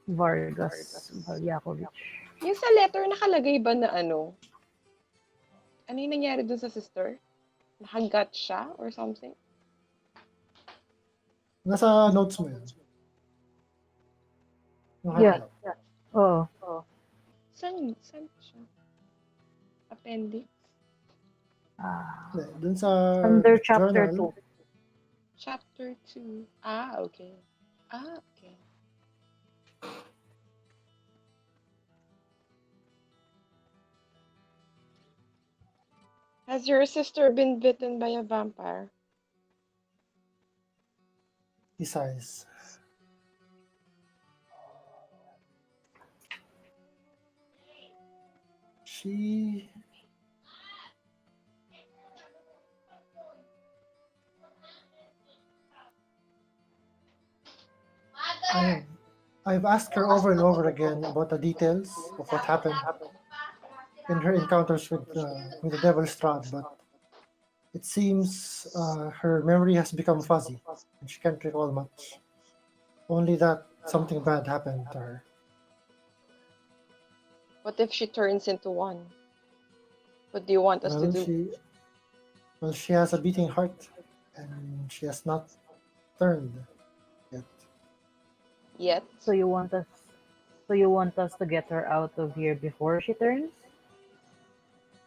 Vargas Valjakovic. Yung sa letter nakalagay ba na ano? Ano yung nangyari dun sa sister? Nakagat siya or something? nasa notes mo yun. Yeah. Oh, Saan siya? Appendix? Hindi, dun sa under chapter journal, 2. Chapter 2. Ah, okay. Ah, okay. Has your sister been bitten by a vampire? he sighs. She I've asked her over and over again about the details of what happened in her encounters with the Devil's Strahd, but it seems her memory has become fuzzy and she can't recall much. Only that something bad happened to her. What if she turns into one? What do you want us to do? She has a beating heart and she has not turned yet. Yet? So you want us to get her out of here before she turns?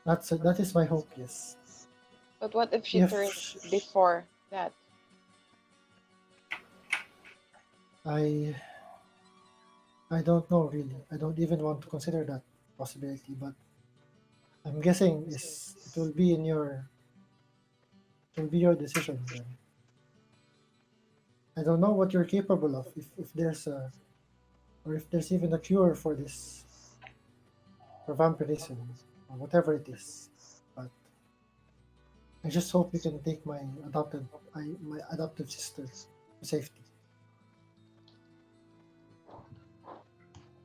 That is my hope. Yes. But what if she If turns sh- before that? I I don't know really. I don't even want to consider that possibility, but I'm guessing it will be your decision then. I don't know what you're capable of if there's a or if there's even a cure for this for vampirism or whatever it is. But I just hope you can take my adoptive sister to safety.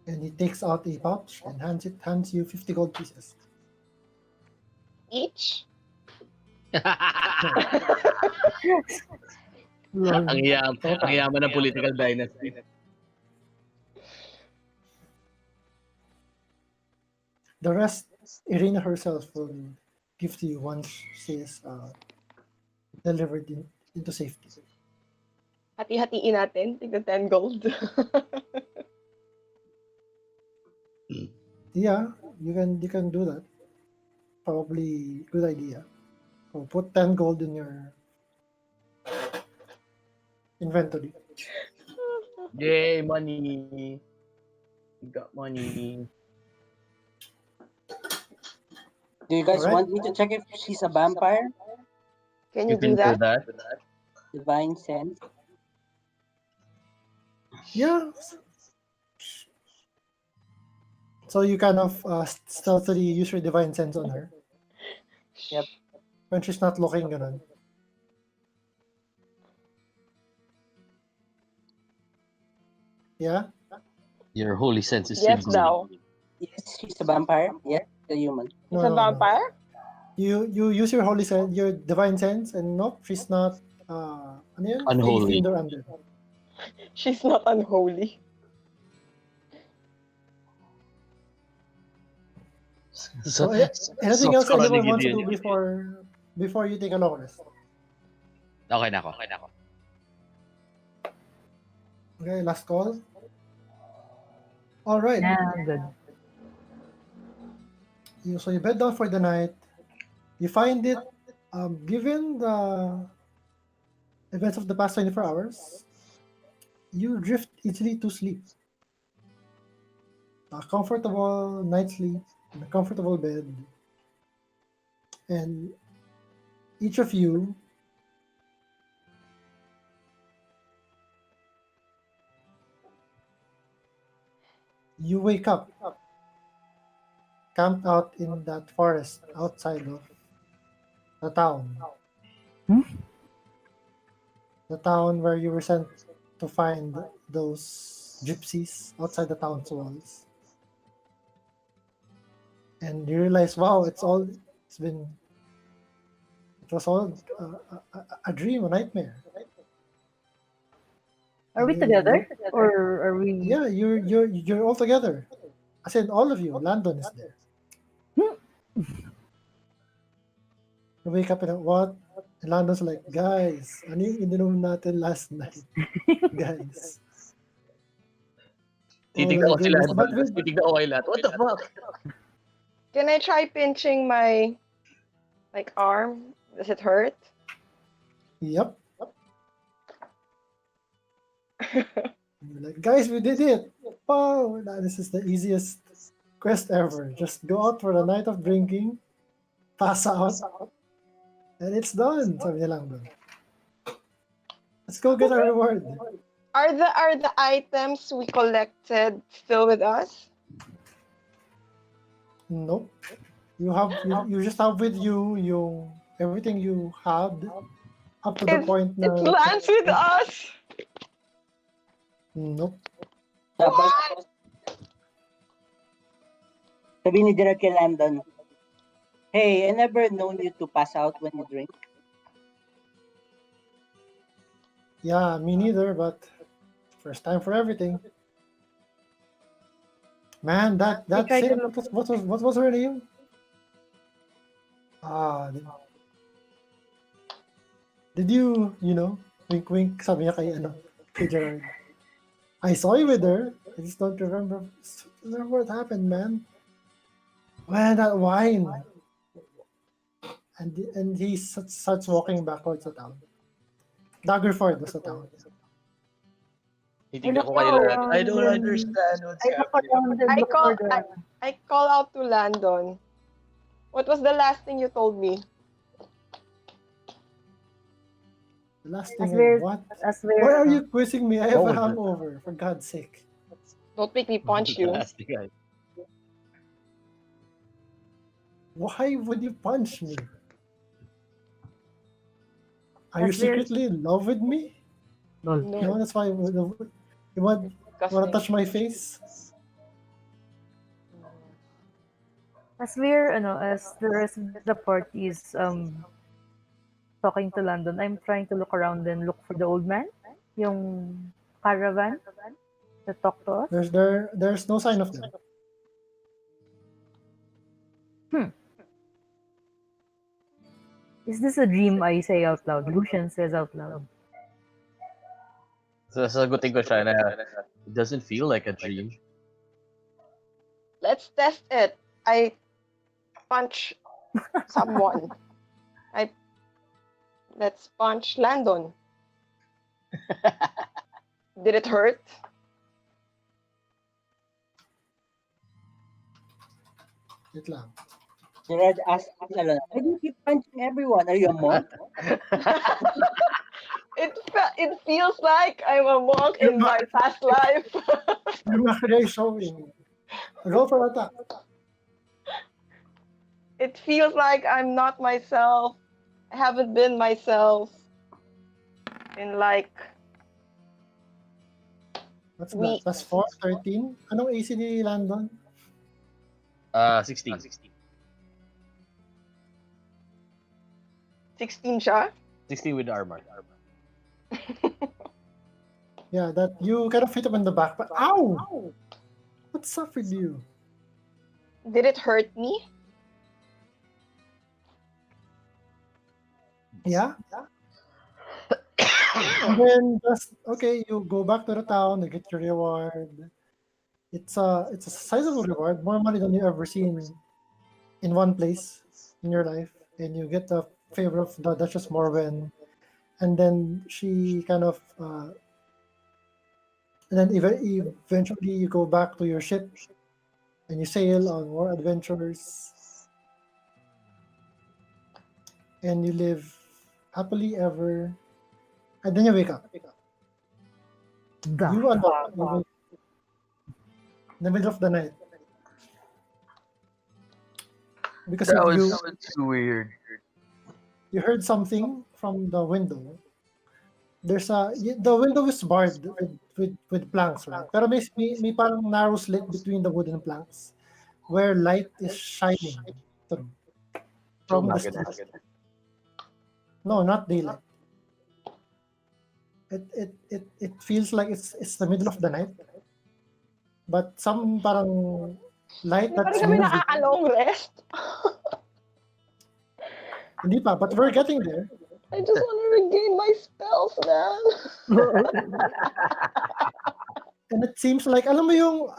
And he takes out a pouch and hands you 50 gold pieces. Each? Lol. Ang yaman ng political dynasty. The rest, Irina herself will give to you once she is delivered into safety. Hati-hatiin natin. Tigna 10 gold. Yeah, you can do that. Probably good idea. So put 10 gold in your inventory. Yay, money. We got money. Do you guys Alright. want me to check if she's a vampire? Can You you can do that? Divine sense. Yeah. So you kind of stealthily use your divine sense on her. Yep. When she's not looking, ganun. Yeah? Your holy sense is Yes, tingling. daw. Yes, she's a vampire. Yes, a human. It's a vampire? You use your holy sense, your divine sense, and nope, she's not ano yun? Unholy. Faith, fiend, or undead. She's not unholy. So, anything else scrolling anyone wants to yun. do before you take a long rest? Okay na ako. Okay, last call. All right. Yeah, good. So you bed down for the night. You find it, given the events of the past 24 hours, you drift easily to sleep. A comfortable night's sleep in a comfortable bed. And each of you wake up camped out in that forest outside of the town. The town where you were sent to find those gypsies outside the town's walls. And you realize, wow, it was all a dream, a nightmare. Are we together? Or are we... Yeah, you're all together. I said all of you. Landon is there. You wake up and what? And Landon's like, guys, ano yung ininom natin last night? Guys. Titignan ko Good, sila. Mr. Buttwood? Titignan ko kay lahat. What the fuck? Can I try pinching my arm? Does it hurt? Yep. You're like, guys, we did it. Wow, this is the easiest quest ever. Just go out for a night of drinking, pass out, and it's done. Sabi niya lang doon. Let's go get our reward. Are the items we collected still with us? Nope. You just have with you everything you had up to the point na It lands with us. nope. Tapos, sabi ni Gerard kay Landon, hey, I never known you to pass out when you drink. Yeah, me neither, but first time for everything. Man, that tried thing, to what was her name? Did you wink wink sabi niya kay Gerard. I saw you with her. I just don't remember what happened, man. Man, that wine. And he starts walking backwards to town. Daggerford was the town. Titignan ko look kayo lahat. I don't around and understand what's I look happening. around and I look for call the I call out to Landon. What was the last thing you told me? The last as thing we're what? as Why we're are you quizzing me? I have a What was it? hangover, for God's sake. Don't make me punch The you. last thing Why would you punch me? Are you as we're secretly in love with me? lol. No, that's why you want to Disgusting. touch my face? As the rest of the party is talking to London, I'm trying to look around and look for the old man, yung caravan that talked to us. There's no sign of them. Is this a dream I say out loud? Lucian says out loud. So, sasagutin ko siya na it doesn't feel like a dream. Let's test it. I punch someone. Let's punch Landon. Did it hurt? Wait lang. Gerard asked Alana, why do you keep punching everyone? Are you a monk? It feels like I'm a monk in my past life. Yung actually showing. Roll for attack. It feels like I'm not myself. I haven't been myself in like What's that? weeks. Plus 4, 13. Anong AC ni Landon? 16. 16 siya? 16 with armor. Yeah, that you kind of hit him in the back. But ow! What's up with you? Did it hurt me? Yeah? And then just okay, you go back to the town, you get your reward. It's a sizable reward, more money than you ever seen in one place in your life, and you get the favor of the Duchess Morwen, and then she kind of and then eventually you go back to your ship and you sail on more adventures and you live happily ever, and then you wake up. You alone, you wake in the middle of the night because That was you too weird. you heard something from the window. The window is barred with planks, right? Pero may parang narrow slit between the wooden planks where light is shining through from the slit. No, not daylight. It feels like it's the middle of the night, but some parang light Hindi pa that's rin kami moving. nakaka-long rest. Hindi pa, but we're getting there. I just want to regain my spells, man. And it seems like, alam mo yung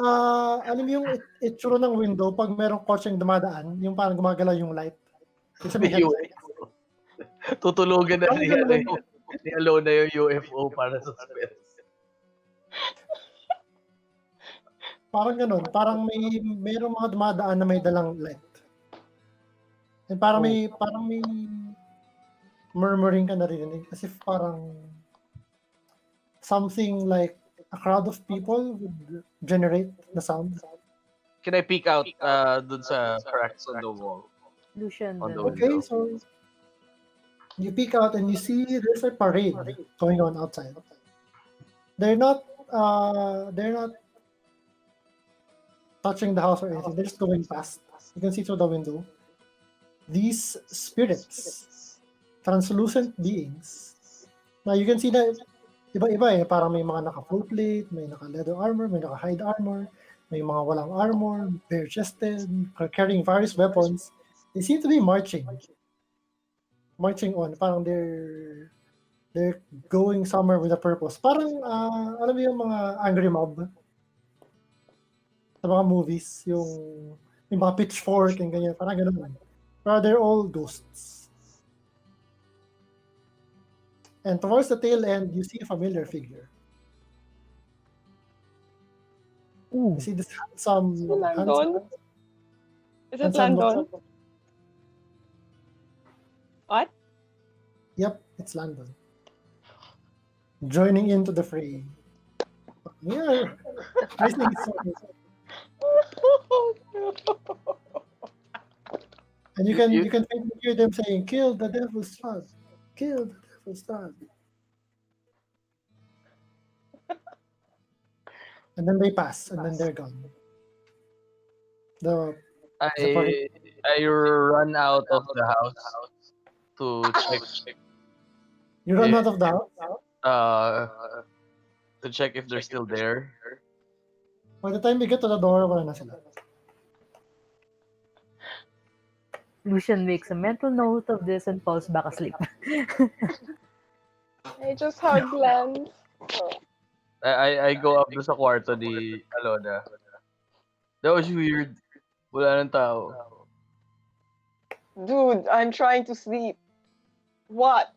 itsura ng window pag merong kotseng dumadaan, yung parang gumagalaw yung light. It's may headlight. Tutulugan na Parang ganun. ni Alona yung UFO para sa spells. Parang ganun. Parang merong mga dumadaan na may dalang light. And parang may murmuring ka narinig. As if parang something like a crowd of people would generate the sound. Can I peek out dun sa cracks on the wall? Lucian On the then. Okay, so you peek out and you see there's a parade going on outside. They're not touching the house or anything. They're just going past. You can see through the window. These spirits, translucent beings. Now you can see that iba-iba eh. Parang may mga naka-full plate, may naka-leather armor, may naka-hide armor, may mga walang armor, bare-chested, carrying various weapons. They seem to be marching on. Parang they're going somewhere with a purpose. Parang, alam mo yung mga angry mob sa mga movies, yung mga pitchfork and ganyan, parang ganun. Pero they're all ghosts. And towards the tail end, you see a familiar figure. Ooh. You see this handsome, Landon? Is it handsome Landon? What? Yep, it's Landon. Joining into the fray. Yeah, raising his sword. And you can faintly hear them saying, "Kill the devil's son! Kill the devil's son!" And then they pass, and then they're gone. The I run out of the house to check you run out of the house. uh to check if they're still there. By the time we get to the door, wala na sila. Lucian makes a mental note of this and falls back asleep. I just hug Lance. I go up doon sa kwarto ni Alona. That was weird. Wala nang tao. Dude, I'm trying to sleep. What?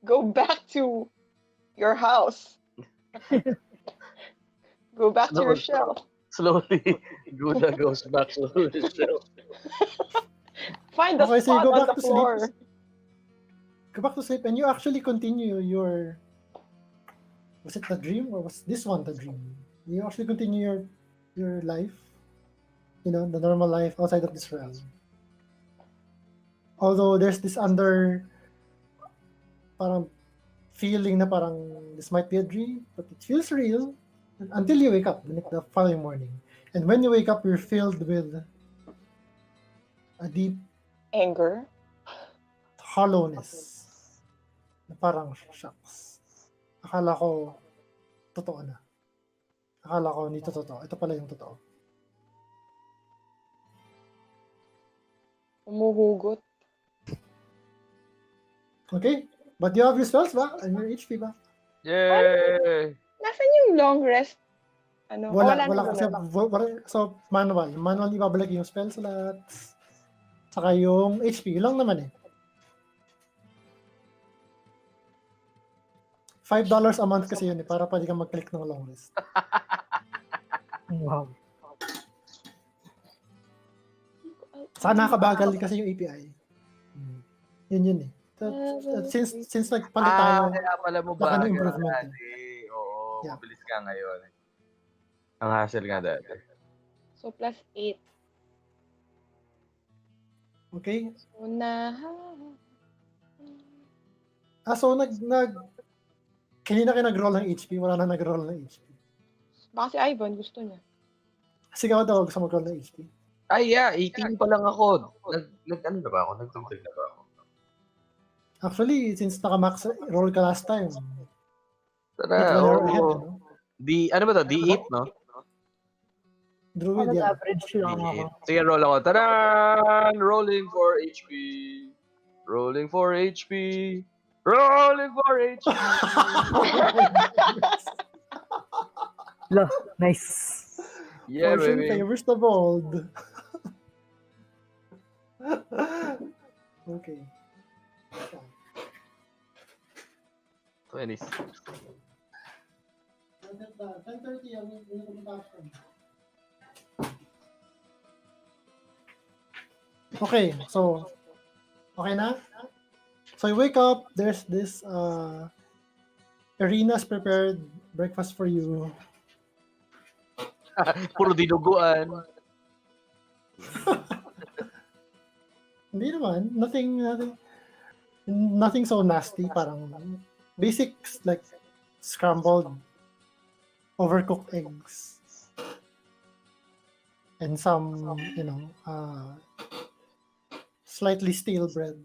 Go back to your house. Go back to your shell. Slowly, Guna goes back to the shell. Find the Okay, so you spot go on back the to sleep. floor. Go back to sleep, and you actually continue your. Was it the dream, or was this one the dream? You actually continue your life. You know, the normal life outside of this realm. Although there's this parang feeling na parang this might be a dream, but it feels real until you wake up the following morning. And when you wake up, you're filled with a deep Anger. hollowness. Na parang, shucks. Akala ko, totoo na. Akala ko, hindi to totoo. Ito pala yung totoo. Umuhugot. Okay? But you have your spells ba? And your HP ba? Yay! Nasaan yung long rest? Ano? Wala na kasi, so manual ibabalik yung spell slots. Saka yung HP, yun lang naman eh. $5 a month kasi yun eh, para pwede kang mag-click ng long rest. Wow. Saka nakabagal kasi yung API. Yun eh. Since nagpalit tayo, kaya pala mo laki ba ng improvement. dati? Oo, Yeah. mabilis ka ngayon. Ang hassle nga dati. So, plus 8. Okay? So, So kanina kayo nag-roll ng HP, wala na nag-roll ng HP. baka si Ivan gusto niya. Sigaw daw gusto mag-roll ng HP. Ay, yeah, 18 pa lang ako. Ano na ba ako? Nagtugtog na ba ako? Actually, since naka-max roll ka last time, Tara, you're ahead, oo. no? Ano ba to? D8, no? Druid, yeah. Nag-average lang ako. D8. Sige, roll ako. Tara! Rolling for HP. Rolling for HP. Rolling for HP. Nice. Yeah, Fortune baby. favors the bold. Okay. 26. 10:30 ang Okay, so okay na? So you wake up, there's this Arena's prepared breakfast for you. Puro dinuguan. Hindi naman, nothing so nasty, parang basics like scrambled overcooked eggs and some, slightly stale bread,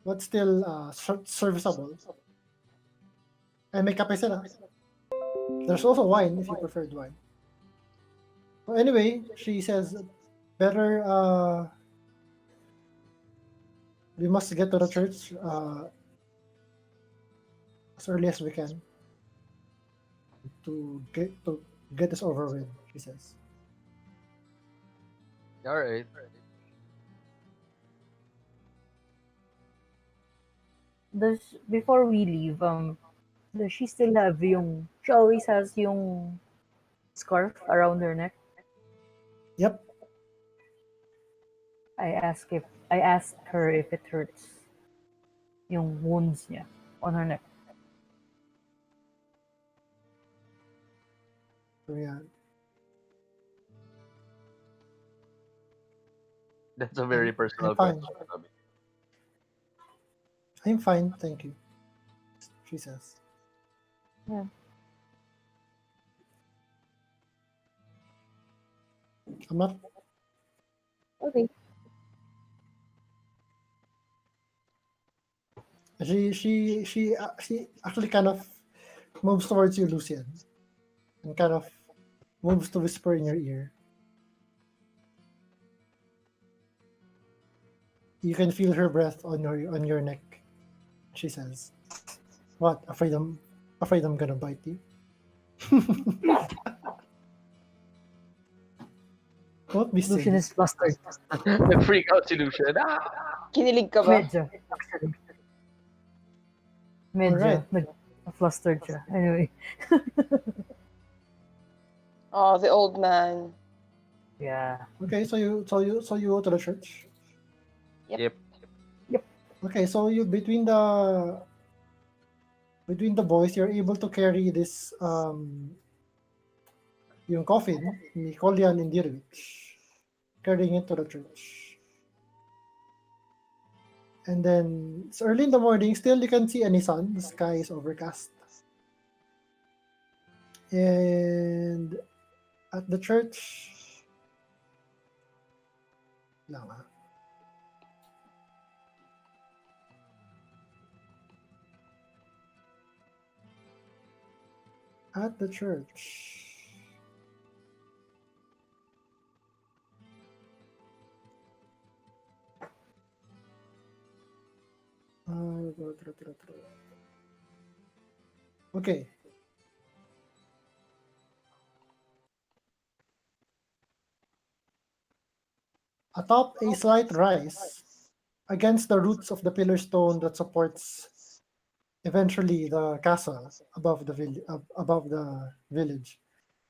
but still serviceable. And may kape sila. There's also wine if you preferred wine. So anyway, she says, better we must get to the church as early as we can to get this over with, she says. All right. Before we leave, does she still have yung She always has yung scarf around her neck. Yep. I ask her if it hurts. Yung wounds niya on her neck. So yeah. That's a very personal I'm fine. question. Sabi. I'm fine, thank you. She says. Yeah. I'm not. Okay. She actually kind of moves towards you, Lucian, and kind of moves to whisper in your ear. You can feel her breath on your neck. She says, "What? Afraid I'm gonna bite you? Don't be Lucian silly." is flustered. The freak out solution. Ah! Kinilig ka ba? Medyo, actually. Medyo. Alright. Flustered siya. Anyway. Oh, the old man. Yeah. Okay, so you go to the church. Yep. Yep. Okay, so you between the boys, you're able to carry this yung coffin ni Kolyan Indirovich, carrying it to the church. And then it's early in the morning. Still, you can see any sun. The sky is overcast. And at the church, lang ah. At the church. Okay. Atop a slight rise, against the roots of the pillar stone that supports eventually the castle above the village,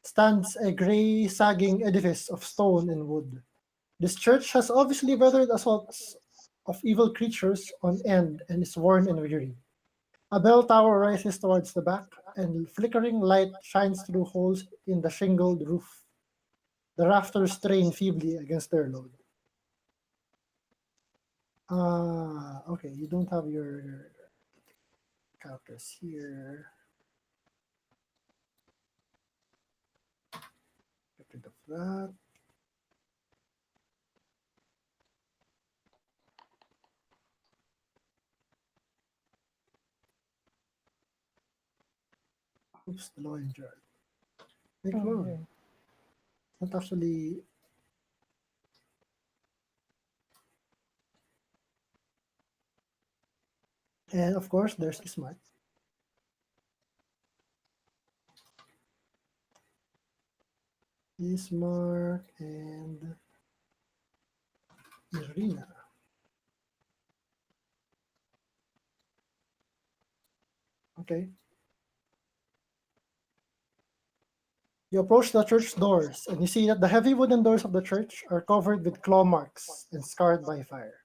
stands a gray, sagging edifice of stone and wood. This church has obviously weathered assaults of evil creatures on end and is worn and weary. A bell tower rises towards the back, and flickering light shines through holes in the shingled roof. The rafters strain feebly against their load. Okay, you don't have your characters here. Get rid of that. Oops, the low jar. Make load. Okay. Not actually. And of course, there's Ismark. Ismark and Irina. Okay. You approach the church doors, and you see that the heavy wooden doors of the church are covered with claw marks and scarred by fire.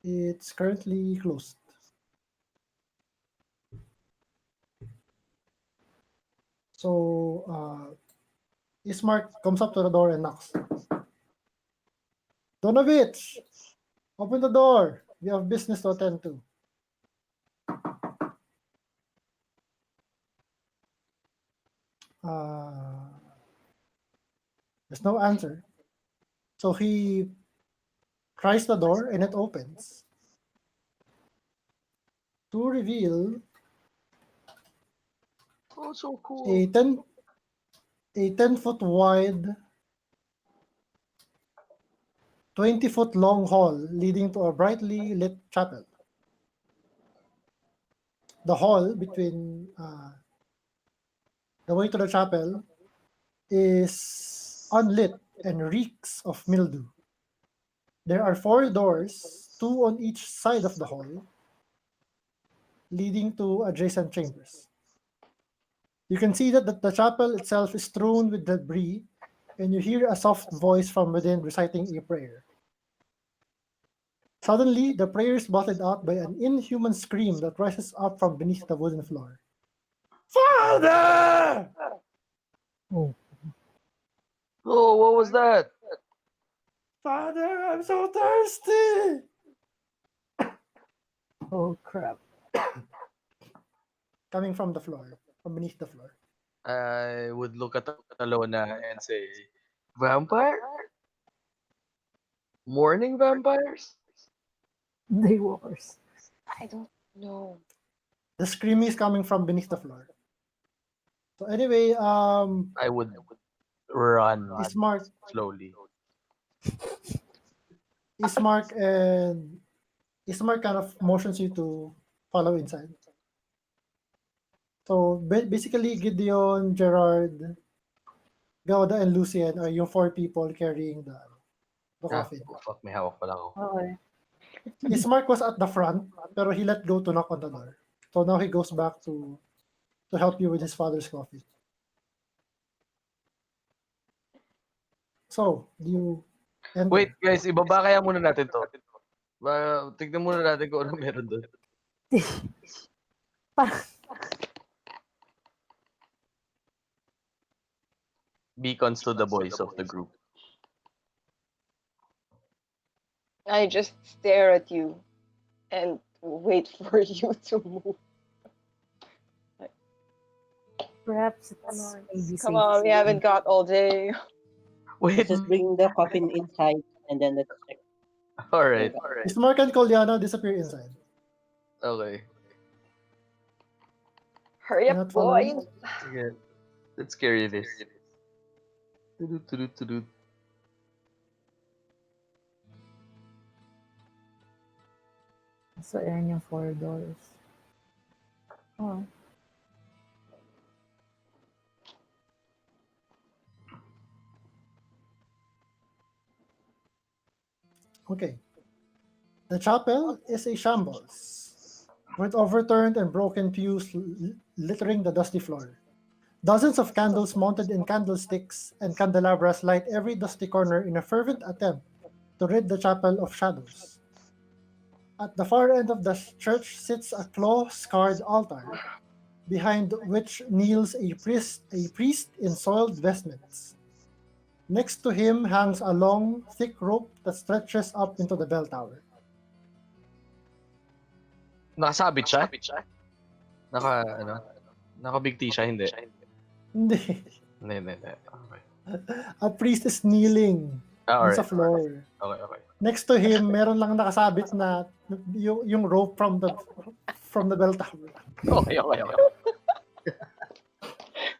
It's currently closed. So, Ismark comes up to the door and knocks. Donovich, open the door. We have business to attend to. There's no answer. So he tries the door and it opens. To reveal Oh, so cool. a 10-foot wide, 20-foot long hall leading to a brightly lit chapel. The hall between the way to the chapel is unlit and reeks of mildew. There are 4 doors, 2 on each side of the hall, leading to adjacent chambers. You can see that the chapel itself is strewn with debris, and you hear a soft voice from within reciting a prayer. Suddenly, the prayer is blotted out by an inhuman scream that rises up from beneath the wooden floor. Father! Oh. Oh, what was that? Father, I'm so thirsty! Oh crap. Coming from the floor, from beneath the floor. I would look at Alona and say, Vampire? Morning vampires? Daywalkers. I don't know. The screaming is coming from beneath the floor. So anyway, I would run Ismark slowly. and Ismark kind of motions you to follow inside. So basically, Gideon, Gerard, Gauda, and Lucien are yung 4 people carrying the coffin. Oh, fuck, may hawak pala ako. Okay. Ismark was at the front, pero he let go to knock on the door. So now he goes back to help you with his father's coffee. So, do you enter? Wait, guys, ibaba kaya muna natin to. Tignan muna natin kung ano meron doon. Parang Beacons to the boys of the group. I just stare at you and wait for you to move. perhaps it's maybe Come safe. on, we haven't got all day. Wait, Let's just bring the coffin inside and then let's check. alright. Ismark and Kolyana disappear inside. Okay. Hurry up, Cannot follow boys. you? Sige. Let's carry this. Tudut. So, ayan yung 4 doors. Oh. Okay. The chapel is a shambles, with overturned and broken pews littering the dusty floor. Dozens of candles mounted in candlesticks and candelabras light every dusty corner in a fervent attempt to rid the chapel of shadows. At the far end of the church sits a claw-scarred altar, behind which kneels a priest in soiled vestments. Next to him hangs a long, thick rope that stretches up into the bell tower. Nakasabit siya? Nakabigti siya, hindi. Hindi. Hindi. Okay. A priest is kneeling Alright. sa floor. Okay. Next to him, meron lang nakasabit na yung rope from the bell tower. Okay.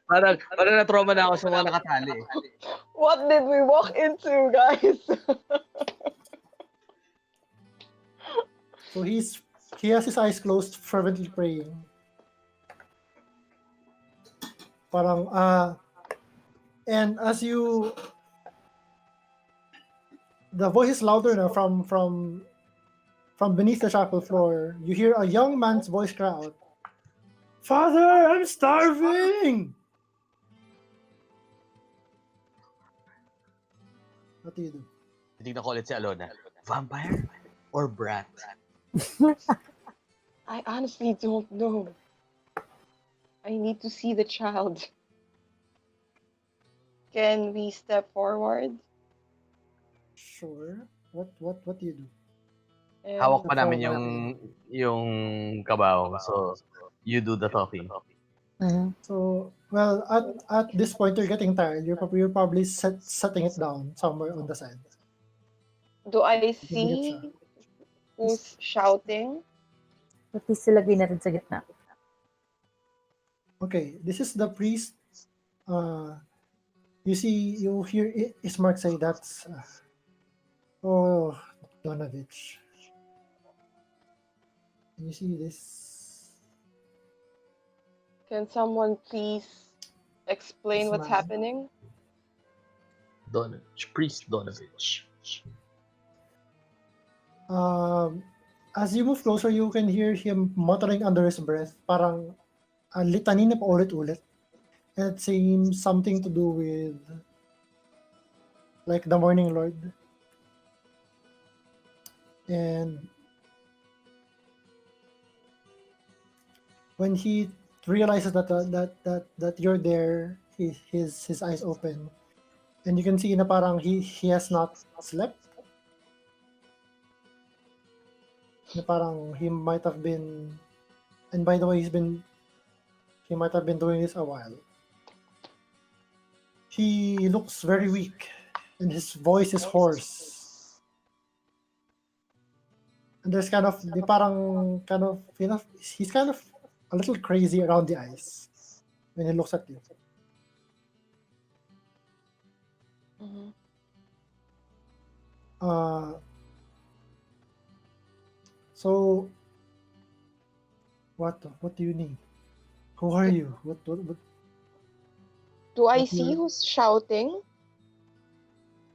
Parang na-trauma na ako sa mga nakatali. What did we walk into, guys? So he has his eyes closed, fervently praying. Parang, and as you, the voice is louder now from beneath the chapel floor. You hear a young man's voice cry out, "Father, I'm starving!" What do you do? Titignan ko ulit si Alona. Vampire or brat? I honestly don't know. I need to see the child. Can we step forward? Sure. What do you do? And Hawak pa namin yung kabaw. So, you do the talking. Mhm. So, well, at this point, you're getting tired. You're probably setting it down somewhere on the side. do I Bigat see siya. who's shouting? At least ilagay natin sa gitna. Okay, this is the priest. You hear Ismark say that's oh, Donovich. You see this Can someone please explain what's man. happening? Donovich. Priest Donovich. As you move closer, you can hear him muttering under his breath, parang litany na paulit-ulit. And it seems something to do with like the Morning Lord. And when he realizes that you're there, his eyes open, and you can see na parang he has not slept. Na parang he might have been, and by the way, he might have been doing this a while. He looks very weak, and his voice is hoarse. And there's kind of he's kind of a little crazy around the eyes when he looks at you. Mhm. So what do you need? Who are you? What Do I What see you- who's shouting?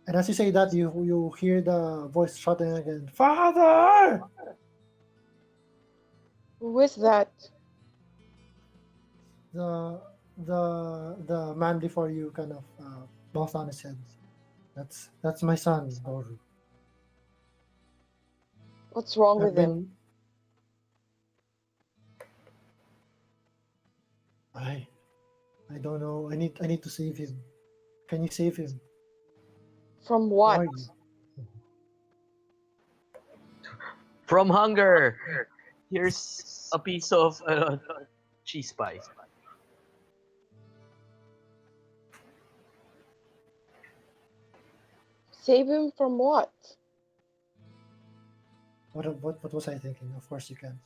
And as you say that, you hear the voice shouting again, "Father!" Who is that? The man before you kind of bows down his head. That's my son, Doru. What's wrong I've with him? been I don't know. I need to save him. Can you save him? From Who what? are you? From hunger. Here's a piece of cheese pie. Save him from what? What was I thinking? Of course you can.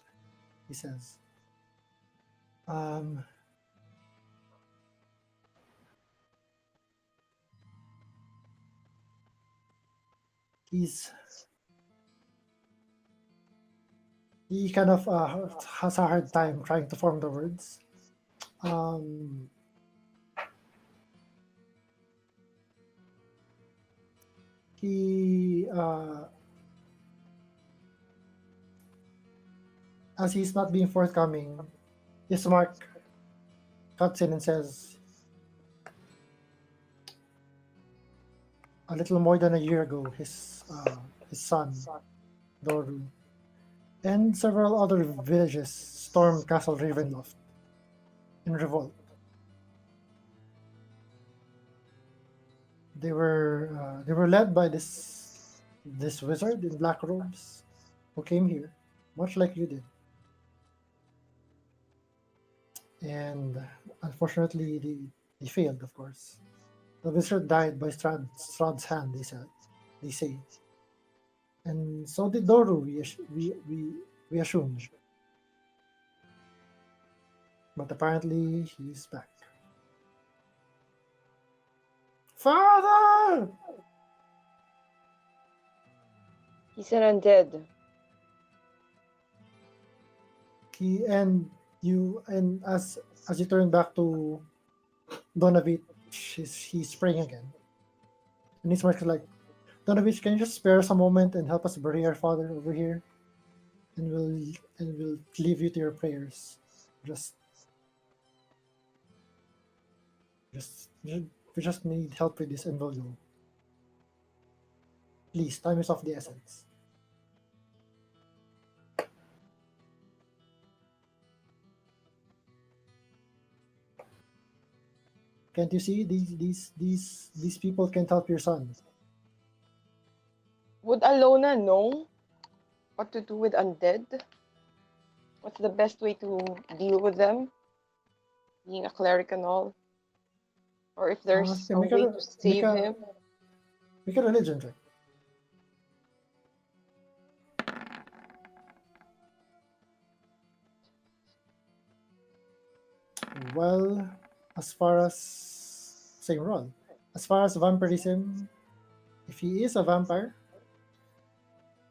He says. Um. He kind of has a hard time trying to form the words. Um, he as he's not being forthcoming, his mark cuts in and says, a little more than a year ago, his son Doru and several other villages stormed Castle Ravenloft in revolt. They were led by this wizard in black robes who came here, much like you did. And unfortunately, they failed, of course. The wizard died by Strahd's hand, they say. And so did Doru, we assumed. But apparently, he's back. Father! He's an undead. And as you turn back to Donovich, he's praying again. And he's like, Donovich, can you just spare us a moment and help us bury our father over here? And we'll leave you to your prayers. Just we just need help with this and we'll go. Please, time is of the essence. Can't you see these people can't help your son? Would Alona know what to do with undead? What's the best way to deal with them? Being a cleric and all? Or if there's Okay, a way to save him? make a religion check. Well, as far as same roll. As far as vampirism, if he is a vampire,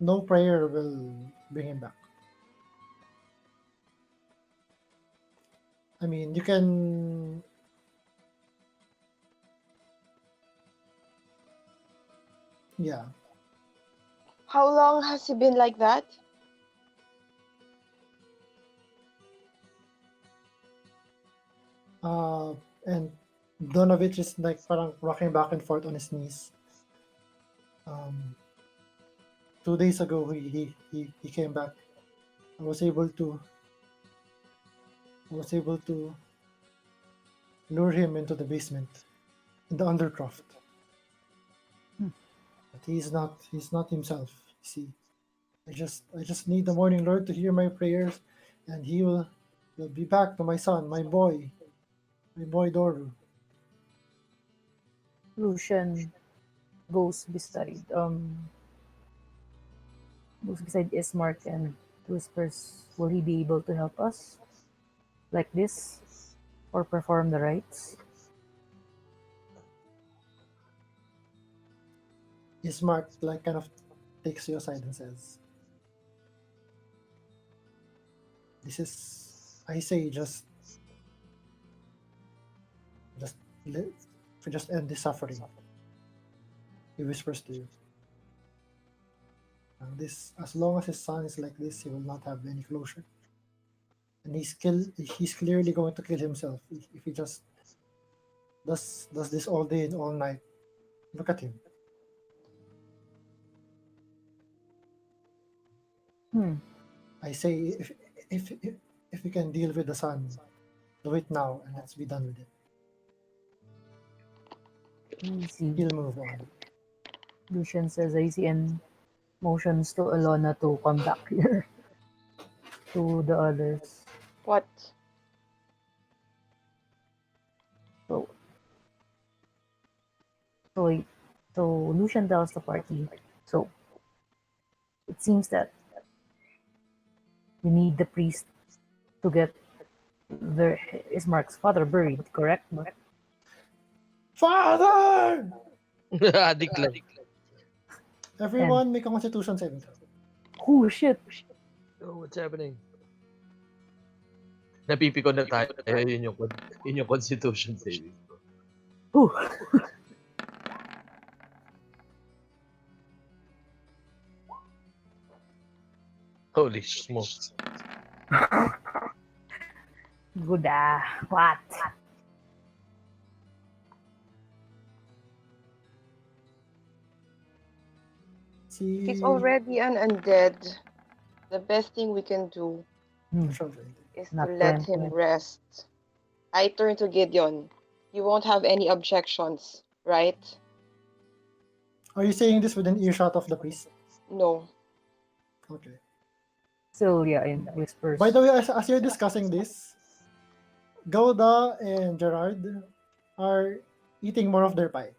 no prayer will bring him back. I mean, you can. Yeah. How long has he been like that? And Donovich is like parang rocking back and forth on his knees. 2 days ago, he came back. I was able to lure him into the basement, in the undercroft. But he's not himself. You see, I just need the morning Lord to hear my prayers, and he'll be back to my son, my boy Doru. Lucian goes beside Ismark and whispers, "Will he be able to help us like this, or perform the rites?" Ismark like kind of takes you aside and says, "This is, I say, let, just end this suffering." He whispers to you. This, as long as his son is like this, he will not have any closure, and he's clearly going to kill himself if he just does this all day and all night. Look at him. I say, if you can deal with the son, do it now and let's be done with it. Easy. He'll move on. Lucian says, "Easy," and motions to Alona to come back here to the others. What? So Lucian tells the party, "So it seems that we need the priest to get Ismark's father buried, correct?" Father! Declare. Everyone make a constitution saving throw. Oh shit! Oh, what's happening? Napipiko na tayo. Yun yung constitution saving. Ooh. Holy smokes. Good what? See, If he's already an undead, the best thing we can do is Not to let 20. him rest. I turn to Gideon. You won't have any objections, right? Are you saying this within earshot of the priest? No. Okay. Sylvia in whispers. By the way, as you're discussing this, Gouda and Gerard are eating more of their pie.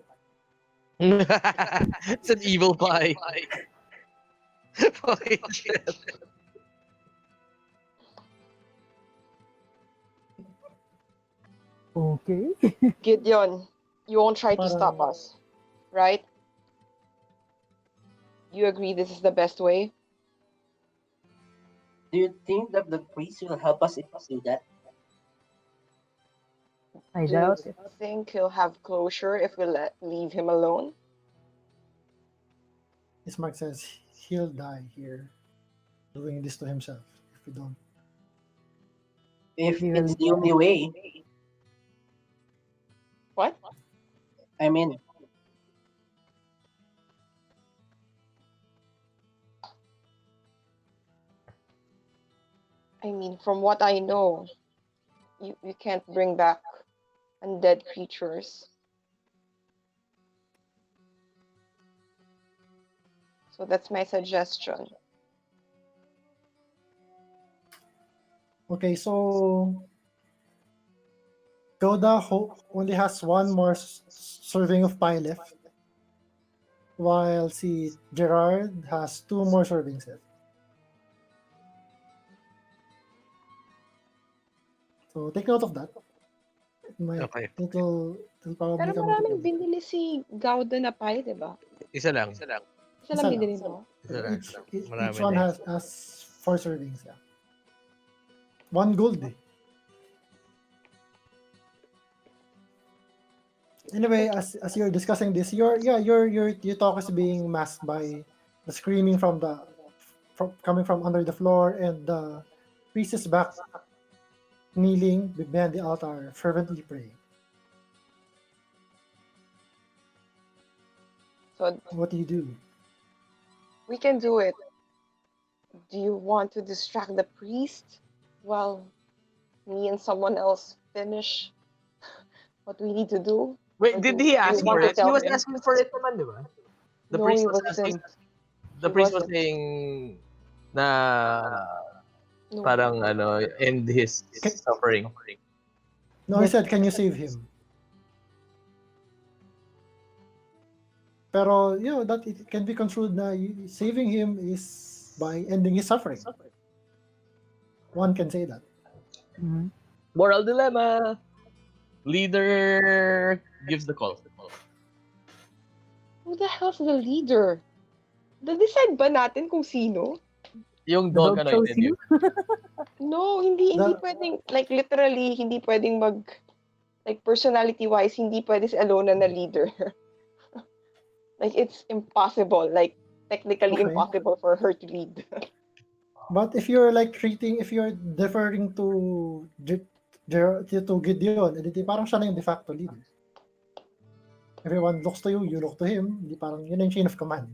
It's an evil pie. Fucking shit. Okay. Gideon, you won't try to Parang- stop us, right? You agree this is the best way? Do you think that the priest will help us if we do that? I Do doubt you it. think he'll have closure if we leave him alone? Ismark says he'll die here doing this to himself if we don't. If We it's will- the only way, What? I mean, I mean, from what I know, you can't bring back undead creatures. So that's my suggestion. Okay, so Gouda only has one more serving of pie left, while Gerard has 2 more servings left. So take note of that. Okay. It'll probably Pero come maraming into play. binili si Gauda na pie, di ba? Isa lang. Isa Isa lang lang. binili mo? Isa lang. Marami Each one na has 4 servings. Yeah. 1 gold. Anyway, as you're discussing this, your talk is being masked by the screaming coming from under the floor, and the priest is back kneeling behind the altar, fervently praying. So What do you do? we can do it. Do you want to distract the priest while me and someone else finish what we need to do? Wait, Or did do he you ask want for to it? He tell was him? asking for it naman, di ba? The No, priest he was asking. wasn't. The He priest was wasn't. saying na No. parang end his Okay. suffering. No, he said, can you save him? Pero, that it can be construed na saving him is by ending his suffering. One can say that. Mhm. Moral dilemma. Leader gives the call. Who the hell's the leader? Decide ba natin kung sino? Yung The dog dog chose anointed you. No, hindi The- pwedeng, like literally, hindi pwedeng like personality-wise, hindi pwede si Alona na leader. Like, it's impossible, like, technically Okay. impossible for her to lead. But if you're deferring to Gideon, edi parang siya na yung de facto leader. Everyone looks to you, you look to him, di parang yun ang chain of command.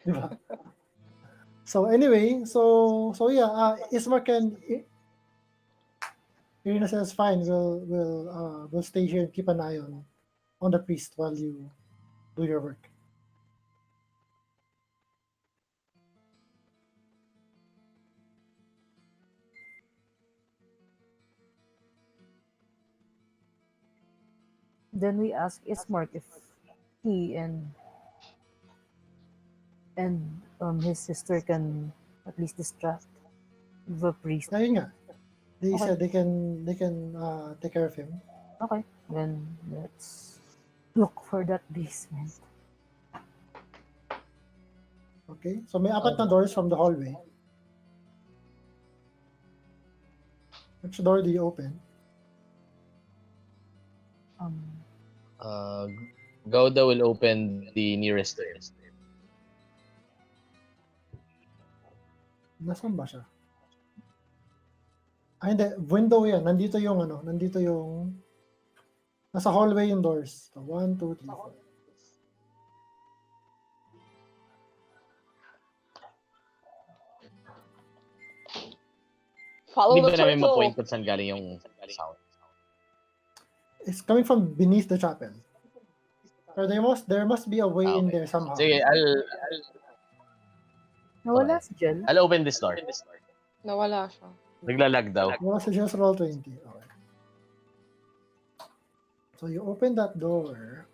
Diba? So anyway, so yeah, Ismar Irina says fine, we'll stay here and keep an eye on the priest while you do your work. Then we ask Ismark if he and his sister can at least distract the priest. Ayun nga. They Okay. said they can take care of him. Okay, then let's look for that basement. Okay? So may apat na doors from the hallway. Which door do you open? Gauda will open the nearest to him. Nasaan ba siya? Hindi. Window yan. Nandito yung nasa hallway yung doors. So, 1, 2, 3, 4. Follow Hindi the ba namin turtle. ma-point kung saan galing yung sound? It's coming from beneath the chapel. So there must be a way in there somehow. Sige, Nawala si Jel. I'll open this door. Nawala siya. Naglalag daw. Wala sa just roll 20. Okay. So you open that door.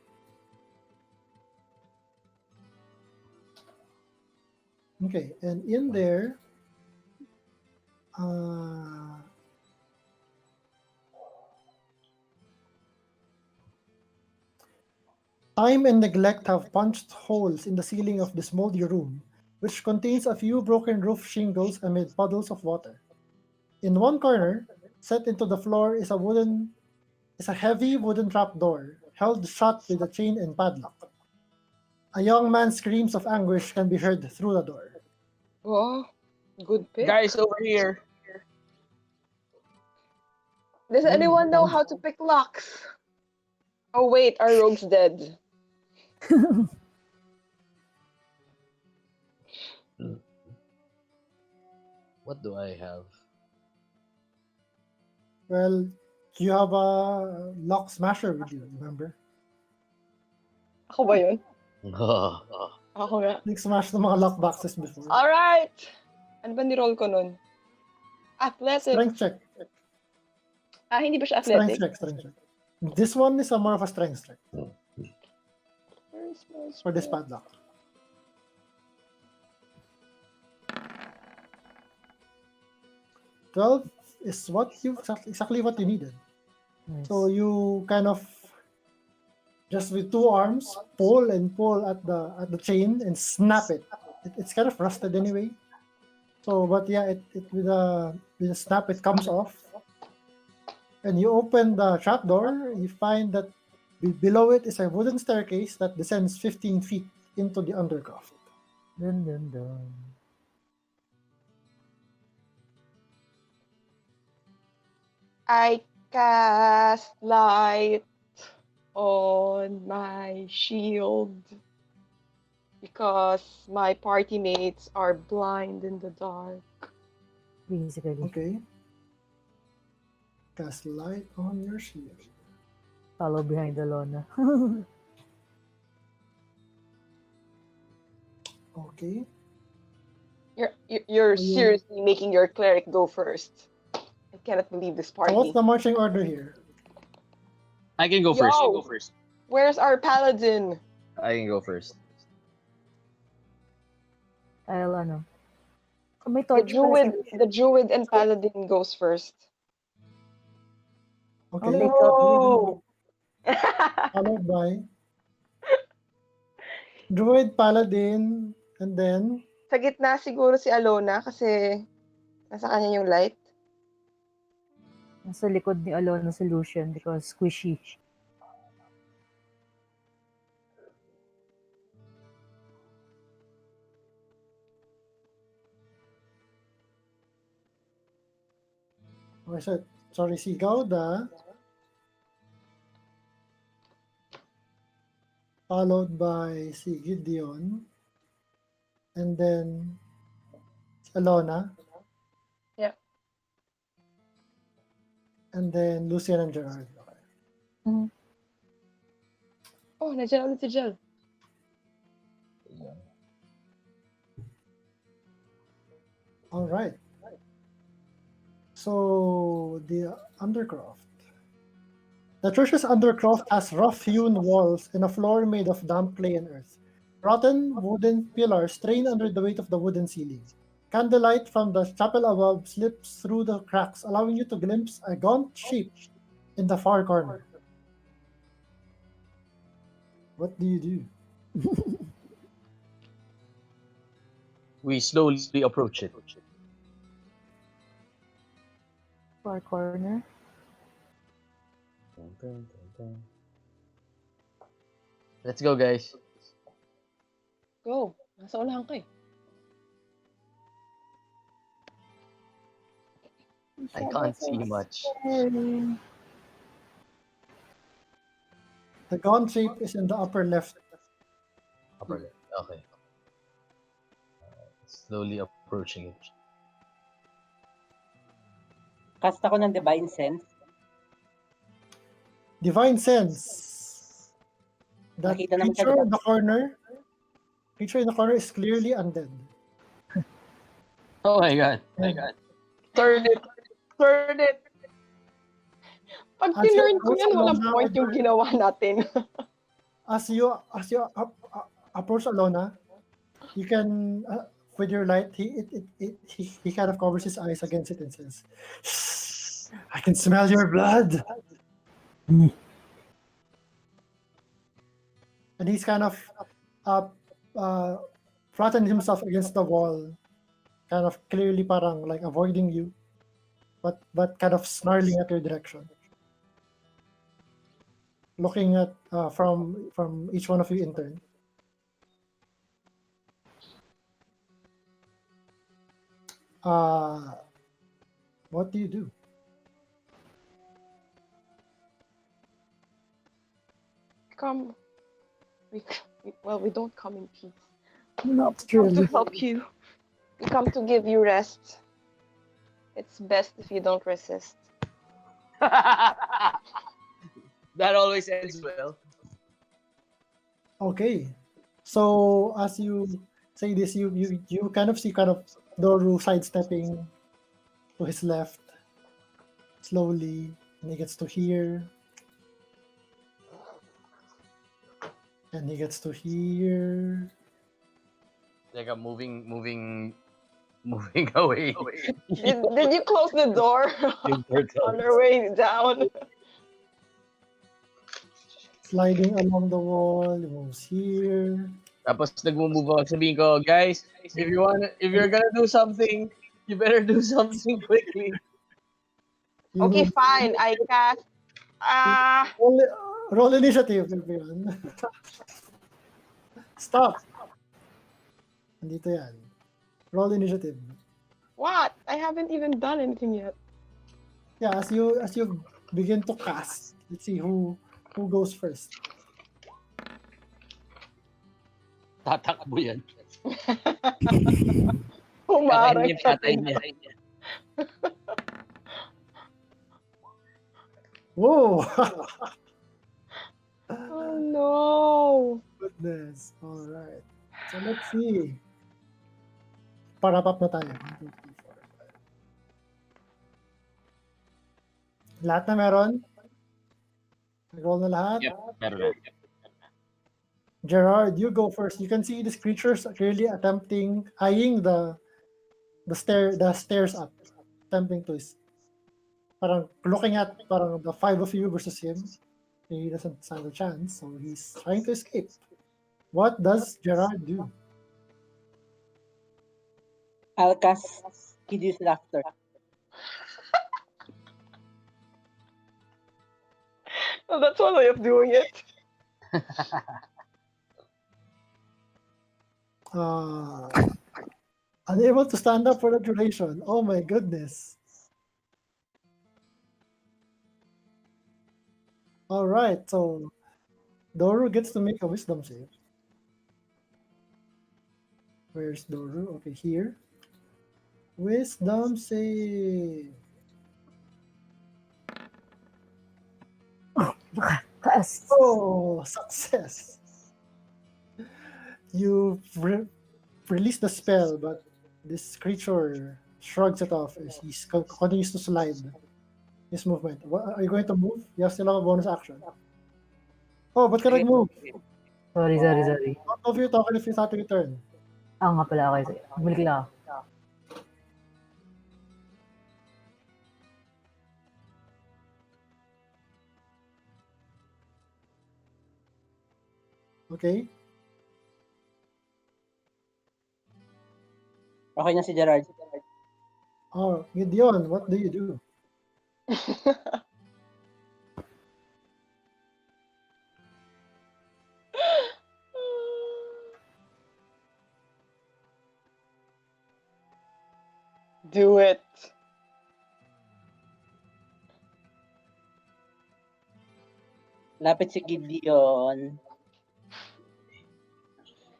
Okay, and in there, time and neglect have punched holes in the ceiling of this moldy room, which contains a few broken roof shingles amid puddles of water. In one corner, set into the floor, is a heavy wooden trapdoor, held shut with a chain and padlock. A young man's screams of anguish can be heard through the door. Oh, good pick. Guys, over here. Does anyone know how to pick locks? Oh wait, our rogue's dead. What do I have? Well, you have a lock smasher with you, remember? Ako ba yun? Ako nga. Nag-smash ng mga lock boxes before. Alright! Ano ba ni-roll ko nun? Athletic. Strength check. Hindi ba siya Strength athletic? check. This one is more of a strength check for this padlock. $12 is exactly what you needed. Nice. So you kind of just with two arms pull at the chain and snap it. It's kind of rusted anyway. So, but yeah, it with a snap it comes off. And you open the trapdoor. You find that below it is a wooden staircase that descends 15 feet into the undercroft. Dun, dun, dun. I cast light on my shield because my party mates are blind in the dark. Basically. Okay. Cast light on your shield. Follow behind Alona. Okay. You're So you- seriously making your cleric go first. I cannot believe this So what's party. the marching order here? I can go Yo! first. Where's our paladin? I can go first. I'll ano. Oh, may The torch pala druid and paladin goes first. Okay. Okay. No! Followed by Druid, Paladin, and then Sa gitna siguro si Alona kasi nasa kanya yung light. Nasa likod ni Alona solution because squishy. sorry, si Gauda, followed by si Gideon, and then si Alona, Yeah. and then Lucian and Gerard. Okay. Oh, nandiyan ulit si Jel. All right. So the Undercroft. The church's Undercroft has rough-hewn walls and a floor made of damp clay and earth. Rotten wooden pillars strain under the weight of the wooden ceiling. Candlelight from the chapel above slips through the cracks, allowing you to glimpse a gaunt shape in the far corner. What do you do? We slowly approach it. Far corner. Let's go, guys. Go. Nasa unahan ka eh. I can't see much. The gaunt shape is in the upper left. Upper left. Okay. Slowly approaching it. Cast ako ng Divine Sense. Divine Sense. That Nakita naman creature sa in the corner. Creature in the corner is clearly undead. Oh my god. Turn it! Turn it! Pag As you tinurn ko approach yan, walang Alona point with yung your- ginawa natin. As you approach Alona, you can with your light. He kind of covers his eyes against it and says, "I can smell your blood." And he's kind of flattened himself against the wall, kind of clearly parang like avoiding you, but kind of snarling at your direction, looking at from each one of you in turn. What do you do? We don't come in peace. Not We come to really. help you. We come to give you rest. It's best if you don't resist. That always ends well. Okay, so as you say this, you kind of see Doru sidestepping to his left slowly, and he gets to here, and he gets to here. Like I'm moving away. Did you close the door Yung portal. on our way down? Sliding along the wall, he moves here. Tapos nag-move ako, sabihin ko, guys, if you're gonna do something, you better do something quickly. You Okay, move- fine. I cast. roll initiative, everyone. Stop! Andito yan. Roll initiative. What? I haven't even done anything yet. Yeah, as you begin to cast, let's see who goes first. Tatakbo yan. Humarang Kakainin yung sa patay pinto. niya. Whoa! Oh no! Goodness. All right. So let's see. Para-wrap up na tayo. 1, 2, 3, 4, 5. Lahat na meron? Roll na lahat? Yep, meron na. Gerard, you go first. You can see these creatures clearly eyeing the stairs up, attempting to parang looking at parang the 5 of you versus him. He doesn't stand a chance, so he's trying to escape. What does Gerard do? I'll cast Hideous Laughter. Well, that's one way of doing it. Unable to stand up for the duration. Oh my goodness. All right, so Doru gets to make a wisdom save. Where's Doru? Okay, here. Wisdom save. Taas. Oh, success. You release the spell, but this creature shrugs it off as he continues to slide his movement. Are you going to move? You still have a bonus action. Oh, but can I move? Sorry. Don't know if you're talking if you thought to turn. Nga pala. Okay, sige. Bumalik lang ako. Okay. Okay na si Gerard. Oh, Gideon, what do you do? Do it. Lapit si Gideon.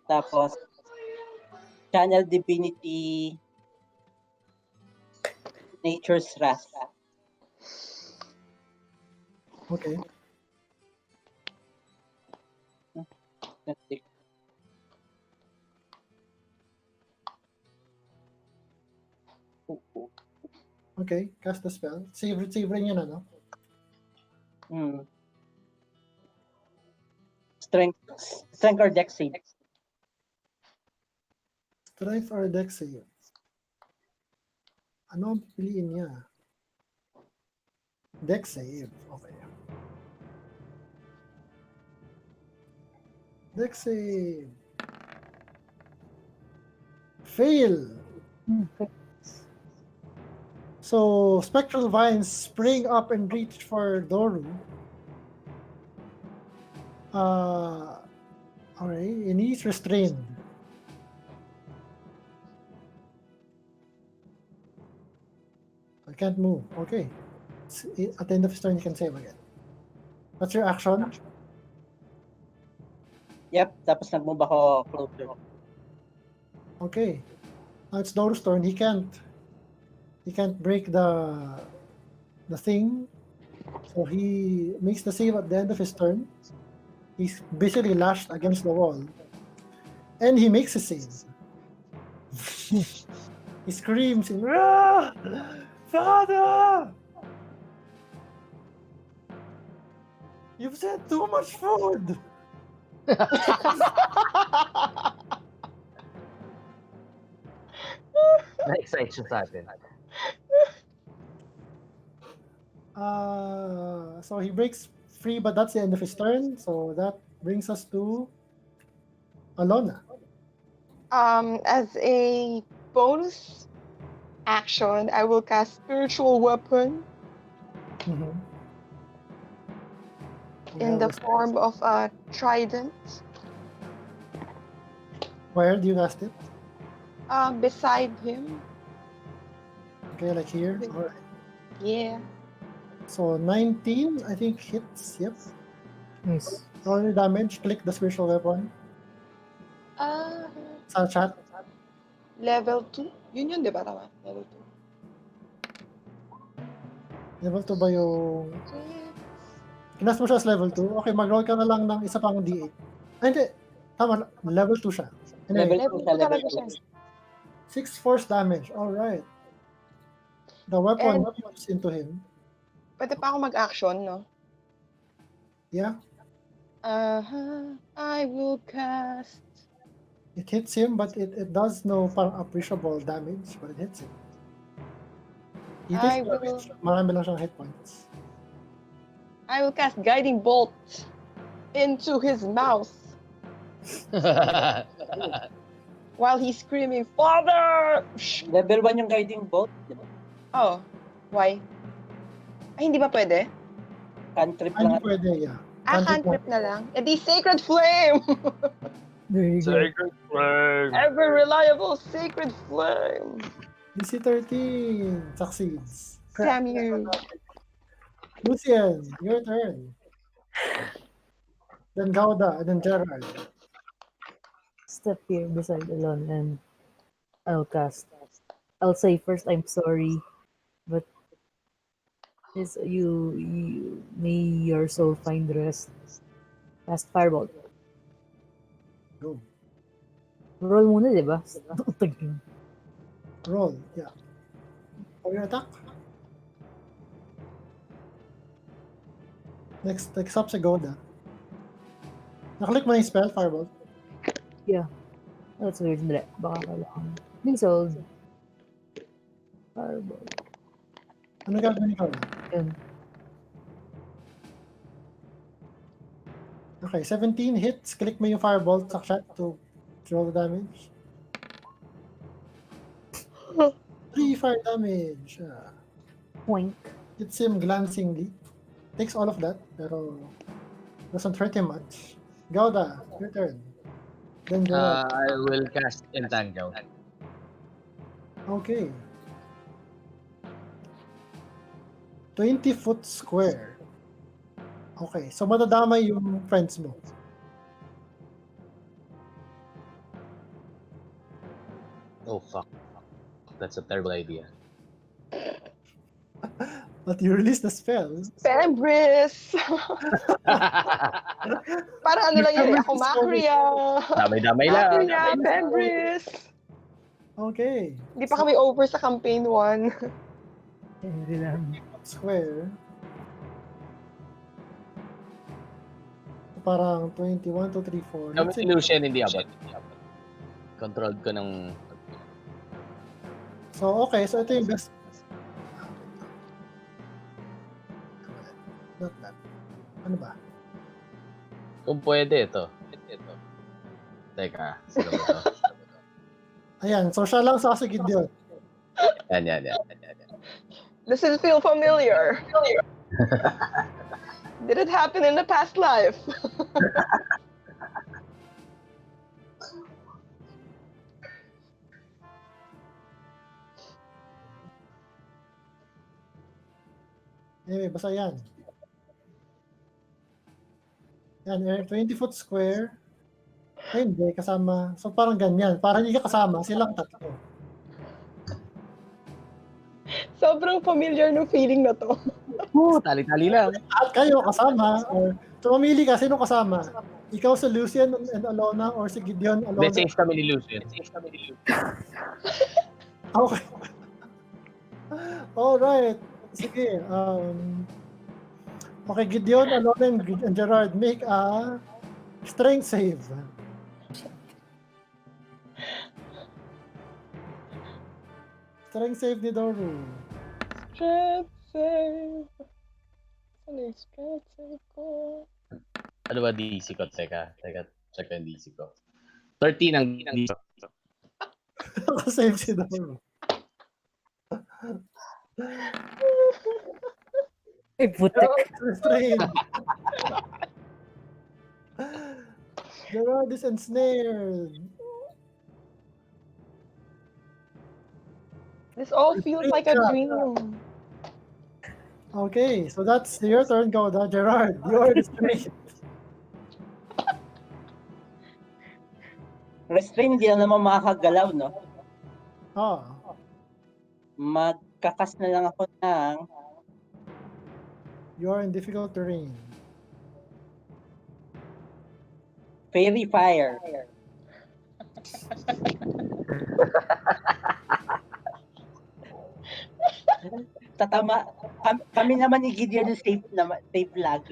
Tapos, Channel Divinity Nature's Wrath. Okay. Let's see. Okay, cast the spell. Save rin yun, ano? Strength or dex save. Strength or dex save. Ano ang piliin niya? Dex save. Okay. Dex save. Fail. So spectral vines spring up and reach for Doru. Alright, and he's restrained. I can't move. Okay. At the end of his turn, you can save again. That's your action. Yep, tapos nag-move ako closer. Okay. Now it's Doru's turn. He can't break the thing. So he makes the save at the end of his turn. He's basically lashed against the wall. And he makes a save. He screams in, "Ah! Father! You've sent too much food!" Na-excite siya sa atin. So he breaks free, but that's the end of his turn. So that brings us to Alona. As a bonus action, I will cast Spiritual Weapon in the form of a trident. Where do you cast it? Beside him. Okay, like here. All right. Yeah. So 19, I think hits. Yep. Nice. Roll your damage. Click the spiritual weapon. Sa chat. Level 2. Yun, di ba? Tama. Level 2. Level 2 ba yung... Kinas mo siya sa level 2? Okay, mag-roll ka na lang ng isa pang D8. Ay, hindi. Tama, level 2 siya. Anyway, Level 2 Level siya, 2 level talaga siya. 6 force damage. Alright. The weapon And- moves into him. Pwede pa ako mag-action, no? Yeah. I will cast... It hits him, but it does no parang appreciable damage, but it hits him. He takes I will- damage. Marami lang siyang hit points. I will cast Guiding Bolt into his mouth while he's screaming, Father! Level 1 yung guiding bolt, di ba? Oh, why? Ay, hindi ba pwede? Cantrip Hindi lang. pwede, yeah. Cantrip na lang. E di Sacred Flame! There you go. Sacred Flame. Ever reliable Sacred Flame! DC 13 succeeds. Damn you. Lucian, your turn. Then Gauda, and then Gerard. Step here beside Alon and I'll cast. I'll say first, I'm sorry, but is you may your soul find rest. Cast Firebolt. Go. Roll muna, di ba? Roll, yeah. For your attack. Next up si Gauda. Nakalik mo na yung spell, Firebolt. That's weird. Hindi. Baka kailangan. Resolve. Firebolt. Ano gagawin ni Gauda? Yun. Okay, 17 hits. Click mo yung Firebolt sa chat to roll the damage. 3 fire damage. Poink. Hits him glancingly. Takes all of that, pero doesn't hurt him much. Gauda, your turn. Then Gerard. I will cast Entangle. Okay. 20-foot square. Okay, so madadamay yung friends mo. Oh, fuck. That's a terrible idea. But you release the spell. Pembris! Para ano lang yun eh. Ako Macria! Damay-damay lang. Macria! Pembris! Okay. Hindi pa kami over sa campaign 1. Hindi lang. Square. So, parang 21, 2, 3, 4. Kami si Lucian hindi abot. Controlled ko ng... So, okay. So, ito yung best. Not that. Ano ba? Kung pwede ito. Teka, sino ba ito? Ayan. So, siya lang sa kasigid yun. Yan. Does it feel familiar? Did it happen in the past life? Anyway, basta yan. Yan, 20-foot square. Ay, hindi, kasama. So, parang ganyan. Parang hindi ka kasama. Silang tatlo. Sobrang familiar ng feeling na to. Tali-tali lang. At kayo kasama. Or, so, mamili ka. Sino kasama? Ikaw si Lucian and Alona or si Gideon Alona? Let's safe kami ni Lucian. Okay. Alright. Sige. Okay, Gideon, Alona, and Gerard, make a strength save. Strength save ni Doru. Strength save. Ano yung strength save ko? Ano ba DC ko? Teka, check yung DC ko. 13 ang DC ko. Save si Doru. Ay, putik. Restrained. Gerard is ensnared. This all feels like a dream. Okay, so that's your turn, Goda. Gerard, you are restrained. Restrain, hindi na naman makakagalaw, no? Ah, Magkakas na lang ako ng you are in difficult terrain. Fairy Fire. Tatama, kami naman ni Gideon yung safe lag.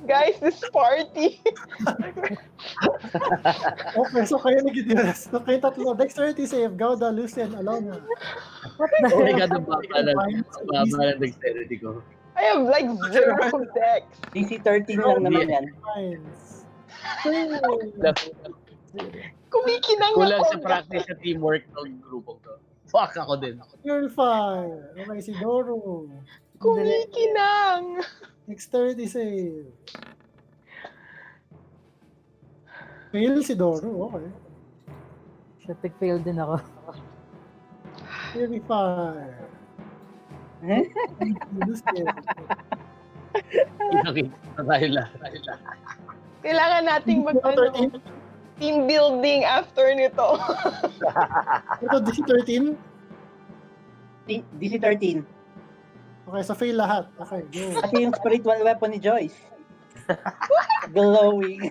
Guys, this party. Okay, so kayo ni Gideon. So kayo tatlo. Dexterity save. Gauda, Lucien, Alona. What the Oh my hell? God, ang baba ng dexterity ko. I have like 0 dex. DC 13 lang naman yan. Fines. Kumikinang Kulang ako. sa practice sa teamwork ng grupong to. Fuck ako din. Purify. Okay, si Doro. Kumikinang. Dexterity save. Fail si Doro. Okay. Shit, fail din ako. Purify. Lucien. Kita tayo lahat. Kailangan nating team building after nito. Ito, DC 13. DC 13. Okay, so fail lahat. Okay, go. Kasi yung spiritual weapon ni Joyce. Glowing.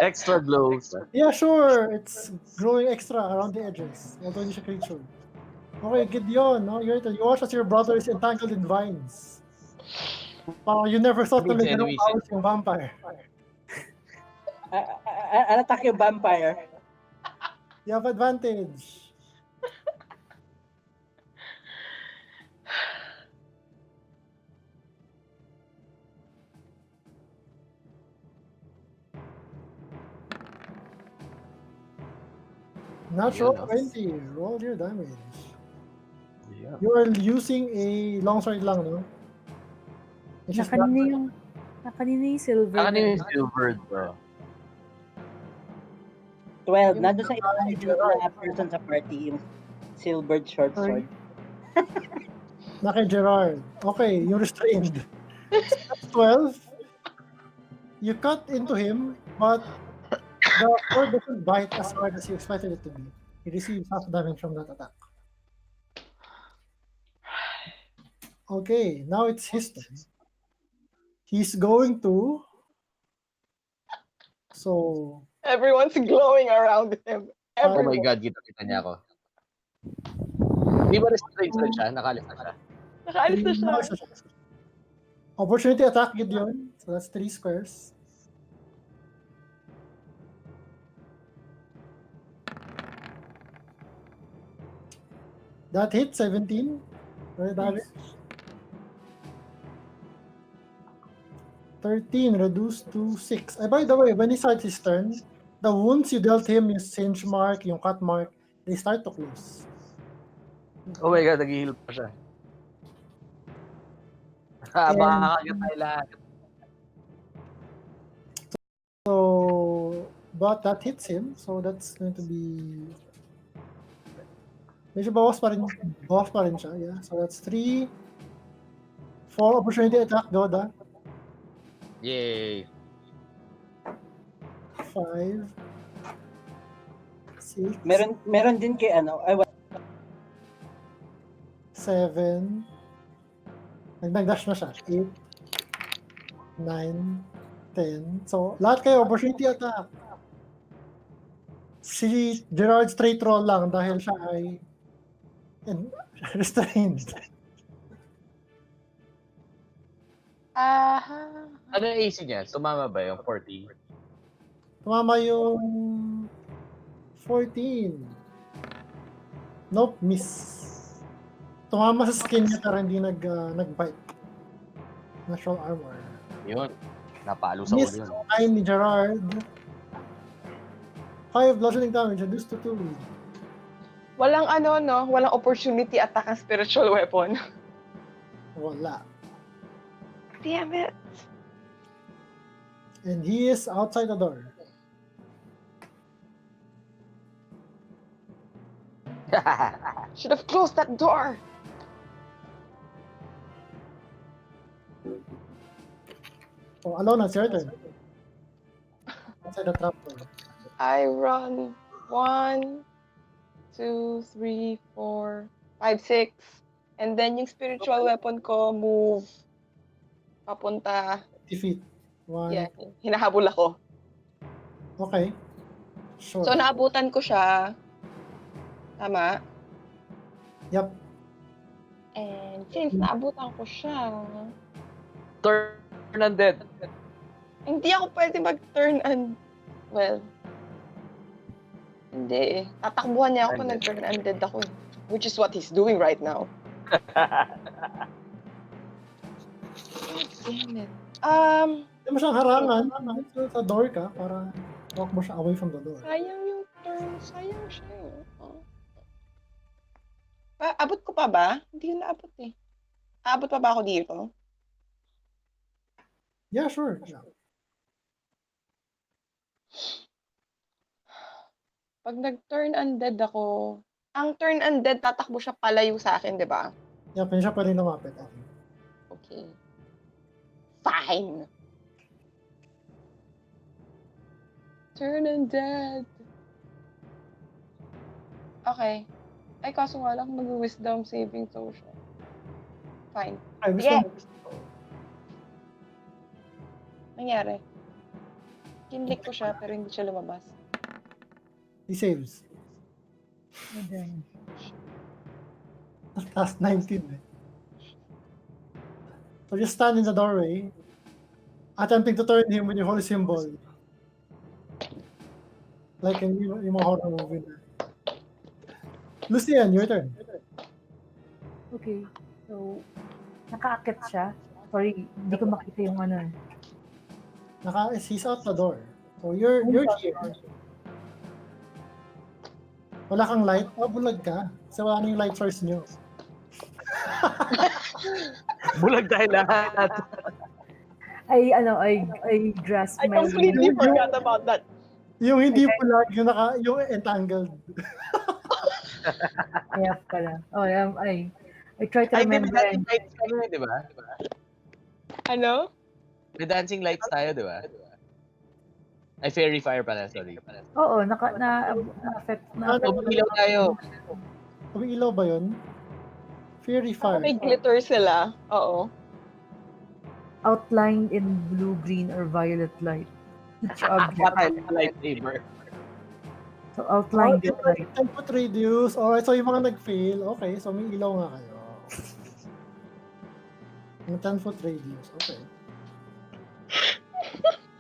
Extra glows. Yeah, sure. It's growing extra around the edges. Although hindi siya creature. Okay, Gideon, no? You watch as your brother is entangled in vines. You never thought na may ganong powers yung vampire. I'll attack yung vampire. You have advantage. Natural 20. Roll your damage. Yeah. You are using a longsword lang, no? Which is Nakanina yung silver. Ano yung silver, bro? 12. Nandun sa ibang na person sa party yung silvered short sword. na kay Gerard. Okay, you're restrained. That's 12. You cut into him, but the sword doesn't bite as hard as you expected it to be. He receives half damage from that attack. Okay, now it's his turn. He's going to... So... Everyone's glowing around him. Oh my God, kita niya ako. Di ba restrained na siya? Nakalis na siya. Nakaalis na siya. Opportunity attack, Gideon. So that's 3 squares. That hit 17. Right damage. 13 reduced to 6. By the way, when he starts his turn, the wounds you dealt him, yung singe mark, yung cut mark, they start to close. Oh my God, nag-heal pa siya. Makakagat tayo lahat. So, but that hits him, so that's going to be... Medyo bawas pa rin siya, yeah. So that's 3, 4 opportunity attack, Doda. Yay! 5, 6, Meron din kay 7, nag-dash na siya, 8, 9, 10. So, lahat kayo, opportunity attack. Si Gerard straight roll lang dahil siya ay restrained. Ano yung AC niya? Tumama ba yung 40? Tumama yung 14. Nope, miss. Tumama sa skin niya pero hindi nag-bite. Natural armor. Yun. Napalo sa Miss ulo yun. 9 ni Gerard. 5 bludgeoning damage, reduced to 2. Walang walang opportunity attack ang spiritual weapon. Wala. Damn it. And he is outside the door. Should have closed that door. Oh, Alona, it's your turn. Outside the trapdoor. I run 1, 2, 3, 4, 5, 6. And then yung spiritual weapon ko move papunta. 50 feet. One. Yeah, hinahabol ako. Okay. Sure. So naabutan ko siya. Tama? Yep. And since naabutan ko siya, Turn undead. hindi ako pwede mag-turn well, hindi eh. Tatakbuhan niya ako pag nag-turn undead ako eh. Which is what he's doing right now. Damn it. Hindi mo siyang harangan. Sa door ka para walk mo siya away from the door. Sayang yung turn. Sayang siya eh. Oh. Abot ko pa ba? Hindi ko naabot eh. Abot pa ba ako dito? Yeah, sure. Yeah. Pag nag-turn undead ako, ang turn undead tatakbo siya palayo sa akin, di ba? Yeah, pwede siya pwede lumapit. Okay. Fine. Turn undead. Okay. Ay, kaso nga lang mag-wisdom saving throw siya. Fine. Ay, Sige. Nangyari. Kinlik ko siya pero hindi siya lumabas. He saves. Ayan. Task 19 eh. So you stand in the doorway, attempting to turn him with your holy symbol. Like in yung mga horror movie na. Lucian, your turn. Okay. So, nakaakit siya. Sorry, hindi ko makita yung ano eh. He's out the door. So you're here. Wala kang light? Oh, bulag ka. So wala na yung light source nyo. Bulag tayo lahat. I grasp I my... completely forgot about that. Yung hindi bulag, yung entangled. Kaya pala. Oh, I try to Ay, may remember. dancing lights kami, di ba? Ano? May dancing lights tayo, di ba? Ay, fairy fire pala, sorry. Oo, na-affect na. Umilaw tayo. Umiilaw ba yun? Fairy fire. May glitter sila. Oo. Outlined in blue, green, or violet light. Each object. Patay, lightsaber. So, outlined with light. 10-foot radius. Alright, so yung mga nag-fail, okay, so may ilaw nga kayo. Yung 10-foot radius, okay.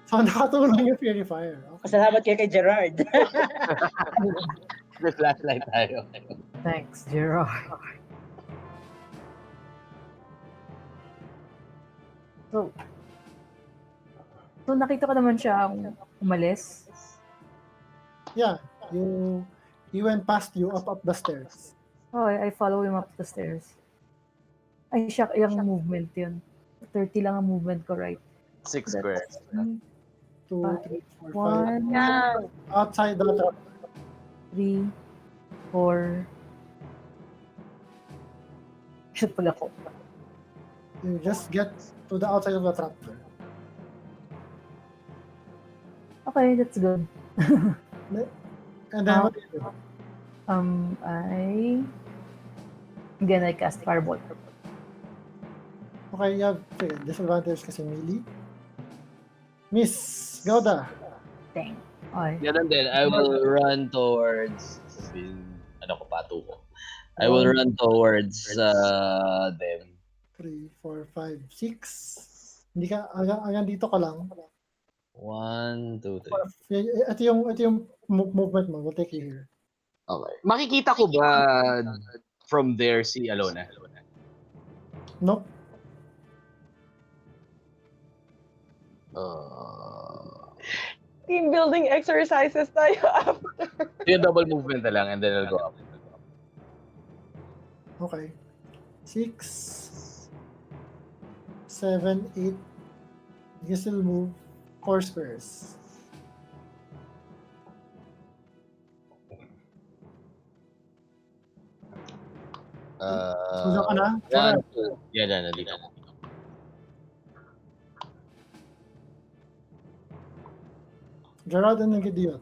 So, nakatulong yung fairy fire. Okay. Pasalamat kayo kay Gerard. May flashlight tayo. Thanks, Gerard. So, nakita ko naman siya umalis. Yeah, he went past you up the stairs. Oh, I follow him up the stairs. Ay, siya, yung movement yun. 30 lang ang movement ko, right? 6 squares. 2, 3, 4, 5. 1, Outside the trap. 3, 4. Shoot pala ko. You just get to the outside of the trap door. Okay, that's good. And then what do you do? Again, I cast Fireball. Okay, you have disadvantage kasi melee. Miss Gauda. Dang. Okay. Ganun din, I will run towards... pato ko. I will run towards them. 3, 4, 5, 6. Hindi ka, hanggang dito ka lang. 1, 2, 3. Ito yung movement mo. We'll take you here. Okay. Makikita ko ba from there si Alona? Nope. Team building exercises tayo after. Yung double movement na lang and then I'll go up. Okay. 6, 7, 8. You can still move 4 squares. Susa ka na? Run Gerard. to. Yan, nandito. Gerard and Gideon.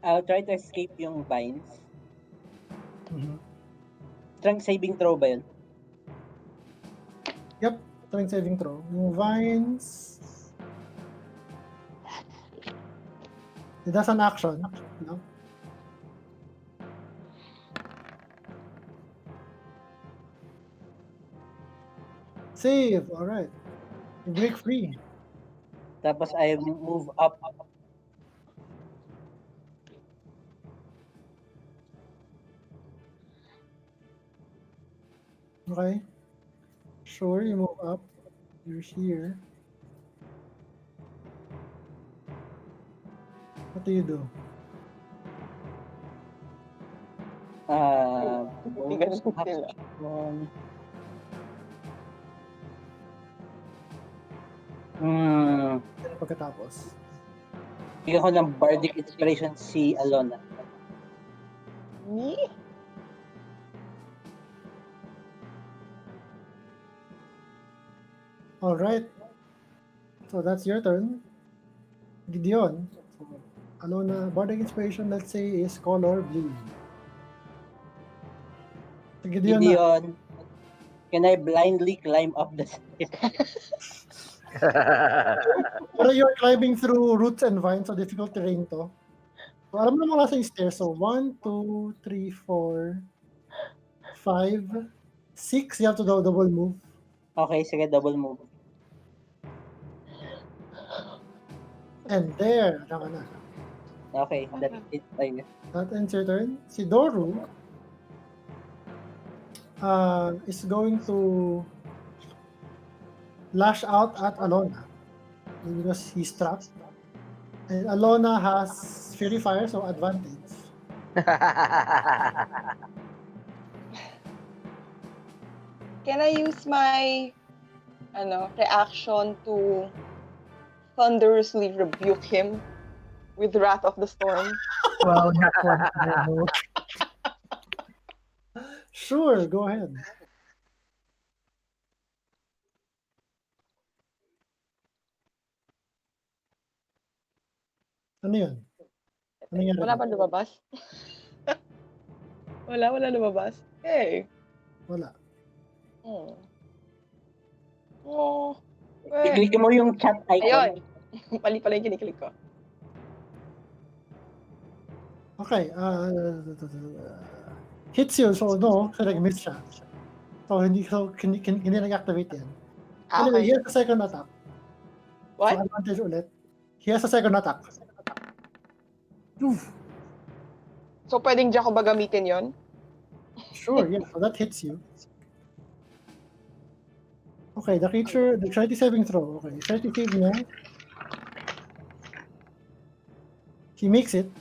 I'll try to escape yung vines. Mhm. Strength saving throw ba yun? Yep, strength saving throw. Yung vines. It does an action. No? Save. All right. You break free. Tapos I move up. Okay. Sure, you move up. You're here. What do you do? Bonus Ganun sila. action. Pagkatapos. Bigyan ko ng bardic inspiration si Alona. Me? All right. So that's your turn. Gideon. So, Alona, bardic inspiration, let's say, is color blue. So Gideon, na. Gideon, can I blindly climb up the stairs? Pero you're climbing through roots and vines, so difficult terrain to. So alam mo naman nasa yung stairs. So 1, 2, 3, 4, 5, 6. You have to do double move. Okay, sige, double move. And there, ano ka na. Okay, that's it. Ayun. That ends your turn. Si Doru is going to lash out at Alona because he's trapped. And Alona has Fury Fire, so advantage. Can I use my reaction to thunderously rebuke him with Wrath of the Storm? Wow, not one. No. Sure, go ahead. Ano yun? Ano nangyari? Wala ba lumabas? wala lumabas. Hey. Wala. Oh. I-click mo yung chat icon. Ayun. Mali pala yung kiniklik ko. Okay. Hits you, so no, kasi nag-miss siya. So hindi nag-activate yan. Anyway, he has a second attack. What? So advantage ulit. He has a second attack. Oof. So pwedeng diyan ko ba gamitin yon? Sure, yeah. So that hits you. Okay, the creature, the 30 saving throw. Okay, 30 save niya. He makes it.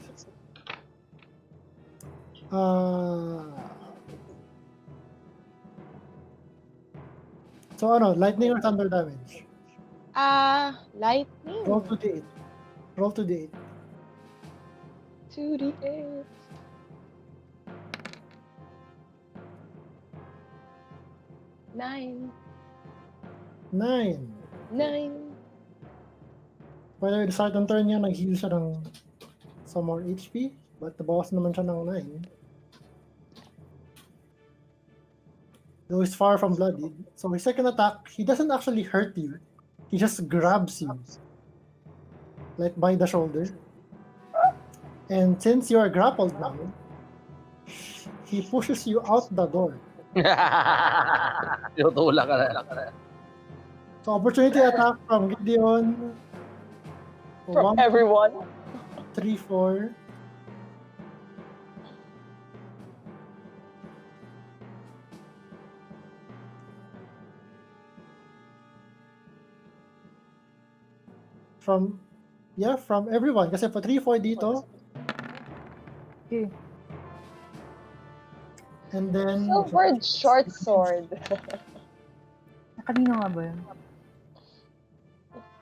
So ano, lightning or thunder damage? Lightning. Roll to the 8. Roll to the 8. 2d8. 9. 9. 9. By the way, the start ng turn niya, nag-heal siya ng some more HP. But nabawas naman siya ng 9. Though he's far from bloodied. So his second attack, he doesn't actually hurt you. He just grabs you. Like by the shoulder. And since you are grappled now, he pushes you out the door. Tinutulak ka na. So opportunity attack from Gideon. From everyone. 3, 4. From everyone. Kasi pa 3, 4 dito. Okay. And then... Silvered short sword. Kanino nga ba yun?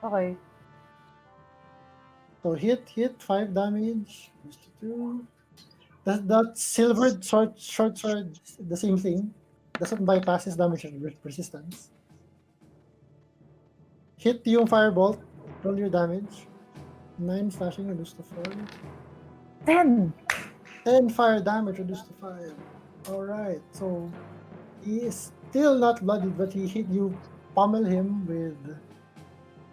Okay. So hit, 5 damage. Goes to 2. That silvered short sword, the same thing. Doesn't bypass his damage resistance. Hit yung firebolt. Roll your damage. 9 slashing, reduced to 4. 10! 10 fire damage, reduced to 5. Alright, so he is still not bloodied, but you pummel him with...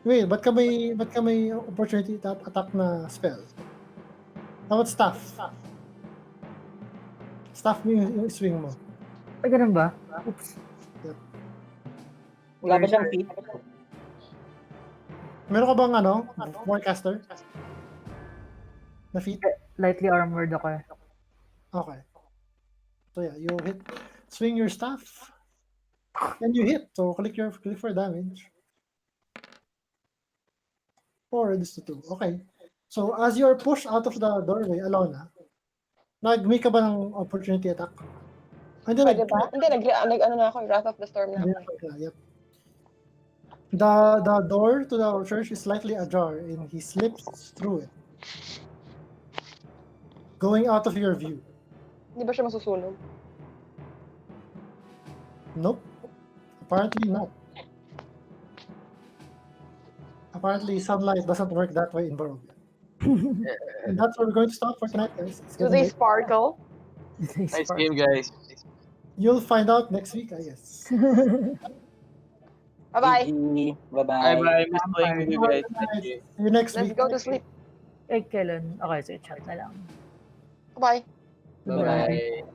Wait, ba't ka may opportunity attack na spell? How about staff? Staff mo yung swing mo. Ay, ganun ba? Oops. Wala ba siyang feet? Meron ka bang forecaster? Na feat? Lightly armored ako. Okay. So yeah, you hit, swing your staff, and you hit. So click for damage. 4 reduced to 2. Okay. So as you're pushed out of the doorway, Alona, nag-make ka ba ng opportunity attack? Hindi, Pwede ba? Hindi, nag-ano na ako, Wrath of the Storm na ako. Yep. The door to the church is slightly ajar, and he slips through it, going out of your view. Hindi ba siya masusunog? Nope. Apparently not. Apparently, sunlight doesn't work that way in Barovia. And that's where we're going to stop for tonight, guys. It's Do getting they late. sparkle? Nice game, guys. You'll find out next week, I guess. Bye-bye. GG. Bye-bye. Bye-bye. Miss playing with you guys. Thank you. See you next Let's week. go to sleep. Eh, kailan? Okay, so chat na lang. Bye-bye. Goodbye. Bye-bye.